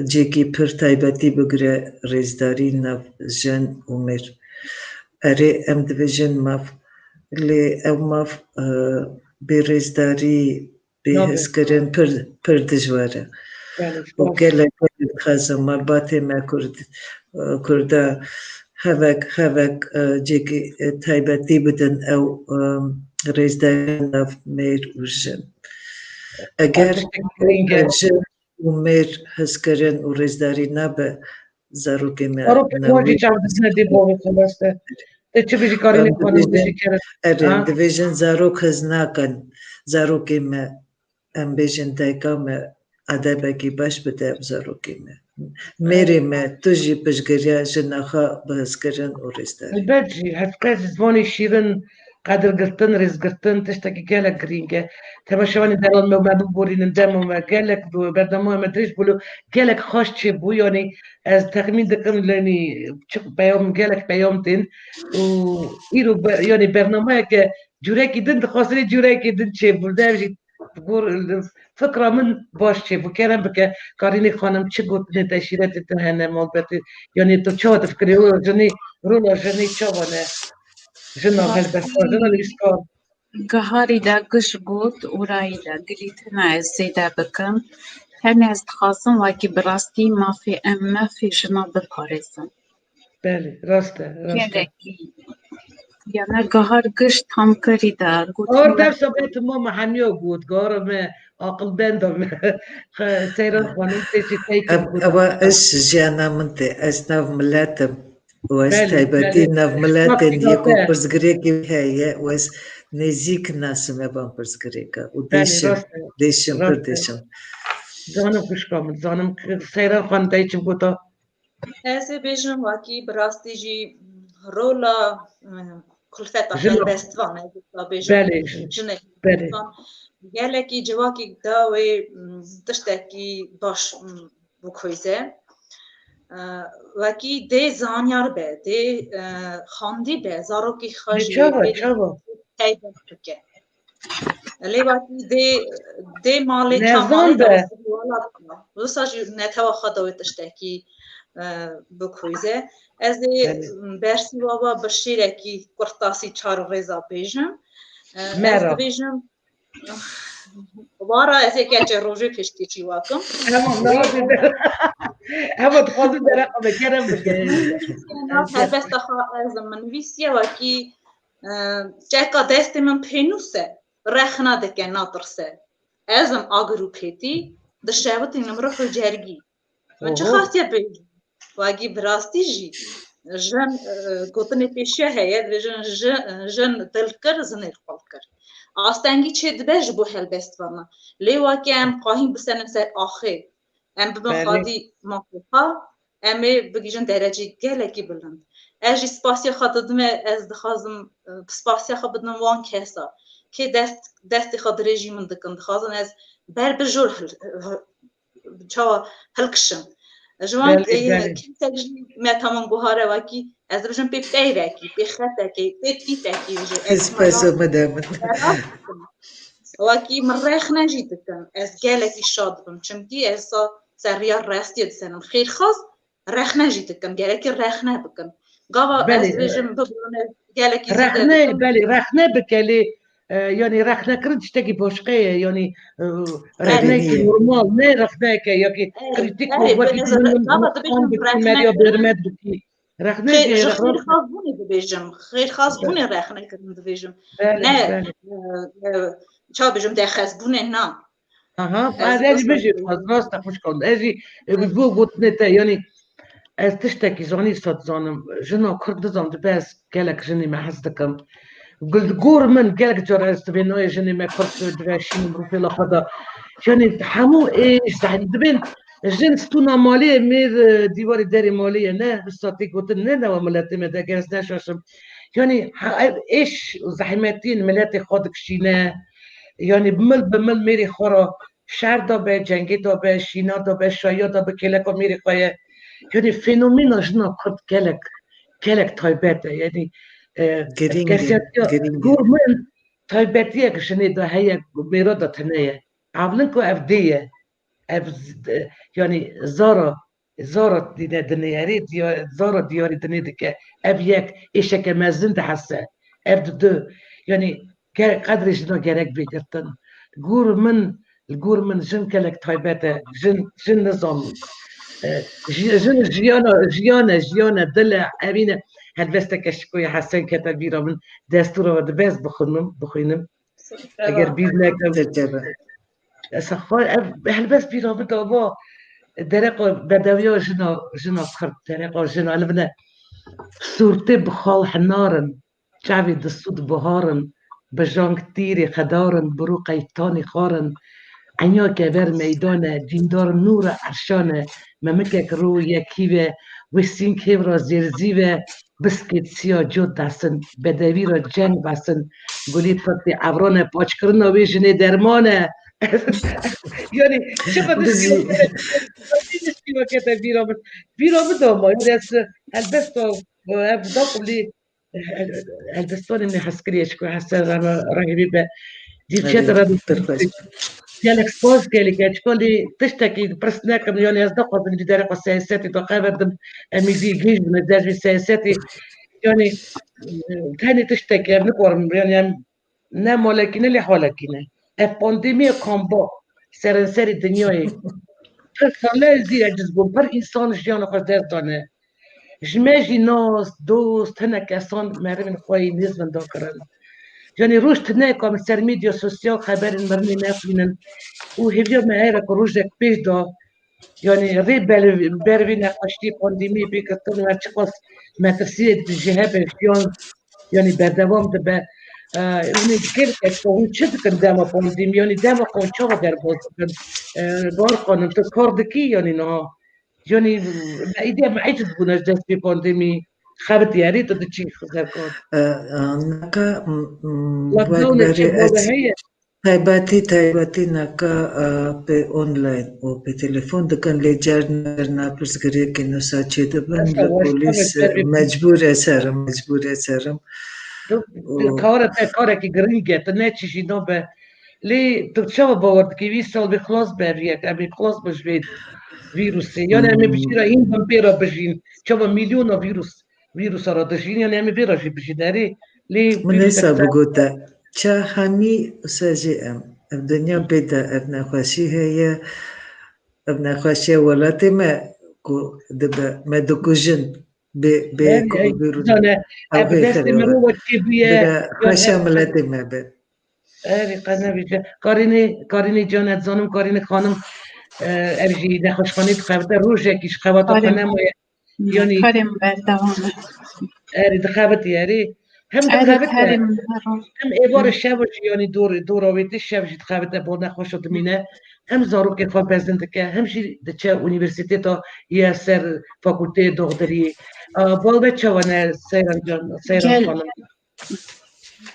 جیکی پر تایبتی بگره ریزداری ناف جن عمر اره ام دویژن ماف لی او ماف بی ریزداری بی حس کرن پر دجواره و گله خازم مالباتی ما کرده هفک جیکی تایبتی بدن او ریزداری ناف میر و جن اگر جن و میر حس کرن و ریزداری نبه زاروکی ما نوی چند باوی خلاسته چه بیشی کاری نکنم بیشی کرد دویژن زاروک هز نکن زاروکی ما ام بیشن دایکا ما ادبه کی باش بده زاروکی ما میری ما توجی پشگریا جناخا بحث کرن و ریزداری البته هفته زمانی شیرن قدر گرتن ریز گرتن تشتکی گلک گرینگه تماشاوانی درون ما ببورین دمو ما گلک دو بردمو ما دریش بولو گلک خوش چه بو یعنی از تخمین دکم لانی چه پیام گلک پیام دین و ایرو یعنی برنامه که جوره کی دن خاصی جوره کی دن چه بولده بجید بقول فكرة من باش بكرم بك كاريني خانم چه گوت نه تشیرت تهنه مالبت يعني تو چه تفكري هو جني رولا جني چوانه جنا هلبس جنا ليسكار گهاری دا گش گوت اورایی دا گلیتنا از زیده بکم همی از خواستم واکی براستی ما فی جنا بپارزم بله راسته راسته یعنی گهار گش تام کری دا اور در صبح ما محنیو بود گارم عقل بندم سيرا خانم تيجي تيجي أبا إيش جانا منتي إيش ناف ملاتم وإيش تايبتي ناف ملاتن يكو برزقريكي هي وإيش نزيك ناس ما بان برزقريكا وديشم برديشم زانم خوشكام زانم سيرا خانم تيجي بوتا از بیشم واقعی براستی جی رولا کلفت آخر بستوانه بیشم جنه گله کی جواکی داوی تشتکی باش بکویزه واقعی ده زانیار به ده خاندی به زارو کی خواهی تایید بکه لی واقعی ده مالی کمالی داشت واسه نتوا خداوی تشتکی بکویزه از برسی بابا بشیره کی قرطاسی چار ریزا بیشم از بیشم وارا از یکی روزی پشتی چی واکم همه خواهد در رقم کرم بگه هلبست از من ویسیه وکی چکا دست من پینوسه رخنا دکه ناترسه ازم آگرو پیتی دشتاوتی نمرو جرگی و چه خواهد بیشم واقعی براستی جی جن گوتنی پیشه هیه و جن دلکر زنیر خالکر آستانگی چه دبج بو هلبست وانا لی واقعی ام قاهیم بسنن سر آخر ام بمخادی مخوفا ام بگیجن درجه گلکی بلند اجی سپاسیا خدادم از دخازم سپاسیا خدادم وان کسا که دستی خد رژیمون دکن دخازم از بر بجور چا هلکشم جوان كنتاجي ما تمام بوهاره واكي از بجن بيبتايراكي بخاتاكي بيتاكي اسباسو مدام واكي مريخنا جيتكن از قالتي شاطبم چمكي از سريار راستي دسنم خير خاص رخنا جيتكن قالكي رخنا بكن قوا از بجن ببرونه قالكي رخنا بالي رخنا بكلي يعني رخنا كرنش تجي بوشقية يعني رخنا كي نورمال نه رخنا كي ياكي كريتيك وقتي ماريو بيرمد بكي رخنا كي خير خاص بوني ببيجم خير خاص بوني رخنا كرن ببيجم نه شو بيجم ده خاص بوني نا هذا بيجي راست خوش كون اجي بو قلت يعني از تشتكي زاني صد زانم جنا كرد زان بس قالك جني ما حسدكم قلت قور من قالك جرست بينو جني ما كرت دراشين بروفيل خدا يعني حمو ايش زعل دبن جنس تونا ماليه مير ديواري داري ماليه نه استاتيك وتن نه وملاتي ما داكاس ناشم يعني ايش زحمتين ملاتي خودك شينا يعني بمل ميري خورا شهر دا به جنگی دا به شینا دا به شایا دا به کلک و میری قایه يعني فينومينا جنا كرت كلك تايبته يعني قرمن تايبتيك شنو ده هي ميرادة تنية عاملينكو أفدية يعني زارة دينا دنياري زارة دياري دنيدك أبيك إيشك مازن تحسه أبدو يعني قدر جنا جرك بيجرتن قرمن جن كلك تايبته جن نظام جن جيانا دلع أبينا هلبستك شكوية حسن كتبيرة من دستورة ودباز بخينم اگر بيزنك سخار هلبس بيرة بدابا درقة بدوية جنا خرب درقة جنا لبنا صورتي بخال حنارن شعبي دستود بهارن بجان كتيري خدارن بروقي تاني خارن عنيا كبر ميدانه ديندار نور عرشانه ممكك رو يكيبه وسين كبرا زيرزيبه بسكت سيا جود دستن بدوی را جنگ بستن گلید فتی عبران پاچ کردن و بیشنه درمانه یعنی چقدر که بیرام داما البستا قبلی البستان من حسكري شكو حسن راهي بيبا ديفشات رادي gelek spoz gelek eçkoli tiştekî pirs nekim yani ez daxwazim di derê xwe siyasetê daxwe verdim em ê vî gêj bin ez dervî siyasetê yani tenê tiştekî ev nikarim yani em ne malekî ne lê halekî ne ev pandemiya komba serenserê dinyayê pir sala ez dî eciz bûm pir însan jiyana xwe dest dane ji me jî nas dost hinek kesan merivên xwe yê nêz min dakirin yani roj tune kam ser medya sosyal xeberên mirinê nexwînin û hêviya me heye ku rojek pêş da yani rê bervê nexweşiyê pandemiyê pêkirtin û her çi qas metirsiyê ji hebe jiyan yani berdewam dibe hûn ê dikêrek hûn çi dikin dema pandemî yani dema xwe çawa derbas dikin bar xanim tu kar dikî yani niha yani me îdî em eciz bûn ez dest pê pandemî xebit yarî tu diçî xizerkar naka wek berê تایبەتی نەکە پێ ئۆنلاین و پێ تەلەفۆن دەکەن لێ جار ناپرسگرێکی نووسا چێ دەبن لە پۆلیس مەجبورە سەرم karekî giring e tu neçîşî nabe lê tu çawa bawer dikî vî sal bê xilas beriyek em ê xilas bi ji vê vîrusê yani em ê bijîra hîn bin pê re bijîn çawa milyona vîrusa ra dijîn yani em ê vê re jî bijîn erê lê من êsa bigote ça hemî sajê em ev dinya bêda ev nexweşî heye ev nexweşiya welatê me ku dibe me dikujin bê xweşa miletê me be karînê can ez zanim karînê xanim ev jî nexweşxanê dixebite rojekî ji xewata xwe nemaye yani erê dixebitî erê hem dixebite hem êvarê şev jî yanî dora wê tê şev jî dixebite bo nexweşa dimîne hem zarokê xwe bezin dike hem jî diçe unîversîtê ta ya ser fakûlteyê doxdiriyê balbet çawa ne seyran xanim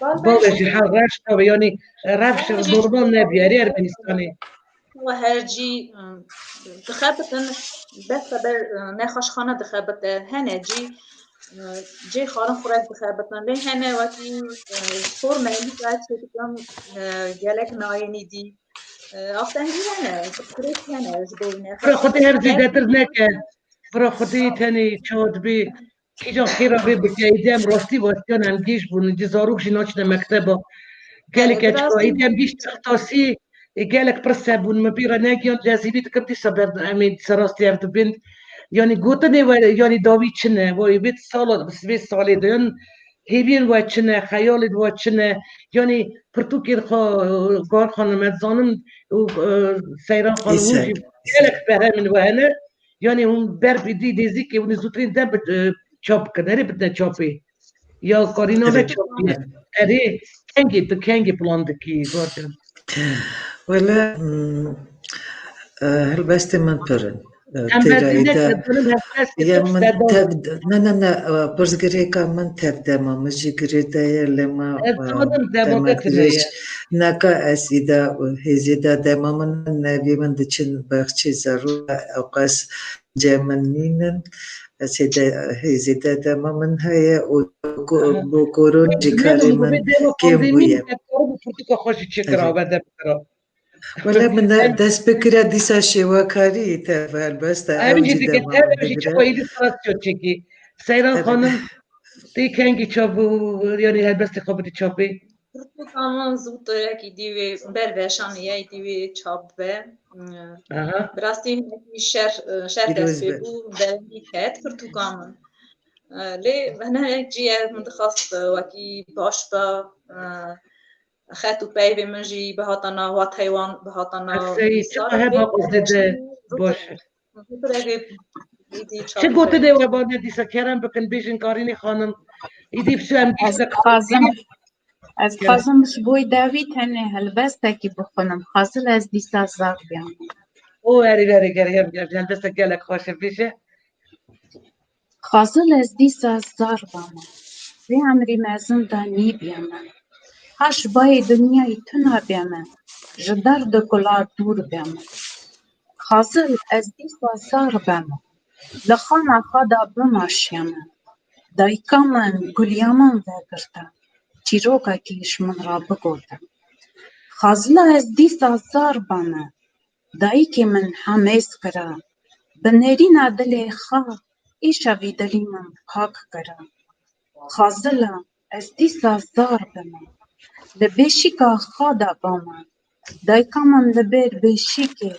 balbet jî reş tawe yanî revş normal nebiye erê Ermenistanê hercî dixebitin besteber nexweşxane dixebite hene cî cê xarin xurek dixebitin lê hene wekî spor melî çêdikin gelek nayênî dî aftengî hene kurêk hene ji bo Pira xwedê hem zêdetir neke pira xwedê tenê çawa dibê kîjan xêra vê bike êdî em rastî wastiyan em gêj bûn cî zarok jî naçine mekteba gelek êdî em gîj textasî gelek pir sebûn min pî re negiyan cezîbî dikim dîsa em ê dîsa rastî ev dibin yani gotinê we yani dawî çi ne vê vê salê de yan hêviyên we çi ne xeyalên we çi ne yani pirtûkên xwe gar xanim ez zanim û seyran xanim hûn jî gelek berhemin we hene yani hûn ber bidî dêzîkê hûn ê zûtirîn de çap bikin erê bidine çapê ya karîna ve çapî erê kengê tu kengê plan dikî zaten wele helbestê min pirin pirsgirêka min tevdema min jî girêdaye lema neka ez îda hêzê da dema min nevî min diçin bexçê zarok ew qas cem min nînin ez hêzê de dema min heye û bo koronî jî karê min kêm bûye wele min dest bikire dîsa şêwekarî tev helbest e ew jî çekî seyran xanim tê kengî çabû yani helbestê xwe bidî çapê Pirtûkan zû torekî dîwê ber veşaniye dîwê çap be bi rastî hinekî şer dest pê bû derî ket pirtûkan min lê hinek cî ev min dixwast wekî baş be xet û peyvê min jî bihatana wat heywan bihatana çi gotinê we bane dîsa kerem bikin bêjin karînê xanim îdî pişû em ez xwazim ji bo dawî tenê helbestekî bixwînim xwazim ez dîsa zar bim o erê helbestek gelek xweş e bêje xwazim ez dîsa zar bim vê emirî mezin da nîbîye min Haş bayê dinyayê tuna be min ji derdi kula dûr be min xwazim ez dîsa zar be min li xana xwe da bimeşiye min dayika min guliya min vegirte çîrokekî ji min re bigote خازلا از دیسا زار بانه دایکی من حمیز کرا بنرینا دلی خواه ایشاوی دلی من پاک کرا خازلا از دیسا زار بانه لبشیکا خادا بانه دایکا من لبر بشیکه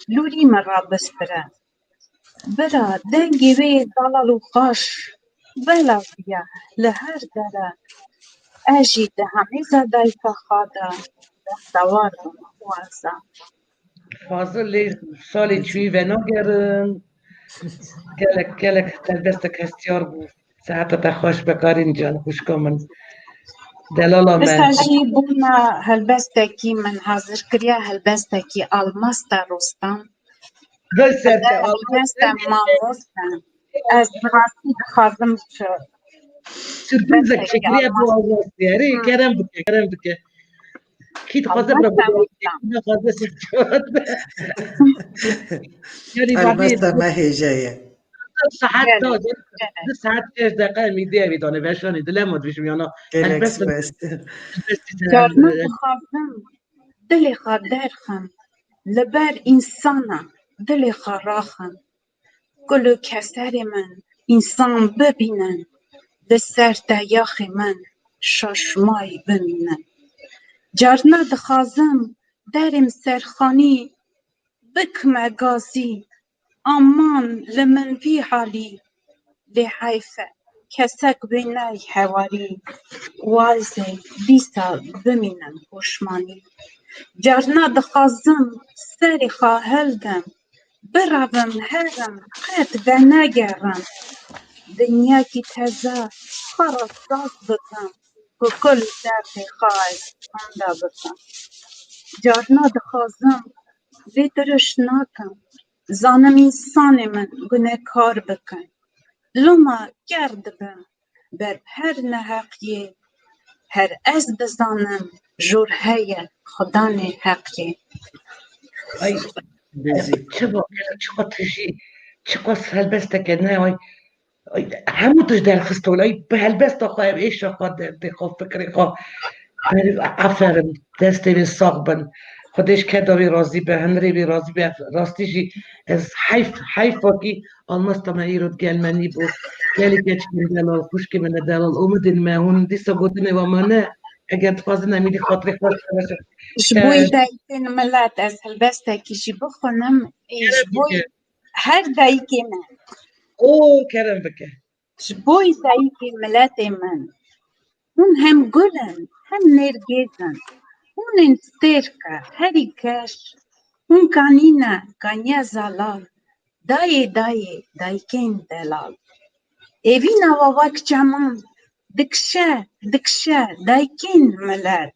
لوری مرا بسپره برا دنگی وی دلالو خاش بلا بیا لهر دره اجی ده همیزا دایکا خادا دختوار بانه وازا فاضل سالی چوی و نگرن گلک دلبستک هستیار بود ساعت تا خوش بکارین جان خوش کامن دلالا بس من هجی بونا هلبستکی من حاضر کریا هلبستکی آلماستا رستم گل سرچه هلبستا ماموستا از براستی دخوازم چه sürpriz بستکی şekeriye bu آلماس olmaz yani kerem bike kit fazla آلماستا bırak رستم ne fazla sürçüyor yani بعدين البته ما هیجایه ساعات جنه تا جنه ساعت 5 دقیقه میده میدانه بشانی دلم دوشم یانا گلک البته سپاس جارنا دخوازم دلی خواه درخم لبر انسانا دلی خواه راخم گلو کسر من انسان ببینن لسر دیاخ من شاشمای بمینن جارنا دخوازم درم سرخانی بکمه گازی امان لمن بی حالی لی حیفه کسک بینای حواری وایزه دیسا بمینن پشمانی جارنا دخوازم سری خواهلدم بروم هرم قد و نگرم دنیا کی تزه خرا ساز بکن که کل درد خواهد خنده بکن جارنا دخوازم وی درش نکن زانم انسان من گناه کار بکن لما گرد بم بر هر نحقیه هر از دزانم جور هیه خدا نه حقیه ay بزی çıkı tişi çıkı selbestek ne ay همو تش در خستولای به هلبست خواهیم ایش خواهد ده خواه فکری خواه افرم دسته بی ساق بن خودش که داوی رازی به هنری بی رازی به راستیشی از حیف واقعی almaz da me írod gelmeni bu geli geçkin delal kuşki mene delal umudin me hun disa godine va mane eger tfazı nemidi xatri xoş sevese جبوی دایکن ملت از هلبستکی جی بخونم جبوی هر دایکی من o kerem bike جبوی دایکی ملت من اون هم گلن هم نرگزن اون انسترکا هری کش اون کانینا کانیا زالال دایکن دلال ایوینا واک چمان دکشه دایکن ملت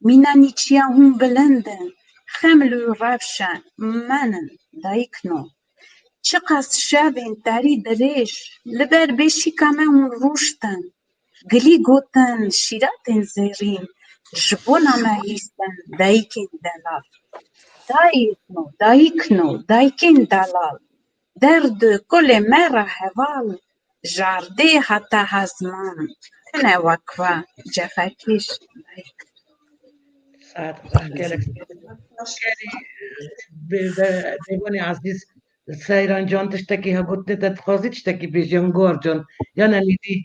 مینا نیچیا هم بلندن خملو رفشن منن دایکنو چقاس شبین داری درش لبر بشی کامه اون روشتن گلی گوتن شیراتن زیرین جبونا مهیستن دایکن دلال دایکن دلال درد کل مرا حوال جارده حتی هزمان تنه وکوه جفکیش saat gelek دیوانی عزیز سیران جان تشتکی ها گوتنی تتخوازی تشتکی بیجان گور جان یا نمیدی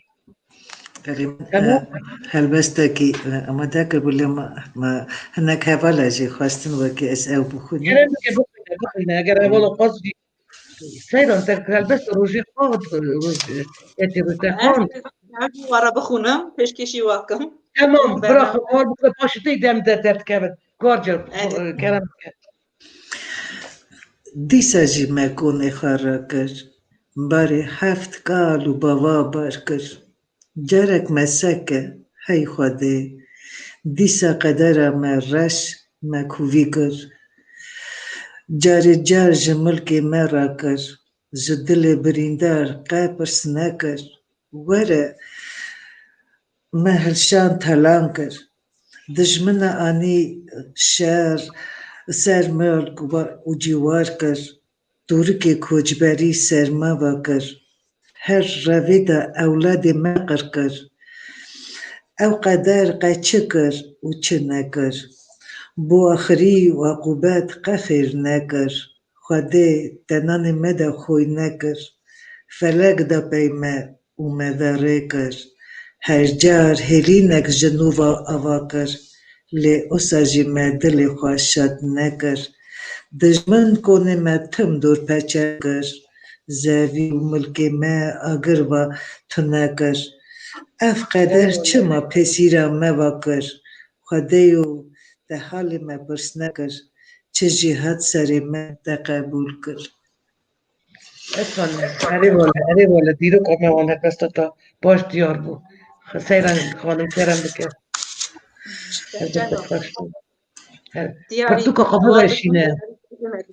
کریم تمام هلبستکی اما داکر بولی ما هنک حوالا جی خواستن وکی از او بخونی kerem ki bukine eğer evvela qazdi سیران تکرار بس روزی خود eti روزی خان وارا بخونم پیشکشی واکم tamam bırak برنامه var bu başta dem de tertkebet gorca kerem دیسا جی مکون خارا کر باری هفت کال و بوا بار کر جارک مسکه هی خوده دیسا قدر ما رش مکووی کر جار جملک مرا کر جدل بریندار قاپرس نکر وره مهرشان تلان کر دجمن آنی شهر سر ملک و جوار کر ترکی کوچبری سرما وکر هر رویدا اولاد مقر کر او قدر قچه کر و چه نکر بو آخری و عقوبت قخیر نکر خواده تنان مده خوی نکر فلک دا پیمه و مداره کر هر جار هلینک جنوبا آوا کر لی اساجی مدل خواشد نکر دجمن کنه متم دور پچه کر زاوی و ملکی ما اگر و تنکر اف قدر چما پسیرا موا کر خدایو ده حال ما پرس نکر چه جهاد سر ما تقبول کر هری والا دیرو کامه وانه کستا باش دیار بو سیران خانم کرم بکه البته خوش بود دیاری پرتوکا قبو وارد باشینه گنج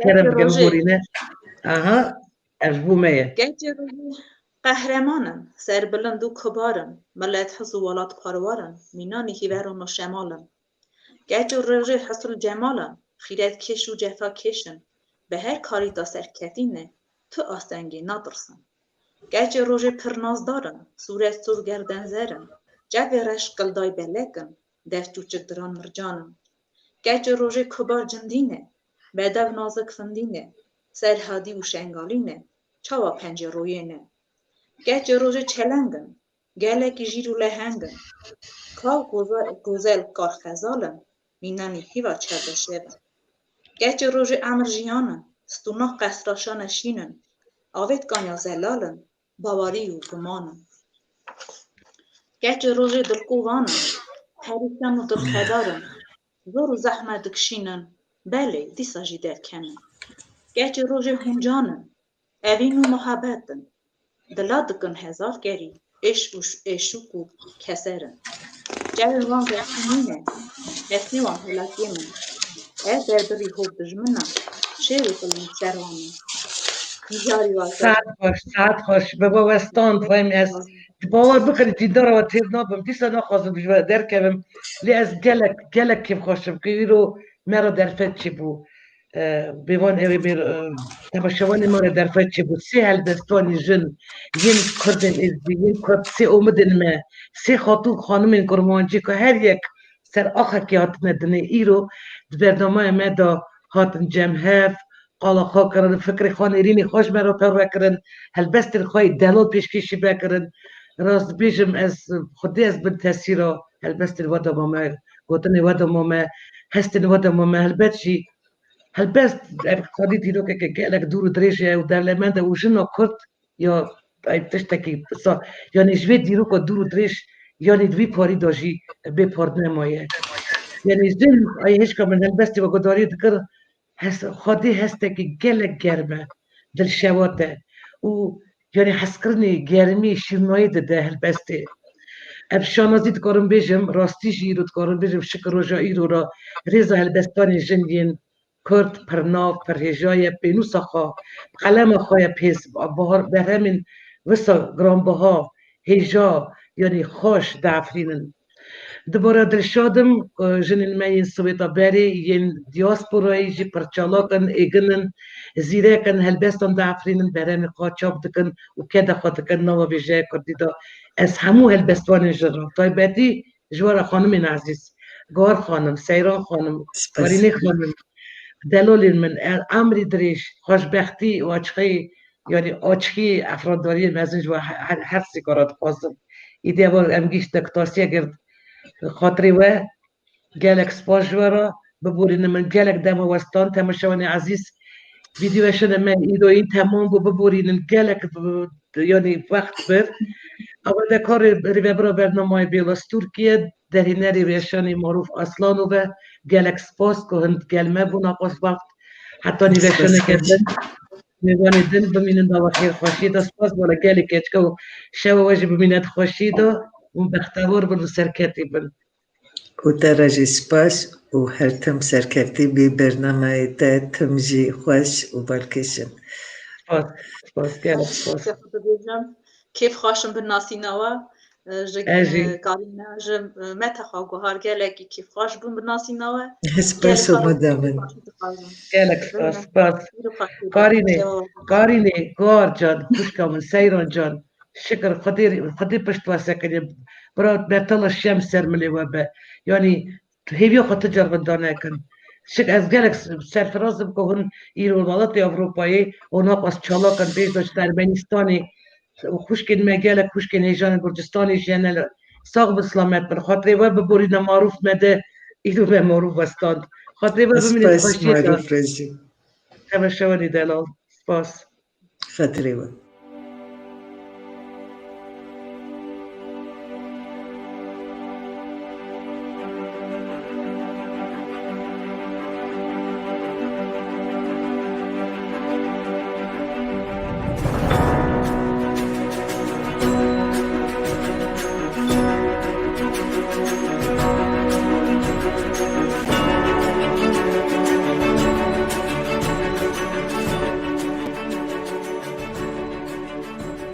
کرم بکه روژه ببورینه آها از بو میه گنج روژه قهرمانن سربلند و کبارن ملت حز و ولات پاروارن مینانی هیورون و شمالن گنج روژه حصل جمالن خیرت کش و جفا کشن به هر کاری دا سرکتینه تو آسنگی ندرسن گنج روژه پرناز دارن صورت سور گردن زرن جوی رش قلدای بلکن دفتو چکدران مرجانن گنج روژه کبار جندینه بدو نازک فندینه سرهادی و شنگالینه چاوا پنج روینه گنج روژه چلنگن گلکی جیرو لهنگن کاو گوزل کار خزالن مینانی هیوا چردشیون گنج روژه امر جیانن ستونا قصراشان شینن آوید گانیا زلالن باواری و گمانن گنج روژه دلقوانن پریشان و دلخدارن زور و زحمت دکشینن بله دیسا جی درکنن گنج روژه هنجانن اوین و محبتن دلا دکن هزار گری اشوک و کسرن جوی وان غیقینینه نفنی وان هلاکیمن بری خوب دجمنن شیرو کلن سروانن نیجاری واسه ساعت خوش به باوستان فاهم از باور بکنید دیدار و تیر نابم دیسا نخواستم بجوه در کبم لی از گلک کم خوشم که ایرو مرا در فت چی بو بیوان اوی بیر تماشوانی مرا در فت چی بو سی هلبستانی جن ین کردن ازدی ین کرد سی اومدن ما سی خاتون خانمین کرمانجی که هر یک سر آخه که هاتن دنه ایرو برنامه ما دا هاتن جمهف قال خو کردن فکر خان ایرینی خوش مرا پر کردن هلبست خوی دلال پیشکشی بکردن راست بیشم از خودی از بن تاثیرا هلبست ودا ماما گوتن ودا ماما هستن ودا ماما هلبتشی هلبست خودی دیرو که گلک دور دریجه و در لمنده و جنو کرد یا ای تشتکی صا یعنی جوی دیرو که دور دریج یعنی دوی پاری داشی به پارد نمایه یعنی زن ای هیچ کامن هلبستی و گداری دکر خودی هسته که گلک گرمه دل شواته و یعنی حس کردنی گرمی شیرنایی ده هلبسته اب شانازی دکارم بیجم راستی جیرو دکارم بیجم شکر روژایی رو را ریزا هلبستانی جنگین کرد پرناک پرهجای پینو سخا قلم خواه پیس بهار برهمین وسا گرانبها هجا یعنی خوش دافرینن دوباره دلشادم جنین ماین سویتا بری ین دیاسپورایی جی پرچالاکن ایگنن زیرکن هلبستان دافرینن برهمی قاچاب دکن و که دخوا دکن نوا بیجای کردی دا از همو هلبستوان جرم تایبتی جوار خانم عزیز گار خانم سیران خانم کارینی خانم دلالین من امری دریش خوشبختی و آچخی یعنی آچخی افرادداری مزنج و هر سیکارات خواستم ایده بار امگیش دکتاسیه گرد خاطری و گلک سپاش ورا ببورین من گلک دم وستان تماشاوانی عزیز ویدیوشون من ایدو این تمام ببورین گلک یعنی وقت بر اول ده کار ریوبرا برنامه بیلاس ترکیه در این ریوشانی معروف اصلان و گلک سپاس که هند گلمه بونا قصد وقت حتی نیوشونه کردن میوانی دن بمینن دا و خیر خوشیده سپاس بالا گلک اچکا و شو واجه بمینت خوشیده و بختوار بلو سرکتی بن و درجه سپاس و هر تم سرکتی بی برنامه تا تمجی خوش و بلکشن سپاس گلک سپاس کیف خوشم به ناسیناوا کارینا متى خاگو هر گلکی کیف خوش بون به ناسیناوا سپاس و مدامن گلک سپاس کارینه گار جان خوشکامن سیران جان شکر خدي پشت واسه کنیم برات بطل الشمس سرملي وبا يعني هیویا خاطر جربندانه کن شک از گلک سرفرازم که هن ایران ولات اروپایی اونا قاس چالا کن بیش داشت ارمنستانی خوشکن مگل خوشکن ایجان گرجستانی جنل ساق بسلامت بر خاطر و ببرید معروف مده ایرو به معروف استاد خاطر و ببینید سپاس معروف رزی همه شوانی دلال سپاس خاطره